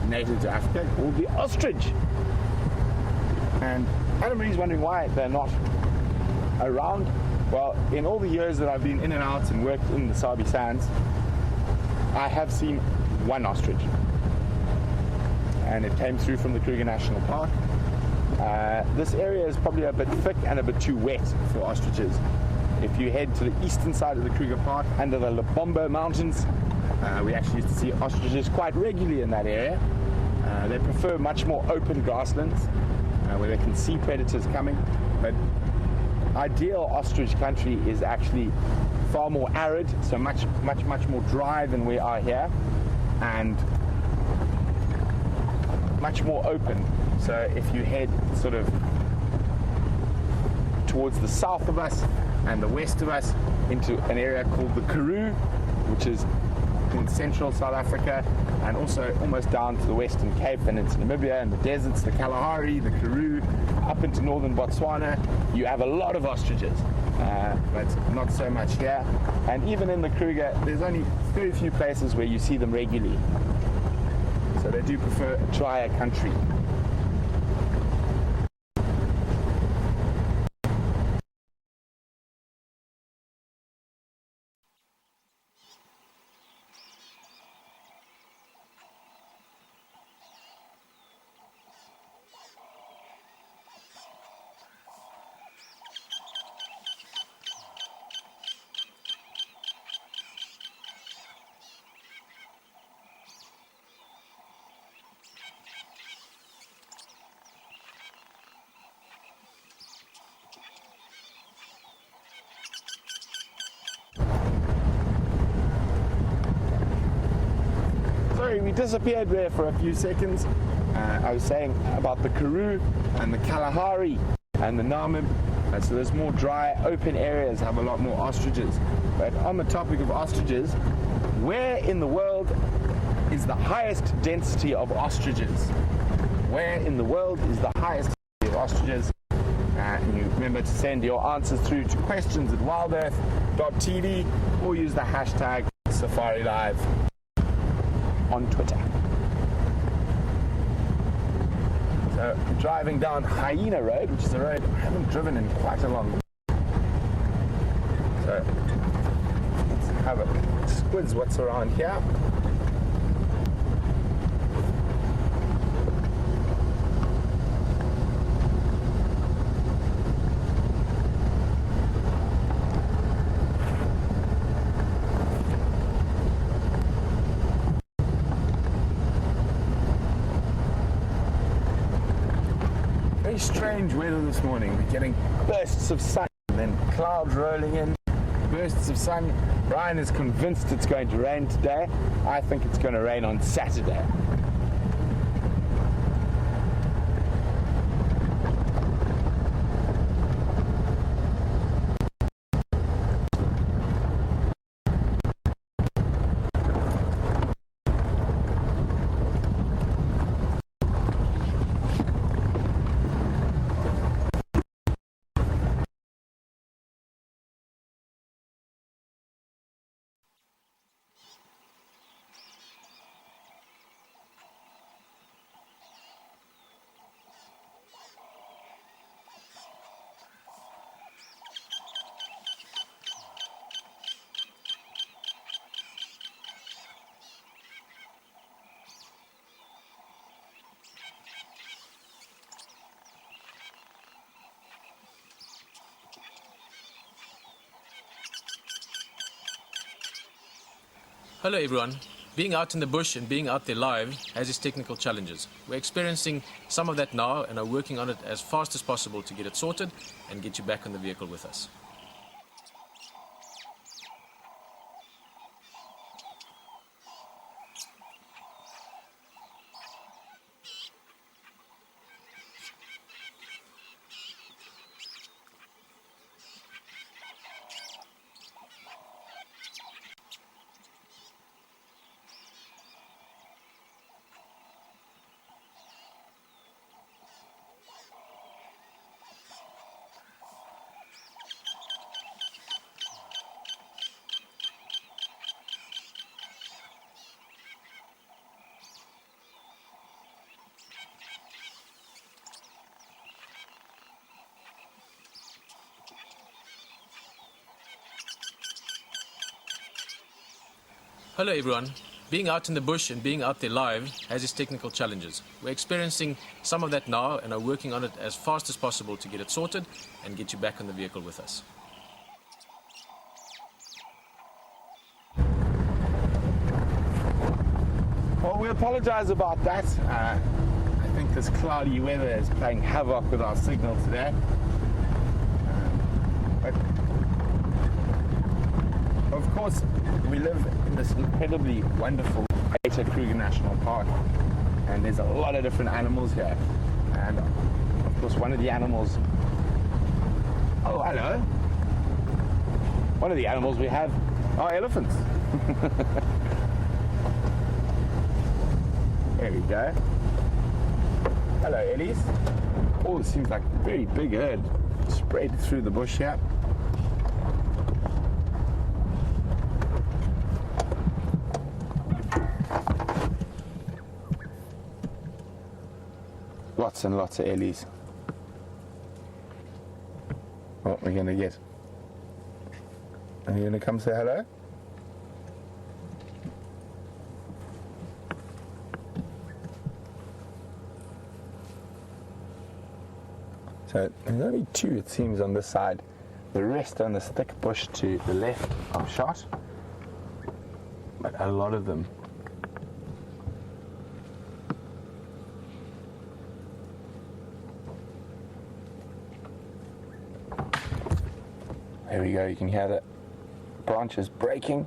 native to Africa called the ostrich. And everybody's wondering why they're not around. Well, in all the years that I've been in and out and worked in the Sabi Sands, I have seen one ostrich. And it came through from the Kruger National Park. This area is probably a bit thick and a bit too wet for ostriches. If you head to the eastern side of the Kruger Park, under the Lebombo Mountains, we actually used to see ostriches quite regularly in that area. They prefer much more open grasslands where they can see predators coming. But ideal ostrich country is actually far more arid, so much more dry than we are here, and much more open. So if you head sort of towards the south of us and the west of us into an area called the Karoo, which is in central South Africa, and also almost down to the Western Cape and into Namibia and the deserts, the Kalahari, the Karoo, up into northern Botswana, you have a lot of ostriches, but not so much here. And even in the Kruger, there's only very few places where you see them regularly. So they do prefer a drier country. Sorry, we disappeared there for a few seconds. I was saying about the Karoo and the Kalahari and the Namib. So there's more dry, open areas have a lot more ostriches. But on the topic of ostriches, where in the world is the highest density of ostriches? Where in the world is the highest density of ostriches? And you remember to send your answers through to questions@wildearth.tv or use the hashtag Safari Live on Twitter. So driving down Hyena Road, which is a road I haven't driven in quite a long time. So let's have a squiz what's around here. Very strange weather this morning. We're getting bursts of sun and then clouds rolling in, bursts of sun. Brian is convinced it's going to rain today. I think it's going to rain on Saturday. Hello everyone. being out in the bush and being out there live has its technical challenges. We're experiencing some of that now and are working on it as fast as possible to get it sorted and get you back on the vehicle with us. Hello everyone. Being out in the bush and being out there live has its technical challenges. We're experiencing some of that now and are working on it as fast as possible to get it sorted and get you back on the vehicle with us. Well, we apologize about that. I think this cloudy weather is playing havoc with our signal today. But of course, we live in this incredibly wonderful Kruger National Park, and there's a lot of different animals here. And of course, one of the animals. Oh, hello. One of the animals we have are elephants. There we go. Hello, Ellies. Oh, it seems like a very big herd spread through the bush here. Lots and lots of Ellies. What we're gonna get? Are you gonna come say hello? So there's only two, it seems, on this side. The rest on this thick bush to the left are shot, but a lot of them. There we go, you can hear the branches breaking.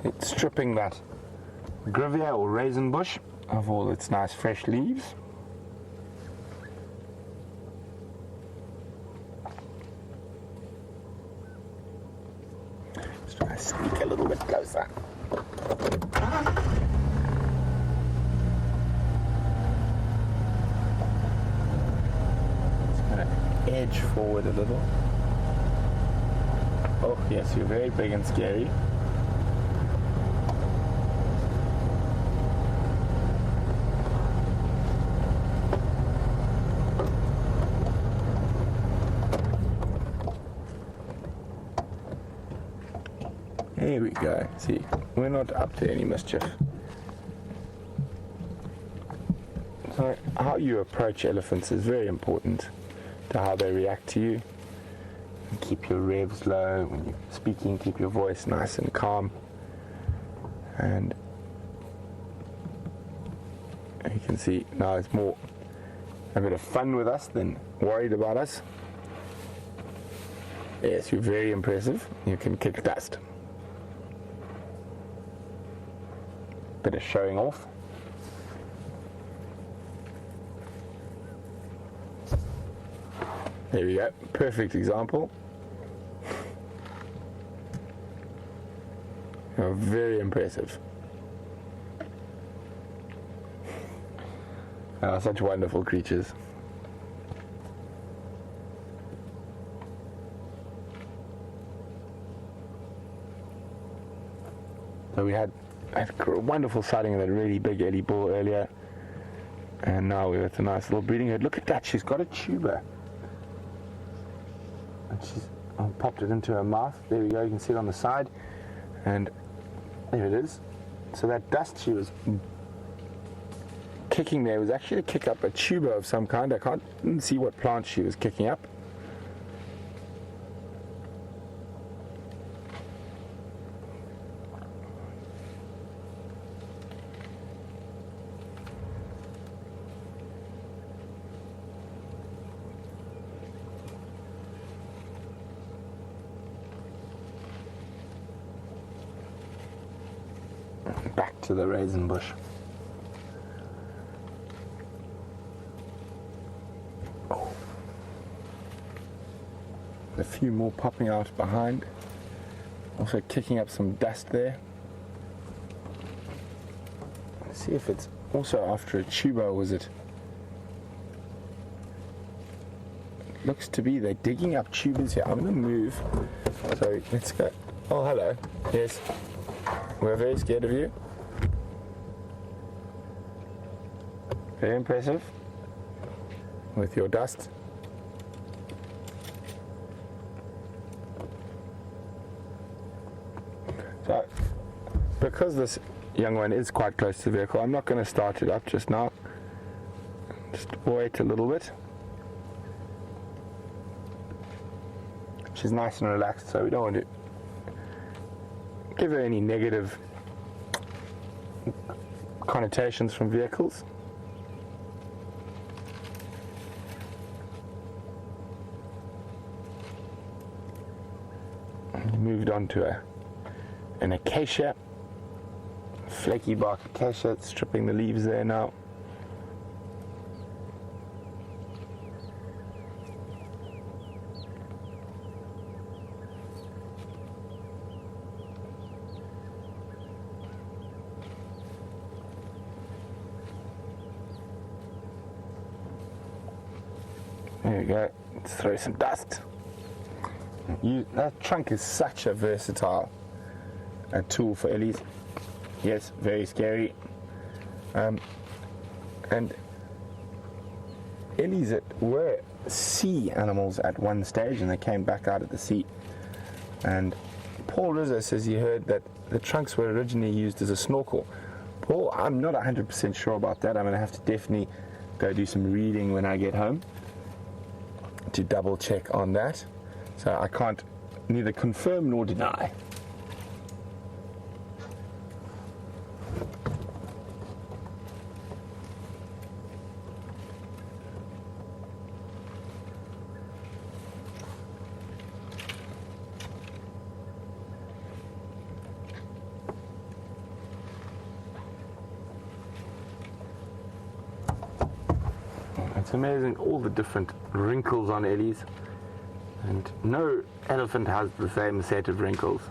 It's stripping that grevia or raisin bush of all its nice fresh leaves. Let's try to sneak a little bit closer. Just gonna edge forward a little. Oh yes, you're very big and scary. There we go. See, we're not up to any mischief. So how you approach elephants is very important to how they react to you. Keep your revs low when you're speaking, keep your voice nice and calm. And you can see now it's more a bit of fun with us than worried about us. Yes, you're very impressive. You can kick dust. Bit of showing off. There we go. Perfect example. You're very impressive. Oh, such wonderful creatures. So we had a wonderful sighting of that really big Ellie bull earlier, and now we're at a nice little breeding herd. Look at that, she's got a tuber, and she's popped it into her mouth. There we go, you can see it on the side, and there it is. So that dust she was kicking there was actually to kick up a tuber of some kind. Didn't see what plant she was kicking up. Back to the raisin bush. Oh. A few more popping out behind. Also kicking up some dust there. Let's see if it's also after a tuber, was it? Looks to be they're digging up tubers here. I'm going to move. So let's go. Oh, hello. Yes. We're very scared of you. Very impressive with your dust. So, because this young one is quite close to the vehicle, I'm not going to start it up just now. Just wait a little bit. She's nice and relaxed, so we don't want to give her any negative connotations from vehicles. Moved on to an acacia, flaky bark acacia. It's stripping the leaves there now. There we go. Let's throw some dust. That trunk is such a versatile tool for Ellies. Yes, very scary. And Ellies were sea animals at one stage, and they came back out of the sea. And Paul Rizzo says he heard that the trunks were originally used as a snorkel. Paul, I'm not 100% sure about that. I'm going to have to definitely go do some reading when I get home to double check on that. So I can't neither confirm nor deny. It's amazing all the different wrinkles on Ellie's. And no elephant has the same set of wrinkles.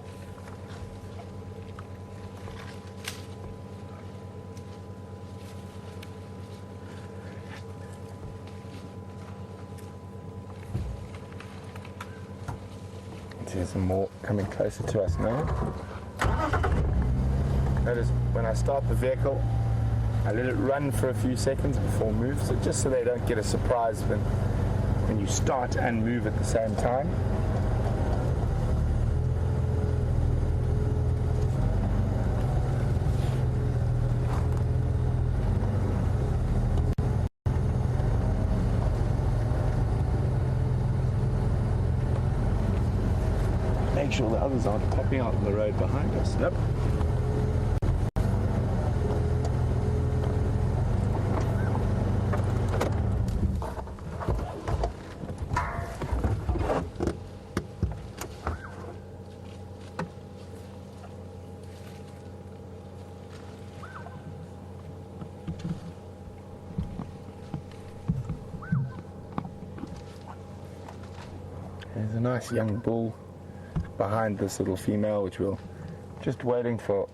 There's some more coming closer to us now. Notice when I start the vehicle, I let it run for a few seconds before move, so just so they don't get a surprise when you start and move at the same time. Make sure the others aren't popping out on the road behind us. Nope. There's a nice young bull behind this little female, which we're just waiting for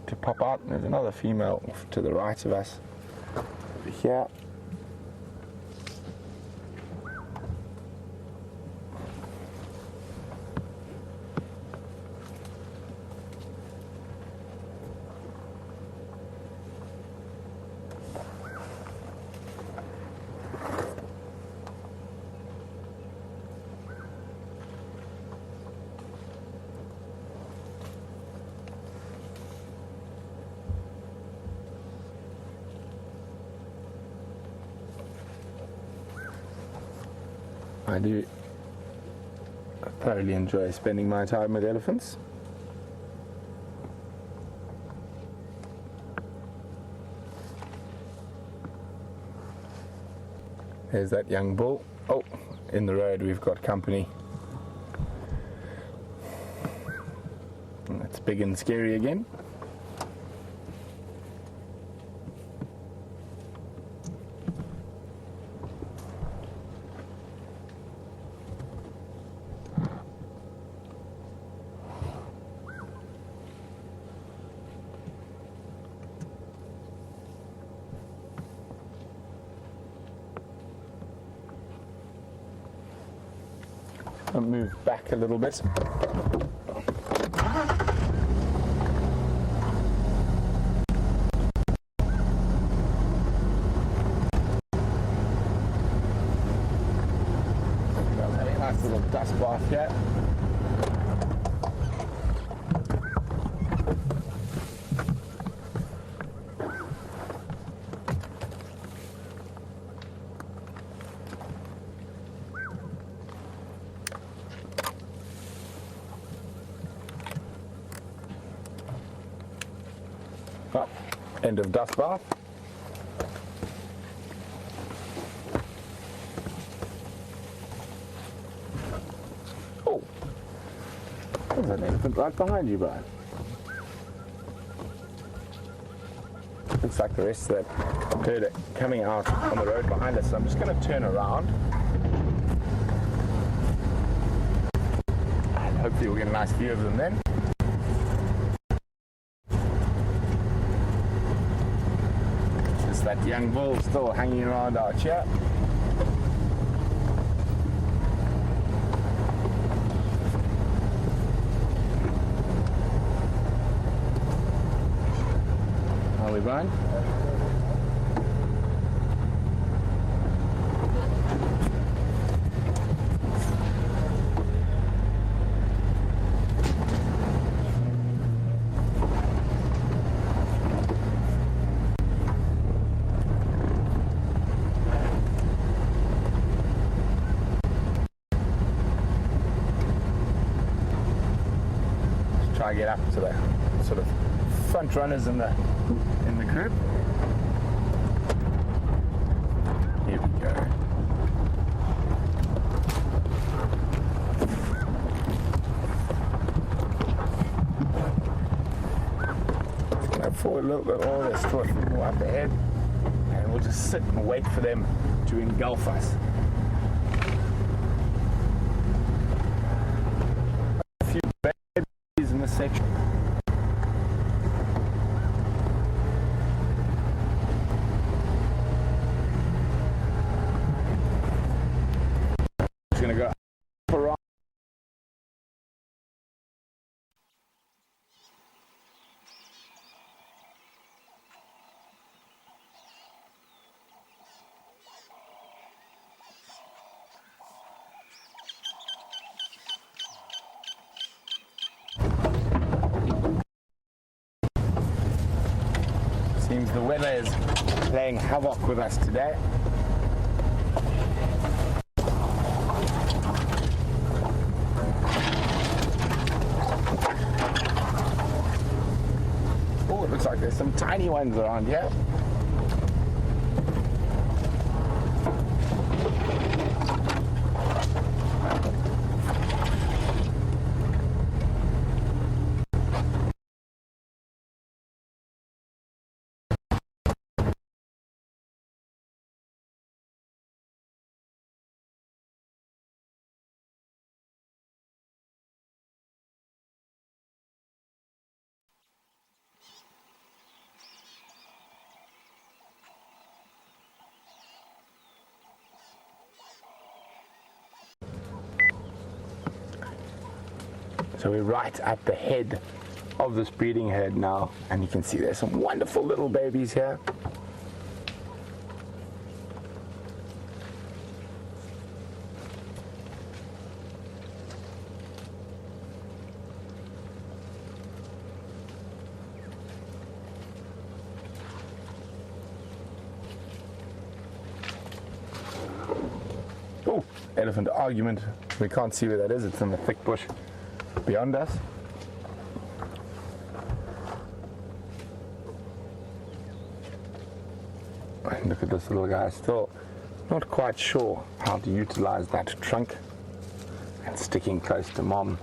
to pop out. And there's another female off to the right of us over here. I do thoroughly enjoy spending my time with elephants. There's that young bull. Oh, in the road we've got company. That's big and scary again. I'll move back a little bit. Having a nice little dust bath here. Oh, end of dust bath. Oh, there's an elephant right behind you, Brian. Looks like the rest of that herd are coming out on the road behind us, so I'm just going to turn around. And hopefully we'll get a nice view of them then. That young bull still hanging around out here. Are we, Brian? Try to get up to the sort of front runners in the group. Here we go. Just gonna forward a little bit more. There's still a few more up ahead, and we'll just sit and wait for them to engulf us. In this section. Just going to go up around. Seems the weather is playing havoc with us today. Oh, it looks like there's some tiny ones around here. So we're right at the head of this breeding herd now, and you can see there's some wonderful little babies here. Oh, elephant argument. We can't see where that is. It's in the thick bush beyond us. And look at this little guy, still not quite sure how to utilize that trunk, and sticking close to mom.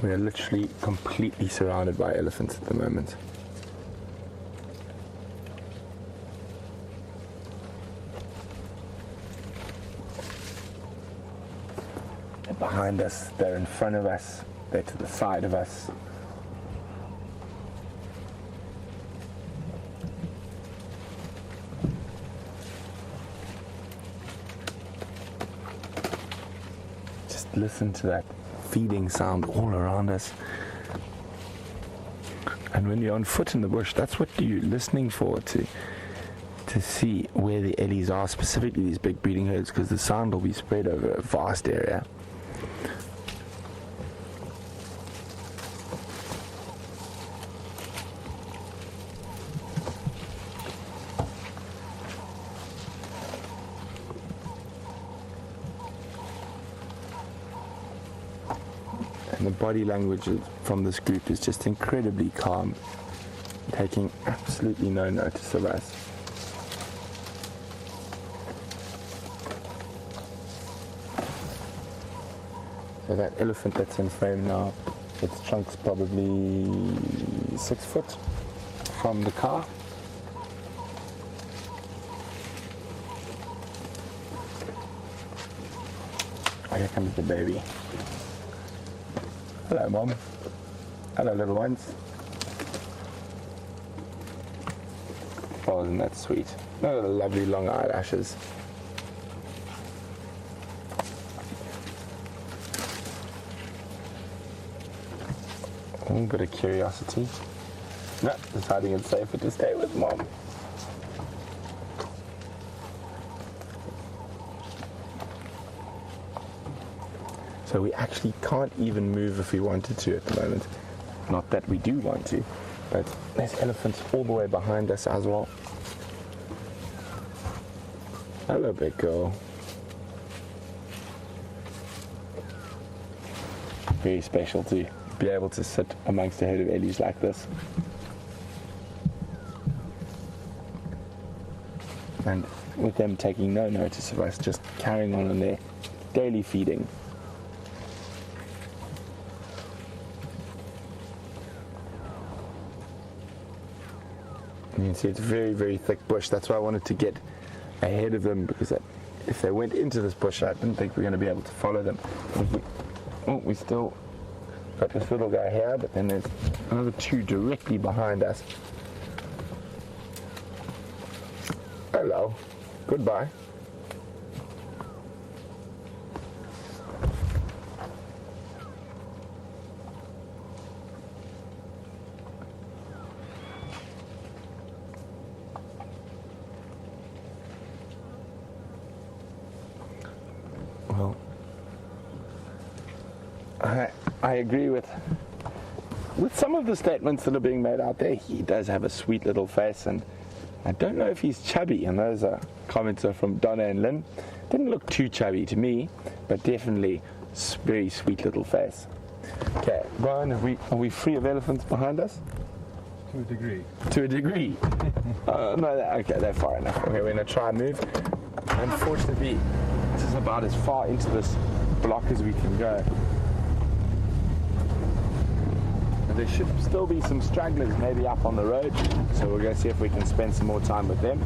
We are literally completely surrounded by elephants at the moment. They're behind us, they're in front of us, they're to the side of us. Just listen to that feeding sound all around us. And when you're on foot in the bush, that's what you're listening for, to see where the ellies are, specifically these big breeding herds, because the sound will be spread over a vast area. And the body language from this group is just incredibly calm, taking absolutely no notice of us. So that elephant that's in frame now, its trunk's probably 6 foot from the car. Oh, here comes the baby. Hello, Mom. Hello, little ones. Oh, isn't that sweet? Look at the lovely long eyelashes. A bit of curiosity. No, deciding it's safer to stay with Mom. So we actually can't even move if we wanted to at the moment. Not that we do want to, but there's elephants all the way behind us as well. Hello, big girl. Very special to be able to sit amongst a herd of ellies like this. And with them taking no notice of us, just carrying on in their daily feeding. You can see it's very, very thick bush. That's why I wanted to get ahead of them, because if they went into this bush, I didn't think we were going to be able to follow them. We still got this little guy here, but then there's another 2 directly behind us. Hello. Goodbye. Well, I agree with some of the statements that are being made out there. He does have a sweet little face, and I don't know if he's chubby. And those are comments are from Donna and Lynn. Didn't look too chubby to me, but definitely very sweet little face. Okay, Brian, are we free of elephants behind us? To a degree. To a degree. No, okay, they're far enough. Okay, we're gonna try and move. Unfortunately, this is about as far into this block as we can go. There should still be some stragglers maybe up on the road, so we'll go see if we can spend some more time with them.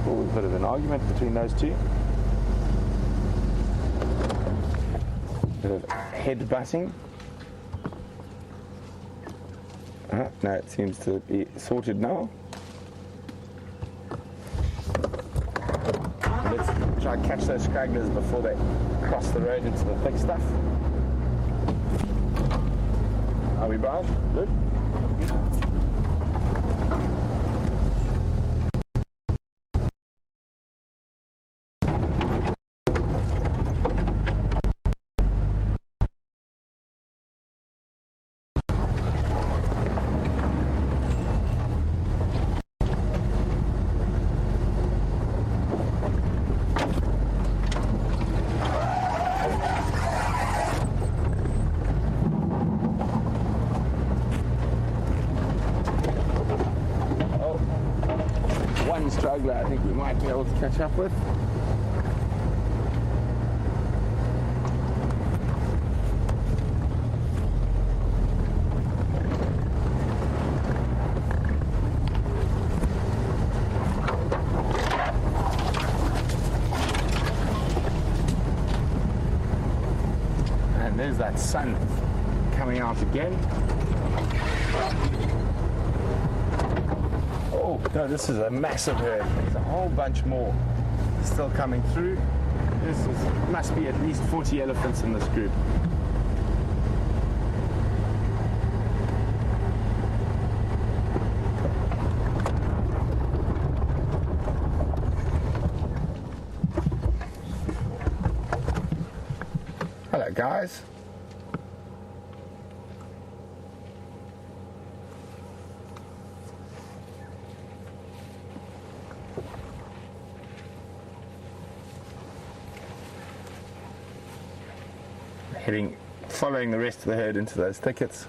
Oh, a bit of an argument between those two. Bit of head butting. No, it seems to be sorted now. Let's try and catch those stragglers before they cross the road into the thick stuff. Are we, Brian? Good? smuggler I think we might be able to catch up with. And there's that sun coming out again. Oh, no, this is a massive herd. There's a whole bunch more still coming through. Must be at least 40 elephants in this group. Hello, guys. Following the rest of the herd into those thickets.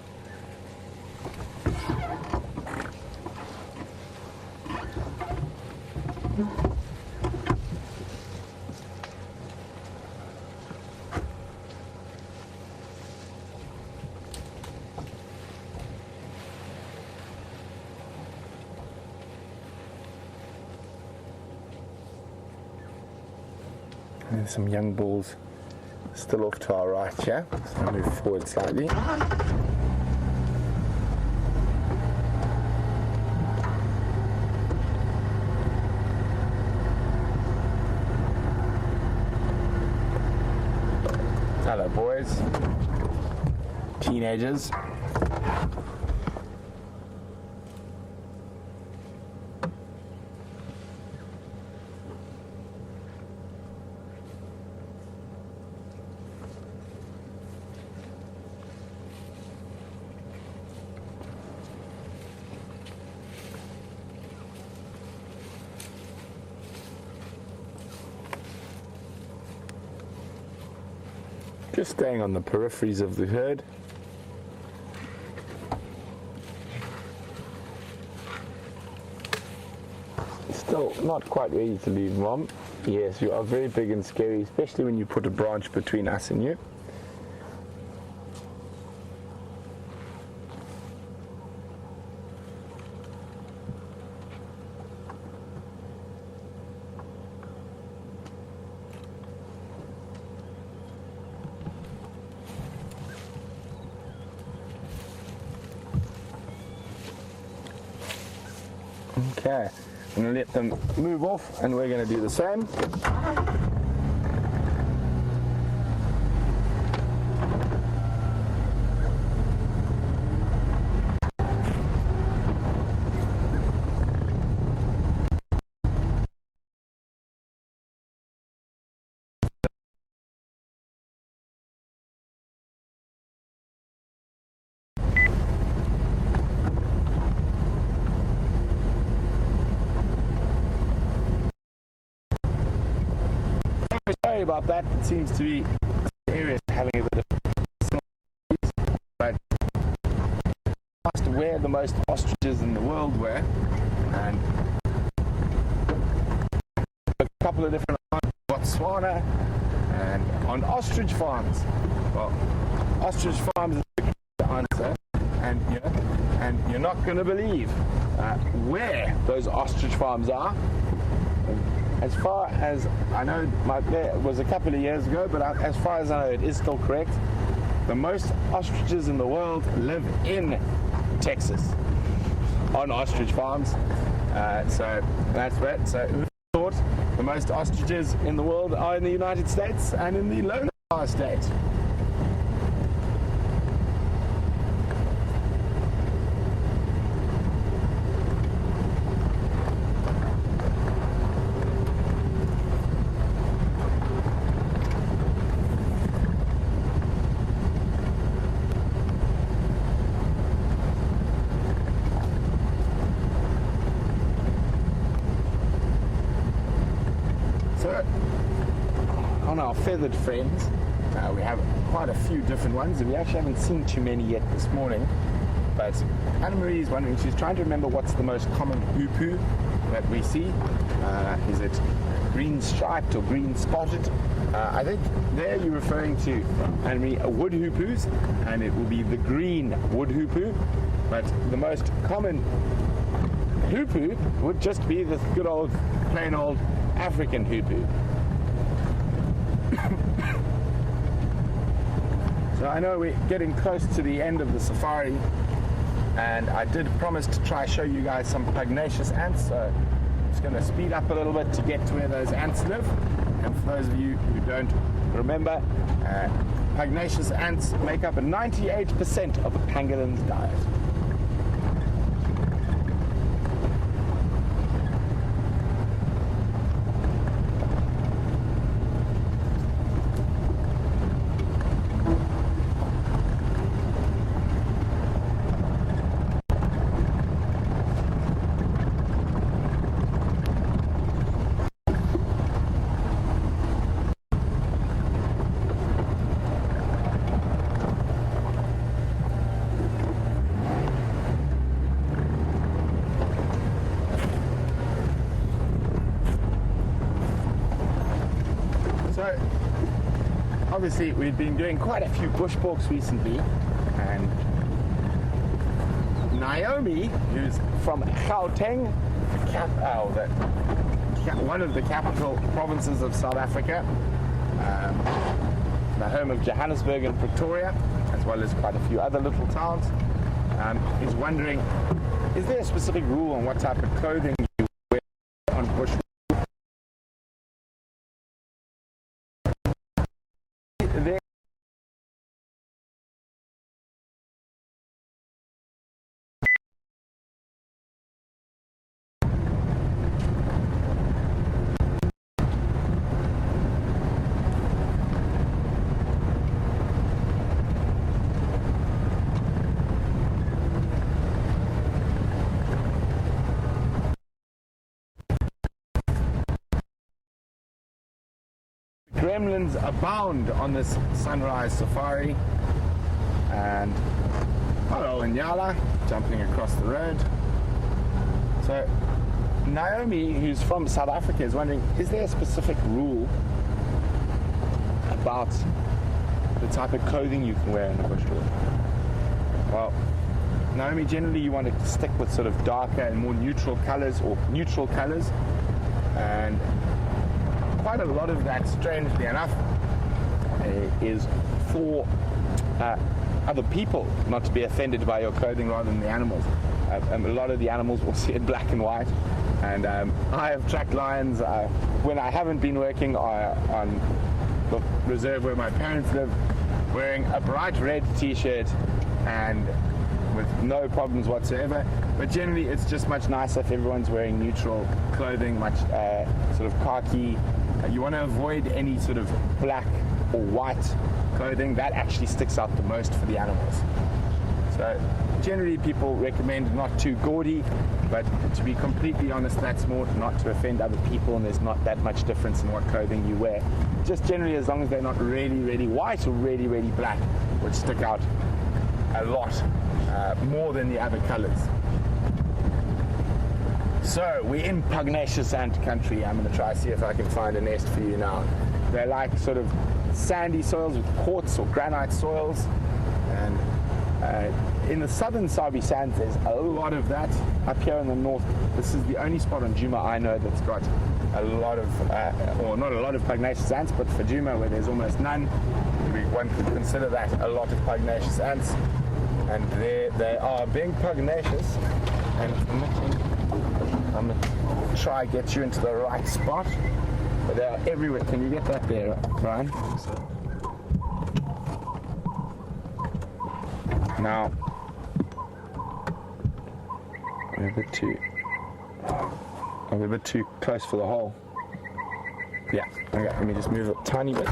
There's some young bulls still off to our right here, so I'll move forward slightly. Hello, boys. Teenagers. Just staying on the peripheries of the herd. Still not quite ready to leave, Mom. Yes, you are very big and scary, especially when you put a branch between us and you. Okay, I'm going to let them move off and we're going to do the same. Sorry about that. It seems to be the area having a bit of, but asked where the most ostriches in the world were, and a couple of different Botswana and on ostrich farms. Well, ostrich farms is the answer, and you're not going to believe where those ostrich farms are. As far as I know, it was a couple of years ago, but as far as I know, it is still correct. The most ostriches in the world live in Texas on ostrich farms. So that's right. So who thought the most ostriches in the world are in the United States and in the Lone State? On our feathered friends, we have quite a few different ones, and we actually haven't seen too many yet this morning. But Anna Marie is wondering, she's trying to remember what's the most common hoopoo that we see. Is it green striped or green spotted? I think there you're referring to enemy wood hoopoes, and it will be the green wood hoopoo. But the most common hoopoo would just be the good old, plain old African hoopoo. So I know we're getting close to the end of the safari, and I did promise to try show you guys some pugnacious ants, so I'm just going to speed up a little bit to get to where those ants live. And for those of you who don't remember, pugnacious ants make up 98% of a pangolin's diet. So, obviously we've been doing quite a few bush walks recently, and Naomi, who's from Gauteng, one of the capital provinces of South Africa, the home of Johannesburg and Pretoria, as well as quite a few other little towns, is wondering, is there a specific rule on what type of clothing you wear on bush? Gremlins abound on this sunrise safari, and hello Inyala jumping across the road. So Naomi, who's from South Africa, is wondering, is there a specific rule about the type of clothing you can wear in the bushwalk? Well, Naomi, generally you want to stick with sort of darker and more neutral colors, or neutral colors, and quite a lot of that, strangely enough, is for other people not to be offended by your clothing rather than the animals. A lot of the animals will see it black and white, and I have tracked lions when I haven't been working on the reserve where my parents live, wearing a bright red t-shirt and with no problems whatsoever. But generally it's just much nicer if everyone's wearing neutral clothing, much sort of khaki. You want to avoid any sort of black or white clothing. That actually sticks out the most for the animals. So generally people recommend not too gaudy, but to be completely honest, that's more not to offend other people, and there's not that much difference in what clothing you wear. Just generally, as long as they're not really, really white or really, really black, which stick out a lot more than the other colors. So we're in pugnacious ant country. I'm going to try to see if I can find a nest for you now. They're like sort of sandy soils with quartz or granite soils, and in the southern Sabi sands there's a lot of that. Up here in the north, this is the only spot on Djuma I know that's got a lot of, or not a lot of pugnacious ants, but for Djuma, where there's almost none, one could consider that a lot of pugnacious ants. And there they are, being pugnacious and I'm going to try to get you into the right spot, but they are everywhere. Can you get that there, Brian? Now, I'm a bit too close for the hole. Yeah, okay, let me just move it a tiny bit.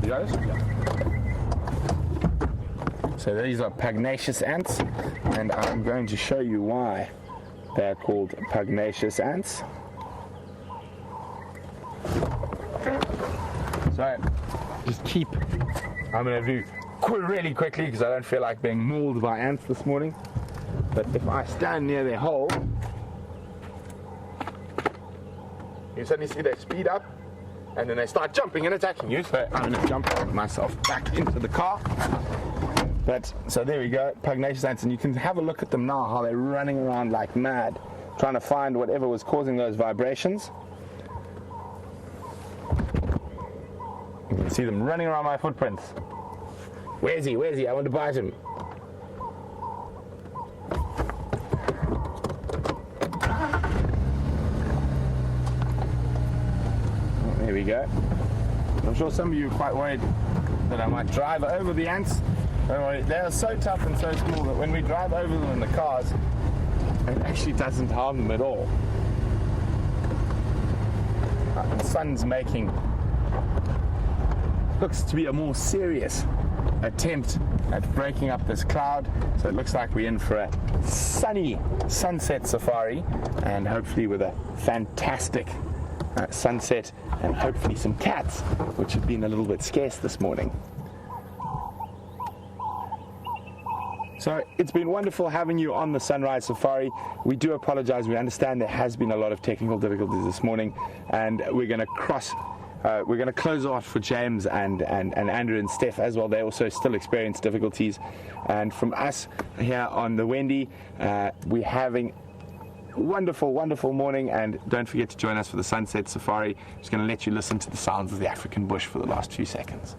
You got it? Yeah. So these are pugnacious ants, and I'm going to show you why they're called pugnacious ants. So, just keep, I'm going to do really quickly because I don't feel like being mauled by ants this morning. But if I stand near their hole, you suddenly see they speed up and then they start jumping and attacking you. So I'm going to jump myself back into the car. But so there we go, pugnacious ants, and you can have a look at them now, how they're running around like mad, trying to find whatever was causing those vibrations. You can see them running around my footprints. Where's he? Where's he? I want to bite him. Oh, there we go. I'm sure some of you are quite worried that I might drive over the ants. Don't worry, they are so tough and so small that when we drive over them in the cars, it actually doesn't harm them at all. The sun's making looks to be a more serious attempt at breaking up this cloud, so it looks like we're in for a sunny sunset safari, and hopefully with a fantastic sunset and hopefully some cats, which have been a little bit scarce this morning. So it's been wonderful having you on the Sunrise Safari. We do apologize. We understand there has been a lot of technical difficulties this morning, and we're going to close off for James and Andrew and Steph as well. They also still experience difficulties. And from us here on the Wendy, we're having a wonderful, wonderful morning. And don't forget to join us for the Sunset Safari. I'm just going to let you listen to the sounds of the African bush for the last few seconds.